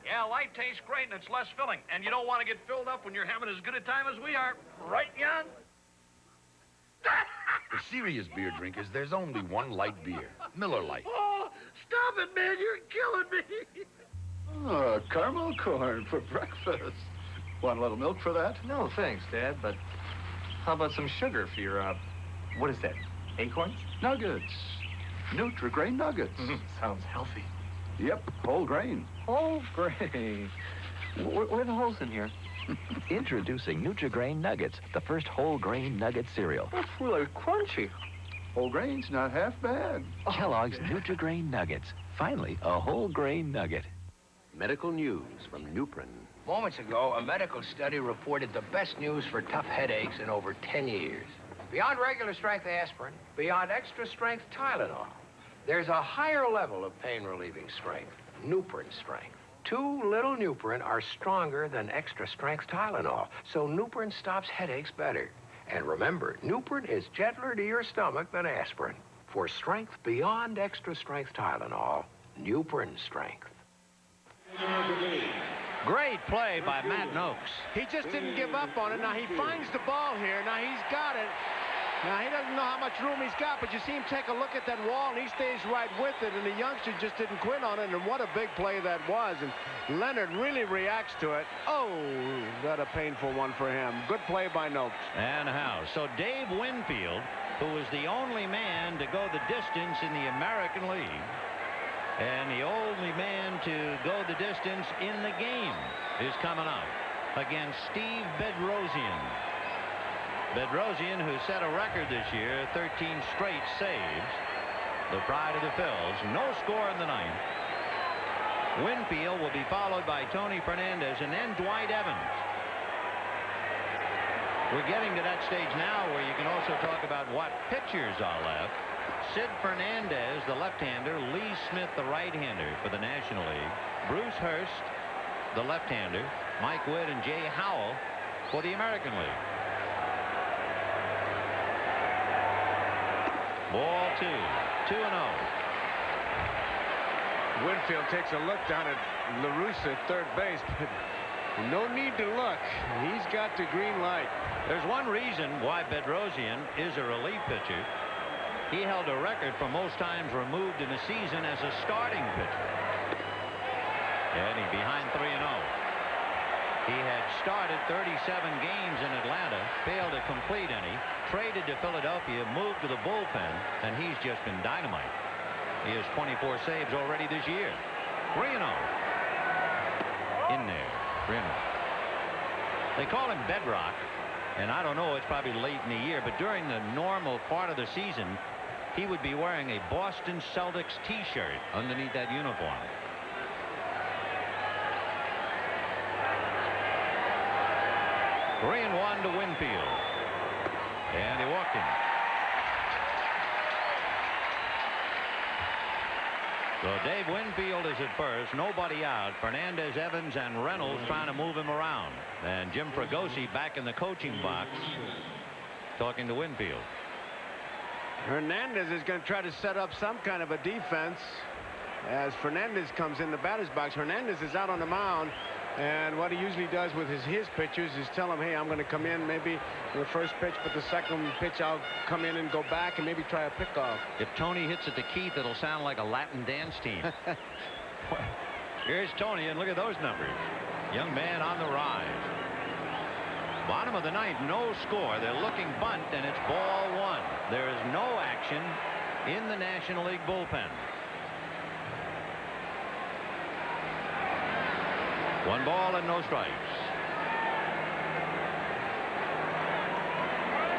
Yeah, light tastes great and it's less filling. And you don't want to get filled up when you're having as good a time as we are. Right, Jan? For serious beer drinkers, there's only one light beer. Miller Lite. Oh, stop it, man. You're killing me. Oh, caramel corn for breakfast. Want a little milk for that? No, thanks, Dad, but how about some sugar for your, what is that, acorns? Nuggets. Nutri-Grain nuggets. Sounds healthy. Yep, whole grain. Whole grain. Where are the holes in here? Introducing Nutri-Grain Nuggets, the first whole grain nugget cereal. That's really crunchy. Whole grain's not half bad. Kellogg's Nutri-Grain Nuggets. Finally, a whole grain nugget. Medical news from Nuprin. Moments ago, a medical study reported the best news for tough headaches in over 10 years. Beyond regular strength aspirin, beyond extra strength Tylenol, there's a higher level of pain-relieving strength, Nuprin strength. 2 little Nuprin are stronger than extra strength Tylenol, so Nuprin stops headaches better. And remember, Nuprin is gentler to your stomach than aspirin. For strength beyond extra strength Tylenol, Nuprin strength. Great play by Matt Noakes. He just didn't give up on it. Now he finds the ball here. Now he's got it. Now he doesn't know how much room he's got, but you see him take a look at that wall, and he stays right with it, and the youngster just didn't quit on it, and what a big play that was. And Leonard really reacts to it. Oh, that a painful one for him. Good play by Noakes. And how? So Dave Winfield, who was the only man to go the distance in the American League, and the only man to go the distance in the game, is coming up against Steve Bedrosian. Bedrosian, who set a record this year, 13 straight saves. The pride of the Phils. No score in the 9th. Winfield will be followed by Tony Fernandez and then Dwight Evans. We're getting to that stage now where you can also talk about what pitchers are left. Sid Fernandez, the left-hander. Lee Smith, the right-hander for the National League. Bruce Hurst, the left-hander. Mike Witt and Jay Howell for the American League. Ball 2, 2-0. Winfield takes a look down at LaRussa at third base, but no need to look. He's got the green light. There's one reason why Bedrosian is a relief pitcher. He held a record for most times removed in a season as a starting pitcher. And he's behind 3-0. He had started 37 games in Atlanta, failed to complete any, traded to Philadelphia, moved to the bullpen, and he's just been dynamite. He has 24 saves already this year. 3-0. In there. 3-0. They call him Bedrock, and I don't know, it's probably late in the year, but during the normal part of the season, he would be wearing a Boston Celtics t-shirt underneath that uniform. Three and 1 to Winfield. And he walked him. So Dave Winfield is at first. Nobody out. Fernandez, Evans, and Reynolds trying to move him around. And Jim Fregosi back in the coaching box talking to Winfield. Hernandez is going to try to set up some kind of a defense as Fernandez comes in the batter's box. Hernandez is out on the mound. And what he usually does with his pitchers is tell them, hey, I'm going to come in maybe in the first pitch, but the second pitch I'll come in and go back and maybe try a pickoff. If Tony hits at the Keith, it'll sound like a Latin dance team. Here's Tony, and look at those numbers. Young man on the rise. Bottom of the ninth, no score. They're looking bunt, and it's ball one. There is no action in the National League bullpen. 1 ball and no strikes.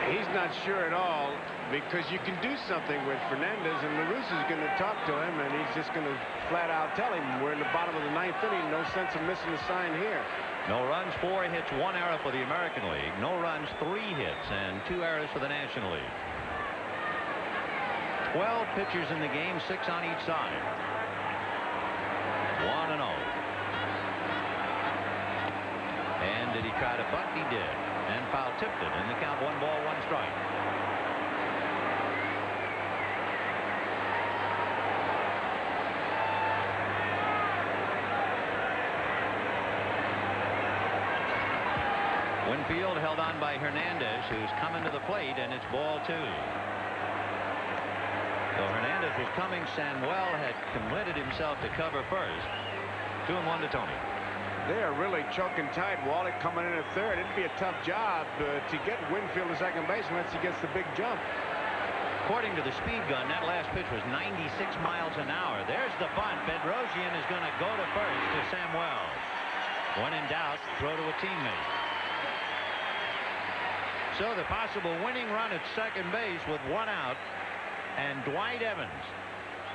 He's not sure at all, because you can do something with Fernandez, and La Russa's going to talk to him, and he's just going to flat out tell him we're in the bottom of the ninth inning. No sense of missing the sign here. No runs, 4 hits, 1 error for the American League. No runs, 3 hits, and 2 errors for the National League. 12 pitchers in the game, 6 on each side. 1-0. And did he try to bunt? He did. And foul tipped it, and the count 1 ball, 1 strike. Winfield held on by Hernandez, who's coming to the plate, and it's ball 2. So Hernandez was coming. Samuel had committed himself to cover first. 2-1 to Tony. They are really choking tight. Wallach coming in at third. It'd be a tough job to get Winfield to second base unless he gets the big jump. According to the speed gun, that last pitch was 96 miles an hour. There's the bunt. Bedrosian is going to go to first to Samuel. When in doubt, throw to a teammate. So the possible winning run at second base with 1 out, and Dwight Evans,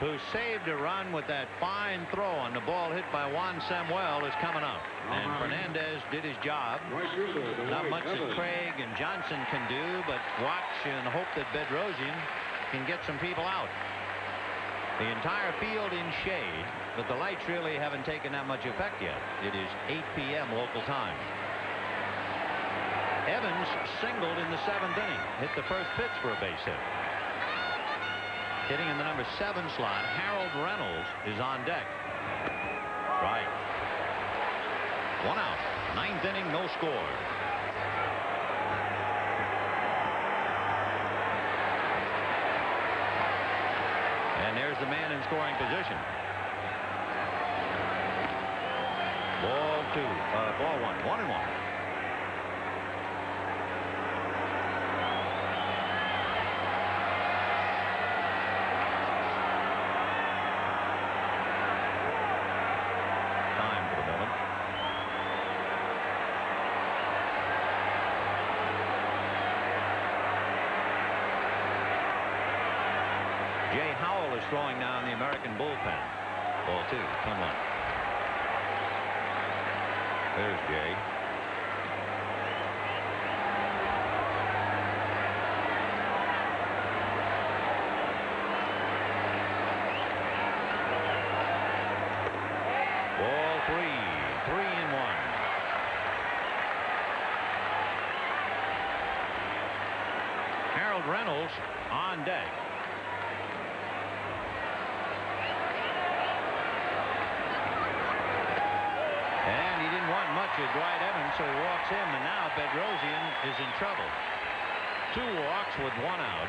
who saved a run with that fine throw on the ball hit by Juan Samuel, is coming up. And Fernandez did his job. Not much that Craig and Johnson can do, but watch and hope that Bedrosian can get some people out. The entire field in shade, but the lights really haven't taken that much effect yet. It is 8 p.m. local time. Evans singled in the 7th inning. Hit the first pitch for a base hit. Hitting in the number 7 slot, Harold Reynolds is on deck. Strike. 1 out. 9th inning, no score. And there's the man in scoring position. Ball 1. 1-1. Throwing now in the American bullpen. Ball 2, 1-1. There's Jay. Ball 3, 3-1. Harold Reynolds on deck. To Dwight Evans, so he walks in, and now Bedrosian is in trouble. 2 walks with 1 out.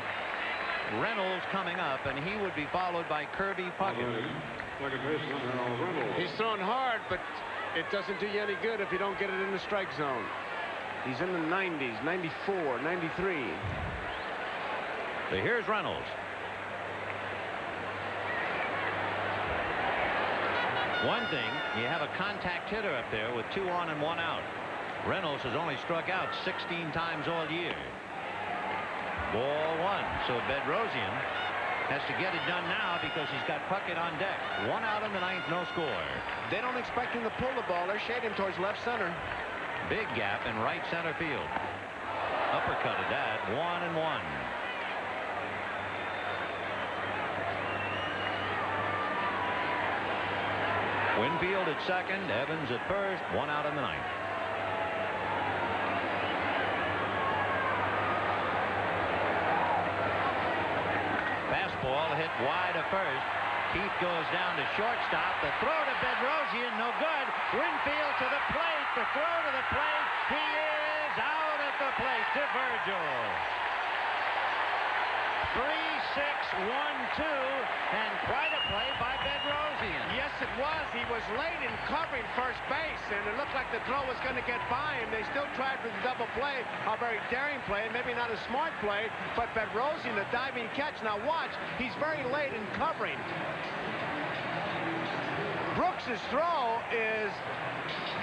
Reynolds coming up, and he would be followed by Kirby Puckett. He's thrown hard, but it doesn't do you any good if you don't get it in the strike zone. He's in the 90s, 94, 93. So here's Reynolds. One thing, you have a contact hitter up there with 2 on and 1 out. Reynolds has only struck out 16 times all year. Ball 1. So Bedrosian has to get it done now because he's got Puckett on deck. 1 out in the 9th, no score. They don't expect him to pull the ball. They're shading towards left center. Big gap in right center field. Uppercutted that. 1-1. Winfield at second, Evans at first, 1 out in the 9th. Fastball hit wide of first. Keith goes down to shortstop. The throw to Bedrosian, no good. Winfield to the plate. The throw to the plate. He is out at the plate to Virgil. 3-6-1-2, and quite a play by Bedrosian. Yes, it was. He was late in covering first base, and it looked like the throw was going to get by him. They still tried for the double play, a very daring play, maybe not a smart play, but Bedrosian, a diving catch. Now watch, he's very late in covering. Brooks's throw is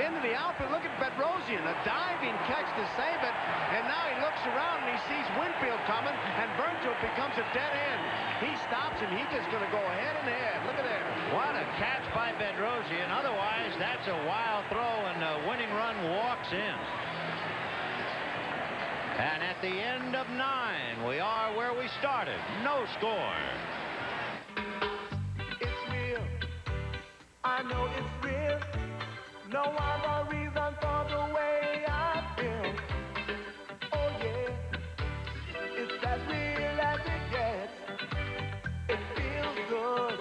into the outfield. Look at Bedrosian, a diving catch to save it, and now he looks around and he sees Winfield coming, and Virgil becomes a dead end. He stops him. He's just going to go head and head. Look at there. What a catch by Bedrosian. Otherwise, that's a wild throw, and the winning run walks in. And at the end of 9, we are where we started. No score. It's real. I know it's real. No other reason for the way I feel. Oh yeah, it's as real as it gets. It feels good,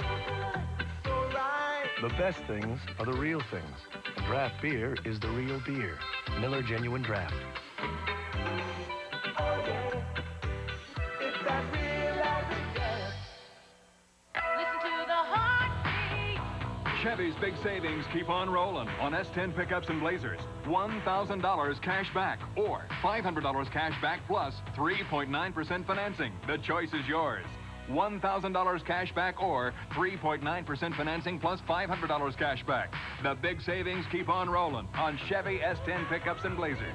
so right. The best things are the real things. And draft beer is the real beer. Miller Genuine Draft. Oh yeah, it's as real as it gets. Listen to the heartbeat. Chevy's big savings keep on rolling on S10 pickups and Blazers. $1,000 cash back or $500 cash back plus 3.9% financing. The choice is yours. $1,000 cash back or 3.9% financing plus $500 cash back. The big savings keep on rolling on Chevy S10 pickups and Blazers.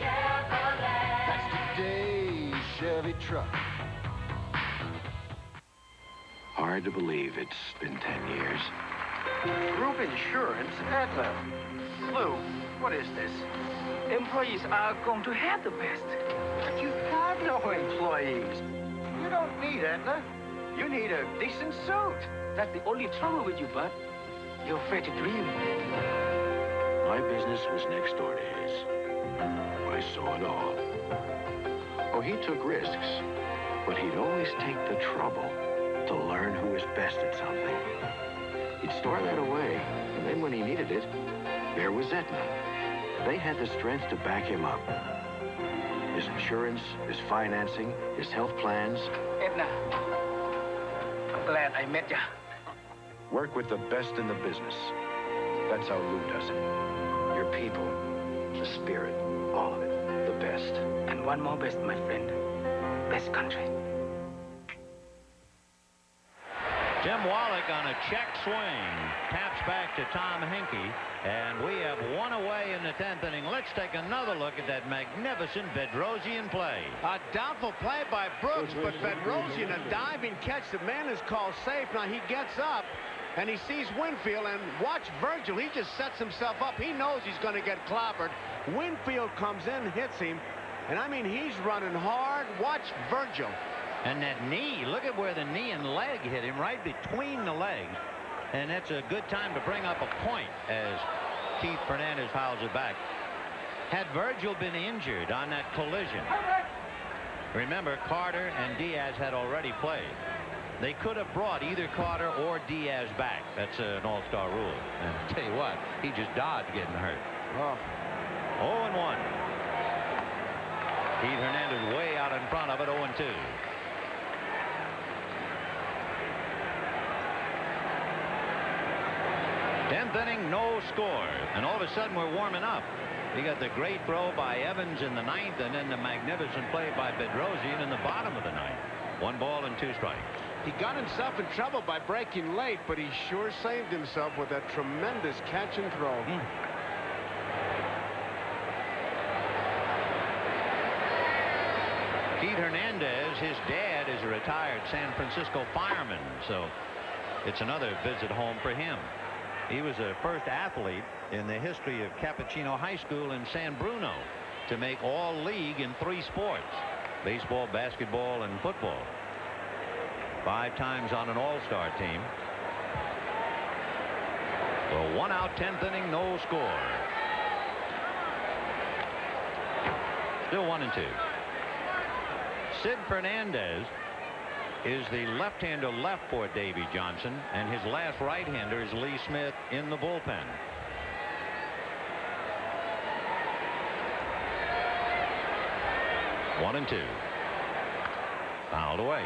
That's today's Chevy truck. Hard to believe it's been 10 years. Group insurance, Aetna. Lou, what is this? Employees are going to have the best. But you have no employees. You don't need Aetna. You need a decent suit. That's the only trouble with you, bud. You're afraid to dream. My business was next door to his. I saw it all. Oh, he took risks, but he'd always take the trouble to learn who was best at something. He'd store that away, and then when he needed it, there was Aetna. They had the strength to back him up. His insurance, his financing, his health plans. Aetna, glad I met ya. Work with the best in the business. That's how Lou does it. Your people, the spirit, all of it, the best. And one more best, my friend. Best country. Tim Wallach on a check swing. Taps back to Tom Henke. And we have one away in the 10th inning. Let's take another look at that magnificent Bedrosian play. A doubtful play by Brooks, but Bedrosian, a diving catch. The man is called safe. Now he gets up, and he sees Winfield, and watch Virgil. He just sets himself up. He knows he's going to get clobbered. Winfield comes in, hits him, and I mean, he's running hard. Watch Virgil. And that knee, look at where the knee and leg hit him, right between the legs. And that's a good time to bring up a point as Keith Fernandez fouls it back. Had Virgil been injured on that collision, remember, Carter and Diaz had already played. They could have brought either Carter or Diaz back. That's an all-star rule. And I'll tell you what, he just dodged getting hurt. Oh. 0-1. Keith Hernandez way out in front of it, 0-2. 10th inning, no score. And all of a sudden, we're warming up. You got the great throw by Evans in the 9th, and then the magnificent play by Bedrosian in the bottom of the 9th. 1 ball and 2 strikes. He got himself in trouble by breaking late, but he sure saved himself with that tremendous catch and throw. Keith Hernandez, his dad is a retired San Francisco fireman, so it's another visit home for him. He was the first athlete in the history of Cappuccino High School in San Bruno to make all-league in 3 sports: baseball, basketball, and football. 5 times on an all-star team. Well, 1 out, 10th inning, no score. Still 1-2. Sid Fernandez is the left-hander left for Davy Johnson, and his last right-hander is Lee Smith in the bullpen. One and 2. Fouled away.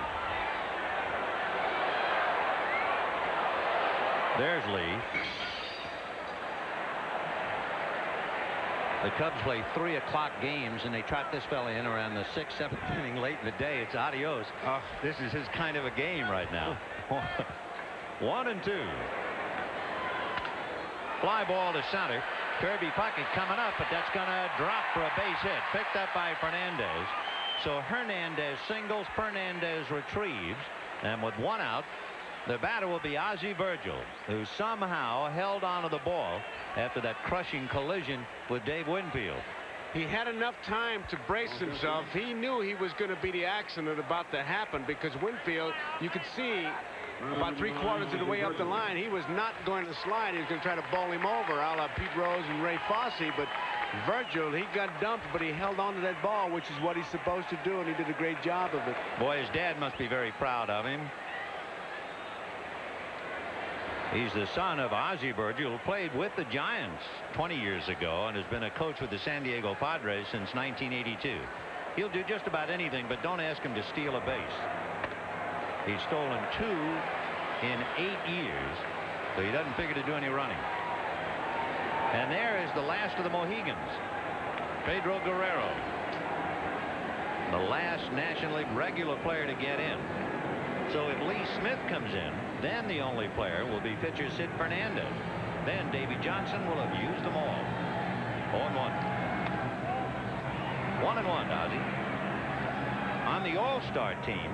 There's Lee. The Cubs play 3 o'clock games, and they trot this fella in around the 6th, 7th inning late in the day. It's adios. This is his kind of a game right now. 1-2. Fly ball to center. Kirby Puckett coming up, but that's going to drop for a base hit. Picked up by Fernandez. So Hernandez singles, Fernandez retrieves, and with 1 out, the batter will be Ozzie Virgil, who somehow held onto the ball after that crushing collision with Dave Winfield. He had enough time to brace himself. He knew he was going to be the accident about to happen, because Winfield, you could see about 3/4 of the way up the line, he was not going to slide. He was going to try to bowl him over, a la Pete Rose and Ray Fosse. But Virgil, he got dumped, but he held on to that ball, which is what he's supposed to do, and he did a great job of it. Boy, his dad must be very proud of him. He's the son of Ozzie Virgil, who played with the Giants 20 years ago and has been a coach with the San Diego Padres since 1982. He'll do just about anything, but don't ask him to steal a base. He's stolen 2 in 8 years, so he doesn't figure to do any running. And there is the last of the Mohegans, Pedro Guerrero, the last National League regular player to get in. So if Lee Smith comes in, then the only player will be pitcher Sid Fernandez. Then Davy Johnson will have used them all. 0-1. 1-1, Ozzie. On the All-Star team,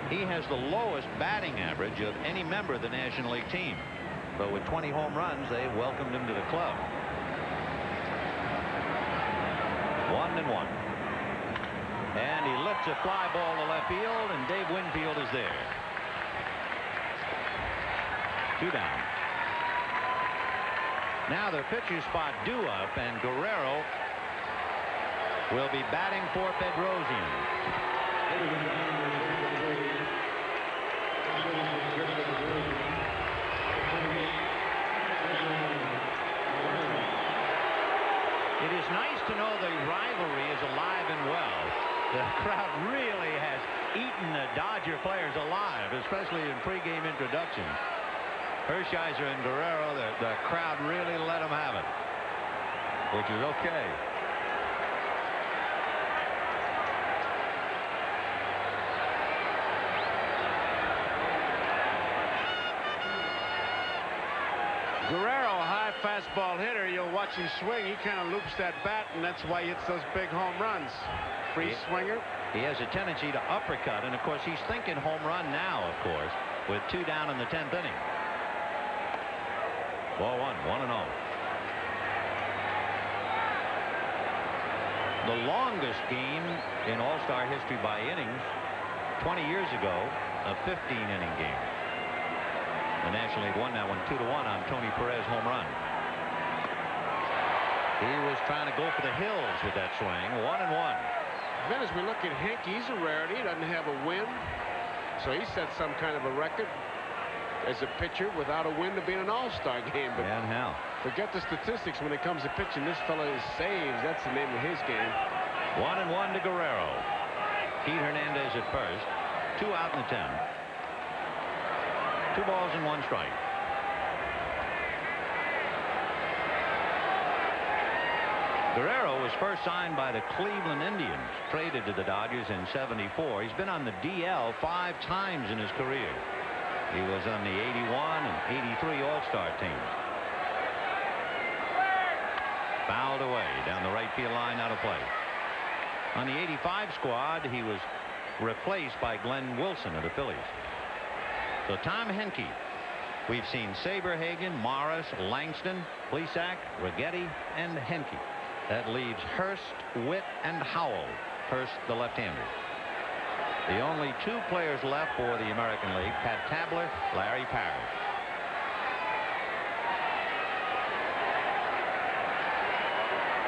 he has the lowest batting average of any member of the National League team. But with 20 home runs, they welcomed him to the club. 1-1. And he lifts a fly ball to left field, and Dave Winfield is there. 2 down. Now the pitcher spot due up, and Guerrero will be batting for Bedrosian. It is nice to know the rivalry is alive and well. The crowd really has eaten the Dodger players alive, especially in pregame introductions. Hershiser and Guerrero, the crowd really let them have it, which is okay. Guerrero, high fastball hitter. You'll watch him swing. He kind of loops that bat, and that's why he hits those big home runs. Free swinger. He has a tendency to uppercut, and of course he's thinking home run now, of course, with 2 down in the 10th inning. Ball 1, 1-0. The longest game in All-Star history by innings, 20 years ago, a 15-inning game. The National League won that one 2-1 on Tony Perez home run. He was trying to go for the hills with that swing. 1-1. Then as we look at Hink, he's a rarity. He doesn't have a win. So he set some kind of a record as a pitcher without a win to be in an All-Star game. But yeah, and how? Forget the statistics when it comes to pitching. This fella is saves. That's the name of his game. 1-1 to Guerrero. Pete Hernandez at first. 2 out in the 10th. 2 balls and 1 strike. Guerrero was first signed by the Cleveland Indians, traded to the Dodgers in '74. He's been on the DL 5 times in his career. He was on the '81 and '83 All-Star teams. Fouled away down the right field line, out of play. On the '85 squad, he was replaced by Glenn Wilson of the Phillies. So Tom Henke. We've seen Saberhagen, Morris, Langston, Plesac, Righetti, and Henke. That leaves Hurst, Witt, and Howell. Hurst, the left-hander. The only 2 players left for the American League, Pat Tabler, Larry Parrish.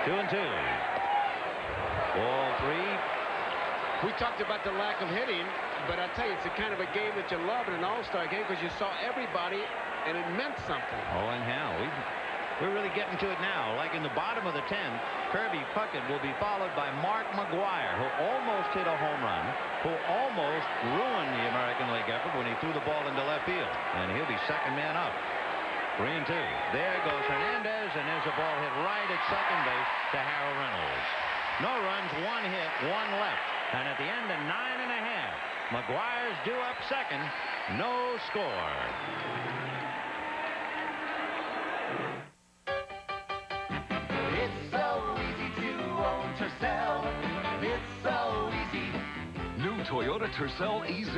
Two and 2. Ball 3. We talked about the lack of hitting, but I tell you, it's the kind of a game that you love in an All-Star game because you saw everybody and it meant something. Oh, and how? We're really getting to it now. Like in the bottom of the 10th, Kirby Puckett will be followed by Mark McGuire, who almost hit a home run, who almost ruined the American League effort when he threw the ball into left field. And he'll be second man up. 3-2. There goes Hernandez, and there's a ball hit right at second base to Harold Reynolds. No runs, 1 hit, 1 left. And at the end of 9 1/2, McGuire's due up second. No score. It's so easy to own Tercel. It's so easy. New Toyota Tercel EZ,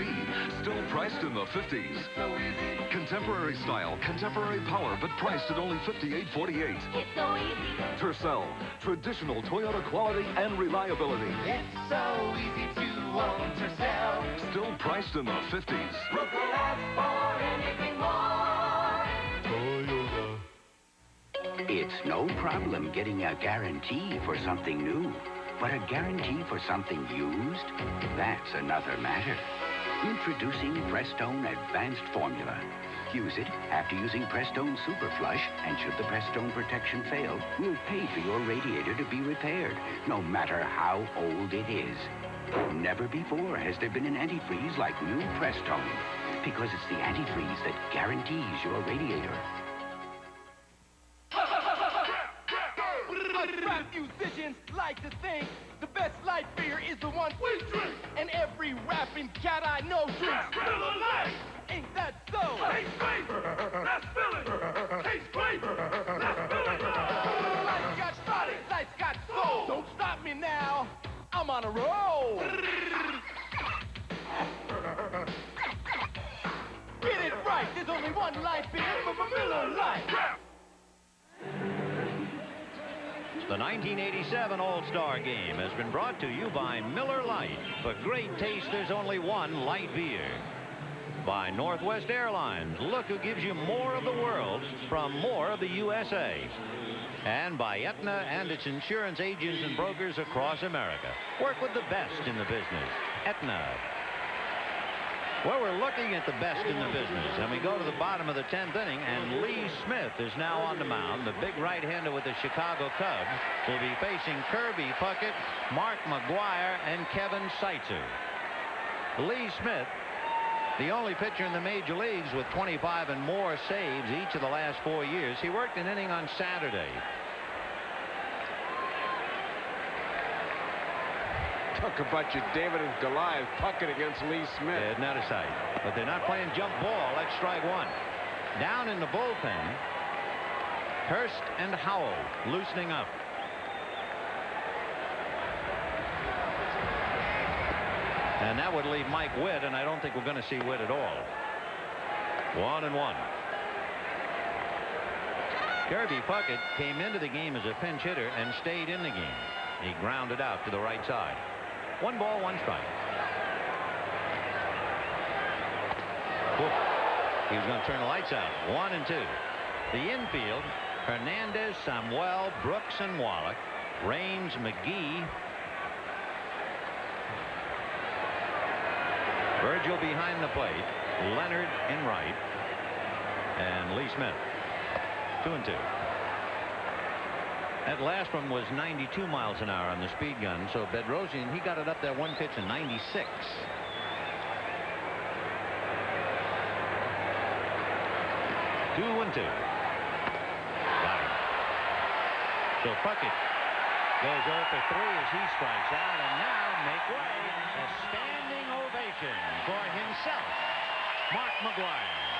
still priced in the 50s. So easy. Contemporary style, contemporary power, but priced at only $58.48. It's so easy. Tercel, traditional Toyota quality and reliability. It's so easy to own Tercel. Still priced in the 50s. Look ask for anything more. Toyota. It's no problem getting a guarantee for something new. But a guarantee for something used? That's another matter. Introducing Prestone Advanced Formula. Use it after using Prestone Super Flush, and should the Prestone protection fail, we'll pay for your radiator to be repaired, no matter how old it is. Never before has there been an antifreeze like new Prestone, because it's the antifreeze that guarantees your radiator. Rap musicians like to think the best light beer is the one we drink. And every rapping cat I know drinks Miller Lite. Ain't that so? Taste flavor, that's filling. Taste flavor, that's filling. Lights got body, lights got soul. Don't stop me now, I'm on a roll. Get it right, there's only one light beer for Miller Lite. The 1987 All-Star Game has been brought to you by Miller Lite. For great taste, there's only one light beer. By Northwest Airlines. Look who gives you more of the world from more of the USA. And by Aetna and its insurance agents and brokers across America. Work with the best in the business. Aetna. Well, we're looking at the best in the business, and we go to the bottom of the 10th inning, and Lee Smith is now on the mound. The big right-hander with the Chicago Cubs will be facing Kirby Puckett, Mark McGuire, and Kevin Seitzer. Lee Smith, the only pitcher in the major leagues with 25 and more saves each of the last 4 years. He worked an inning on Saturday. Talk about your David and Goliath. Puckett against Lee Smith. Yeah, not a sight. But they're not playing jump ball. That's strike one. Down in the bullpen, Hurst and Howell loosening up. And that would leave Mike Witt, and I don't think we're going to see Witt at all. 1-1. Kirby Puckett came into the game as a pinch hitter and stayed in the game. He grounded out to the right side. 1 ball, 1 strike. Whoop. He was going to turn the lights out. 1-2. The infield, Hernandez, Samuel, Brooks, and Wallach. Raines, McGee. Virgil behind the plate. Leonard in right. And Lee Smith. 2-2. That last one was 92 miles an hour on the speed gun, so Bedrosian, he got it up there one pitch in 96. Two and 2. Got him. So Puckett goes 0 for 3 as he strikes out, and now make way. A standing ovation for himself, Mark McGuire.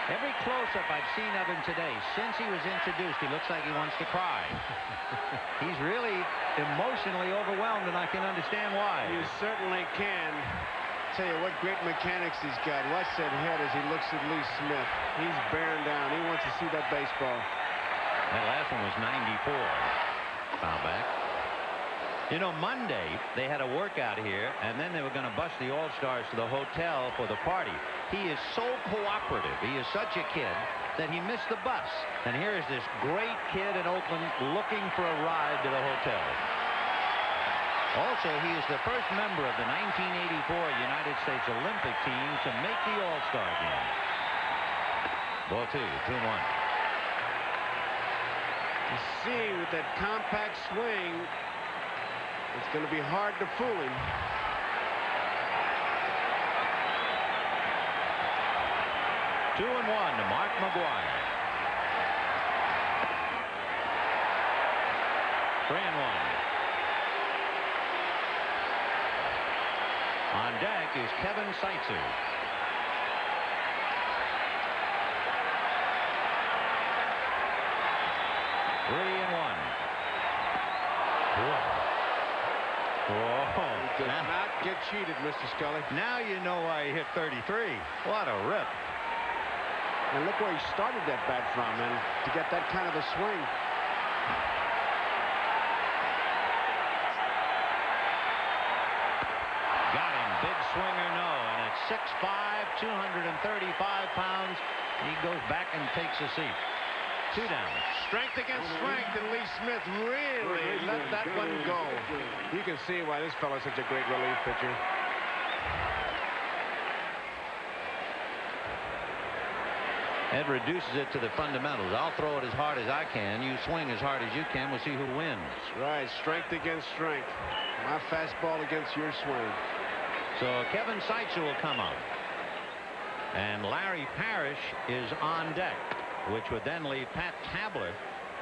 Every close-up I've seen of him today, since he was introduced, he looks like he wants to cry. He's really emotionally overwhelmed, and I can understand why. You certainly can. Tell you what great mechanics he's got. Watch that head as he looks at Lee Smith. He's bearing down. He wants to see that baseball. That last one was 94. Foul back. You know, Monday, they had a workout here, and then they were going to bus the All-Stars to the hotel for the party. He is so cooperative. He is such a kid that he missed the bus. And here is this great kid in Oakland looking for a ride to the hotel. Also, he is the first member of the 1984 United States Olympic team to make the All-Star Game. Ball 2, 2-1. You see, with that compact swing, it's going to be hard to fool him. Two and one to Mark McGuire. 3-1. On deck is Kevin Seitzer. Three and one. Whoa. He does not get cheated, Mr. Scully. Now you know why he hit 33. What a rip. And look where he started that bat from, and to get that kind of a swing. Got him. Big swing or no. And at 6'5", 235 pounds, he goes back and takes a seat. Two down. Strength against strength, and Lee Smith really let that one go. You can see why this fellow's such a great relief pitcher. It reduces it to the fundamentals. I'll throw it as hard as I can. You swing as hard as you can. We'll see who wins. Right. Strength against strength. My fastball against your swing. So Kevin Seitzer will come up. And Larry Parrish is on deck, which would then leave Pat Tabler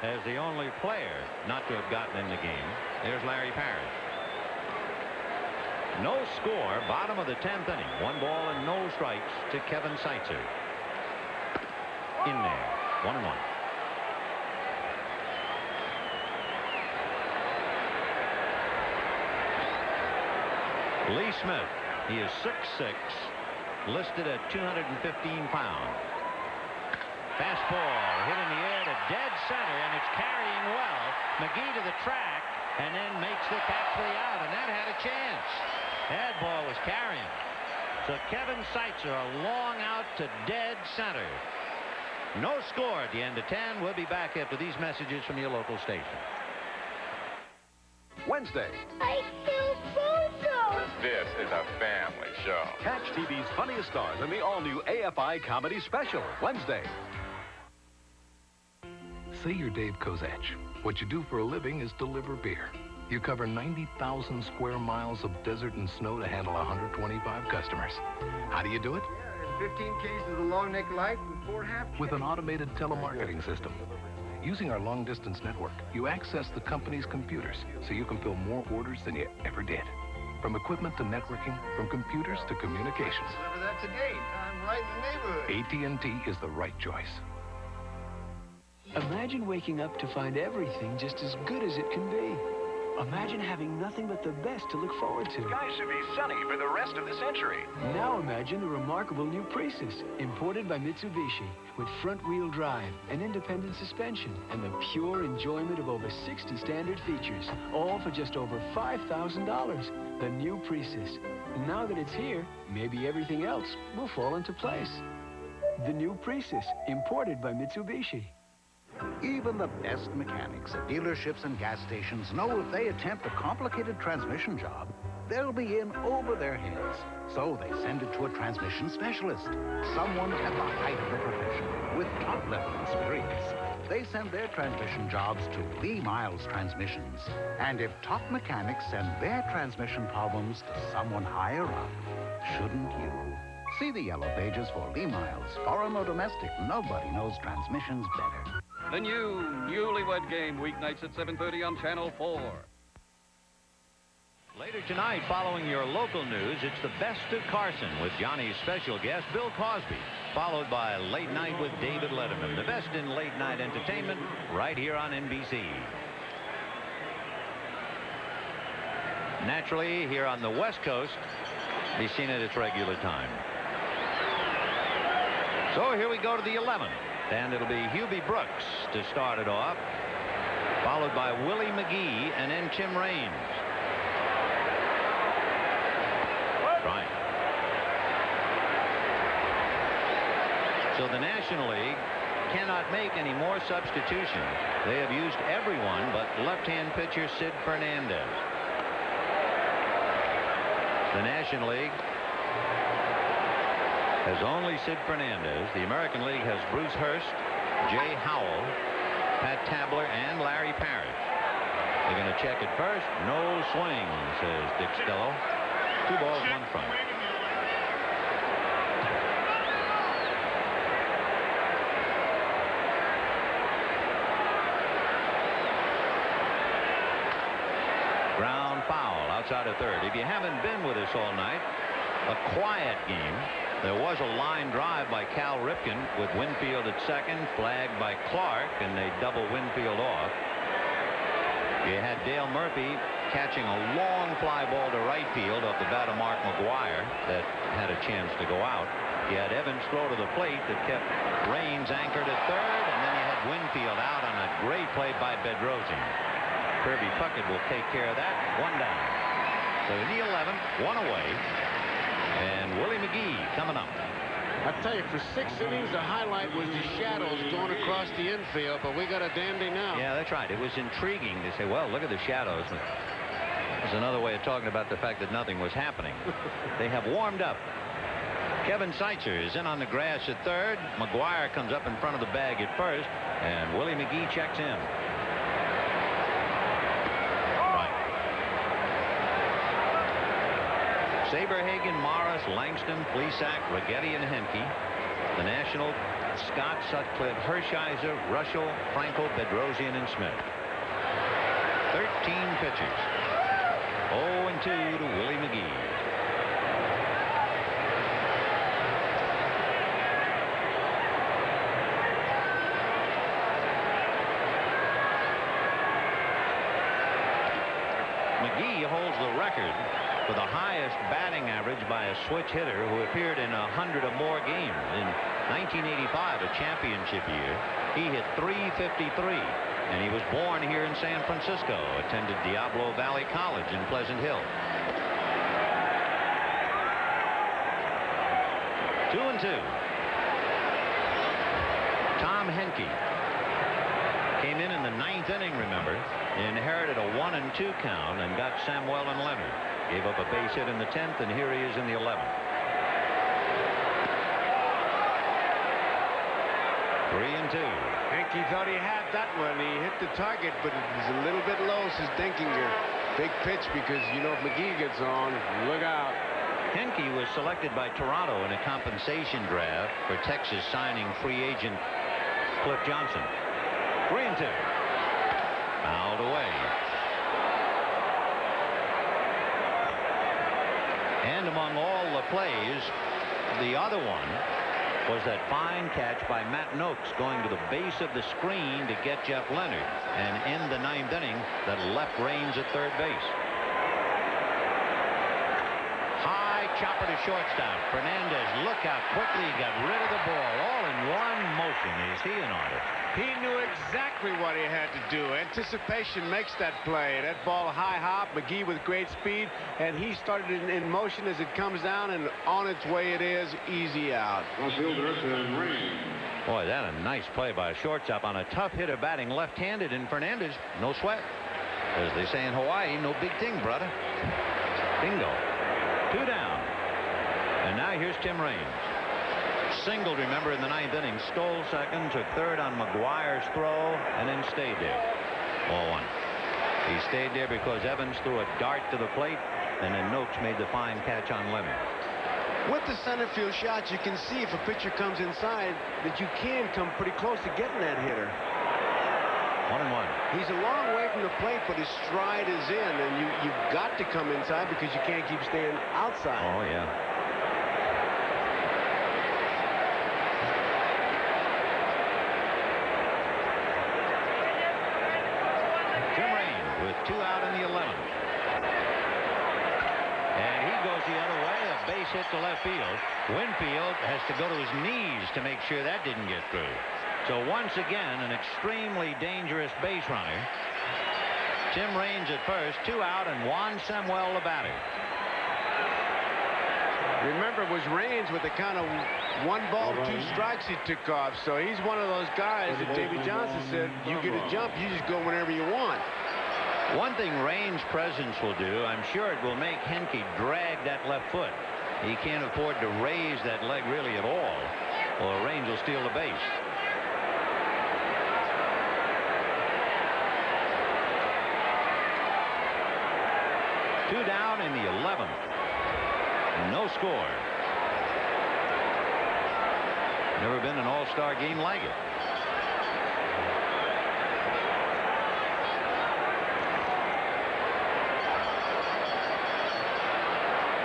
as the only player not to have gotten in the game. There's Larry Parrish. No score, bottom of the 10th inning. 1 ball and no strikes to Kevin Seitzer. In there, 1-1. Lee Smith, he is 6'6", listed at 215 pounds. Fastball hit in the air to dead center, and it's carrying well. McGee to the track, and then makes the catch for the out, and that had a chance. That ball was carrying. So Kevin Seitzer, a long out to dead center. No score at the end of 10. We'll be back after these messages from your local station. Wednesday. I feel Bozo. This is a family show. Catch TV's funniest stars in the all-new AFI comedy special, Wednesday. Say you're Dave Kozach. What you do for a living is deliver beer. You cover 90,000 square miles of desert and snow to handle 125 customers. How do you do it? 15 cases of long neck light and 4 half. With an automated telemarketing system. Using our long-distance network, you access the company's computers so you can fill more orders than you ever did. From equipment to networking, from computers to communications. Deliver that today. I'm right in the neighborhood. AT&T is the right choice. Imagine waking up to find everything just as good as it can be. Imagine having nothing but the best to look forward to. Skies should be sunny for the rest of the century. Now imagine the remarkable new Prius, imported by Mitsubishi, with front-wheel drive, an independent suspension, and the pure enjoyment of over 60 standard features, all for just over $5,000. The new Prius. Now that it's here, maybe everything else will fall into place. The new Prius, imported by Mitsubishi. Even the best mechanics at dealerships and gas stations know if they attempt a complicated transmission job, they'll be in over their heads. So they send it to a transmission specialist, someone at the height of the profession with top-level experience. They send their transmission jobs to Lee Miles Transmissions. And if top mechanics send their transmission problems to someone higher up, shouldn't you? See the yellow pages for Lee Miles. Foreign or domestic, nobody knows transmissions better. The new Newlywed Game, weeknights at 7:30 on Channel 4. Later tonight, following your local news, it's the Best of Carson with Johnny's special guest, Bill Cosby, followed by Late Night with David Letterman. The best in late night entertainment right here on NBC. Naturally, here on the West Coast, be seen at its regular time. So here we go to the 11th. And it'll be Hubie Brooks to start it off, followed by Willie McGee and then Tim Raines. Right. So the National League cannot make any more substitutions. They have used everyone but left-hand pitcher Sid Fernandez. The National League has only Sid Fernandez. The American League has Bruce Hurst, Jay Howell, Pat Tabler, and Larry Parrish. They're going to check it first. No swing, says Dick Stello. 2 balls, 1 front. Ground foul outside of third. If you haven't been with us all night, a quiet game. There was a line drive by Cal Ripken with Winfield at second, flagged by Clark, and they double Winfield off. You had Dale Murphy catching a long fly ball to right field off the bat of Mark McGuire that had a chance to go out. You had Evans throw to the plate that kept Raines anchored at third, and then you had Winfield out on a great play by Bedrosian. Kirby Puckett will take care of that. 1 down. So in the 11th, 1 away. And Willie McGee coming up. I tell you, for 6 innings, the highlight was the shadows going across the infield, but we got a dandy now. Yeah, that's right. It was intriguing to say, well, look at the shadows. There's another way of talking about the fact that nothing was happening. They have warmed up. Kevin Seitzer is in on the grass at third. McGuire comes up in front of the bag at first, and Willie McGee checks in. Saberhagen, Morris, Langston, Plesac, Righetti, and Henke. The National, Scott, Sutcliffe, Hershiser, Russell, Franco, Bedrosian, and Smith. 13 pitchers. 0-2 to Willie McGee. McGee holds the record for the highest batting average by a switch hitter who appeared in 100 or more games. In 1985, a championship year, he hit .353, and he was born here in San Francisco, attended Diablo Valley College in Pleasant Hill. 2-2. Tom Henke came in the 9th inning, remember. He inherited a 1-2 count and got Samuel and Leonard. Gave up a base hit in the 10th, and here he is in the 11th. 3-2. Henke thought he had that one. He hit the target, but it was a little bit low, says Denkinger. Big pitch, because, you know, if McGee gets on, look out. Henke was selected by Toronto in a compensation draft for Texas signing free agent Cliff Johnson. 3-2. Fouled away. And among all the plays, the other one was that fine catch by Matt Noakes going to the base of the screen to get Jeff Leonard, and in the 9th inning that left Raines at third base. High chopper to shortstop. Fernandez, look out quickly, got rid of the ball all in one motion. Is he an artist? He knew exactly what he had to do. Anticipation makes that play. That ball high hop, McGee with great speed, and he started in motion as it comes down, and on its way it is, easy out. Boy, that a nice play by a shortstop on a tough hitter batting left-handed, and Fernandez, no sweat. As they say in Hawaii, no big thing, brother. Bingo. 2 down. And now here's Tim Raines. Singled, remember, in the 9th inning, stole second, took third on McGuire's throw, and then stayed there. 0-1. He stayed there because Evans threw a dart to the plate, and then Noakes made the fine catch on Leonard. With the center field shots, you can see if a pitcher comes inside that you can come pretty close to getting that hitter. 1-1. He's a long way from the plate, but his stride is in, and you've got to come inside because you can't keep staying outside. Oh, yeah. Tim Raines with 2 out in the 11th. And he goes the other way, a base hit to left field. Winfield has to go to his knees to make sure that didn't get through. So once again, an extremely dangerous base runner. Tim Raines at first, 2 out, and Juan Samuel the batter. Remember, it was Raines with the kind of 1 ball, 2 strikes he took off. So he's one of those guys that Davey Johnson said, you get a jump, you just go whenever you want. One thing Rain's presence will do, I'm sure it will make Henke drag that left foot. He can't afford to raise that leg really at all, or Rain will steal the base. Two down in the 11th. No score. Never been an all-star game like it.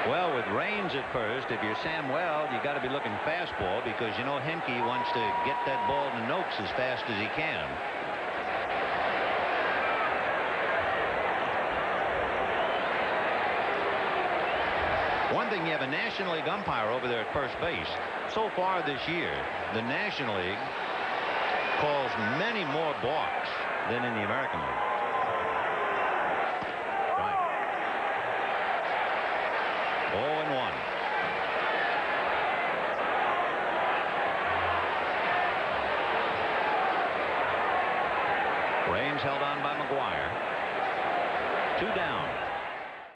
Well, with Rains at first, if you're Sam Weld, you got to be looking fastball because you know Henke wants to get that ball to Noakes as fast as he can. One thing, you have a National League umpire over there at first base. So far this year, the National League calls many more balks than in the American League. Right. 0-1. Rains held on by McGuire. Two down.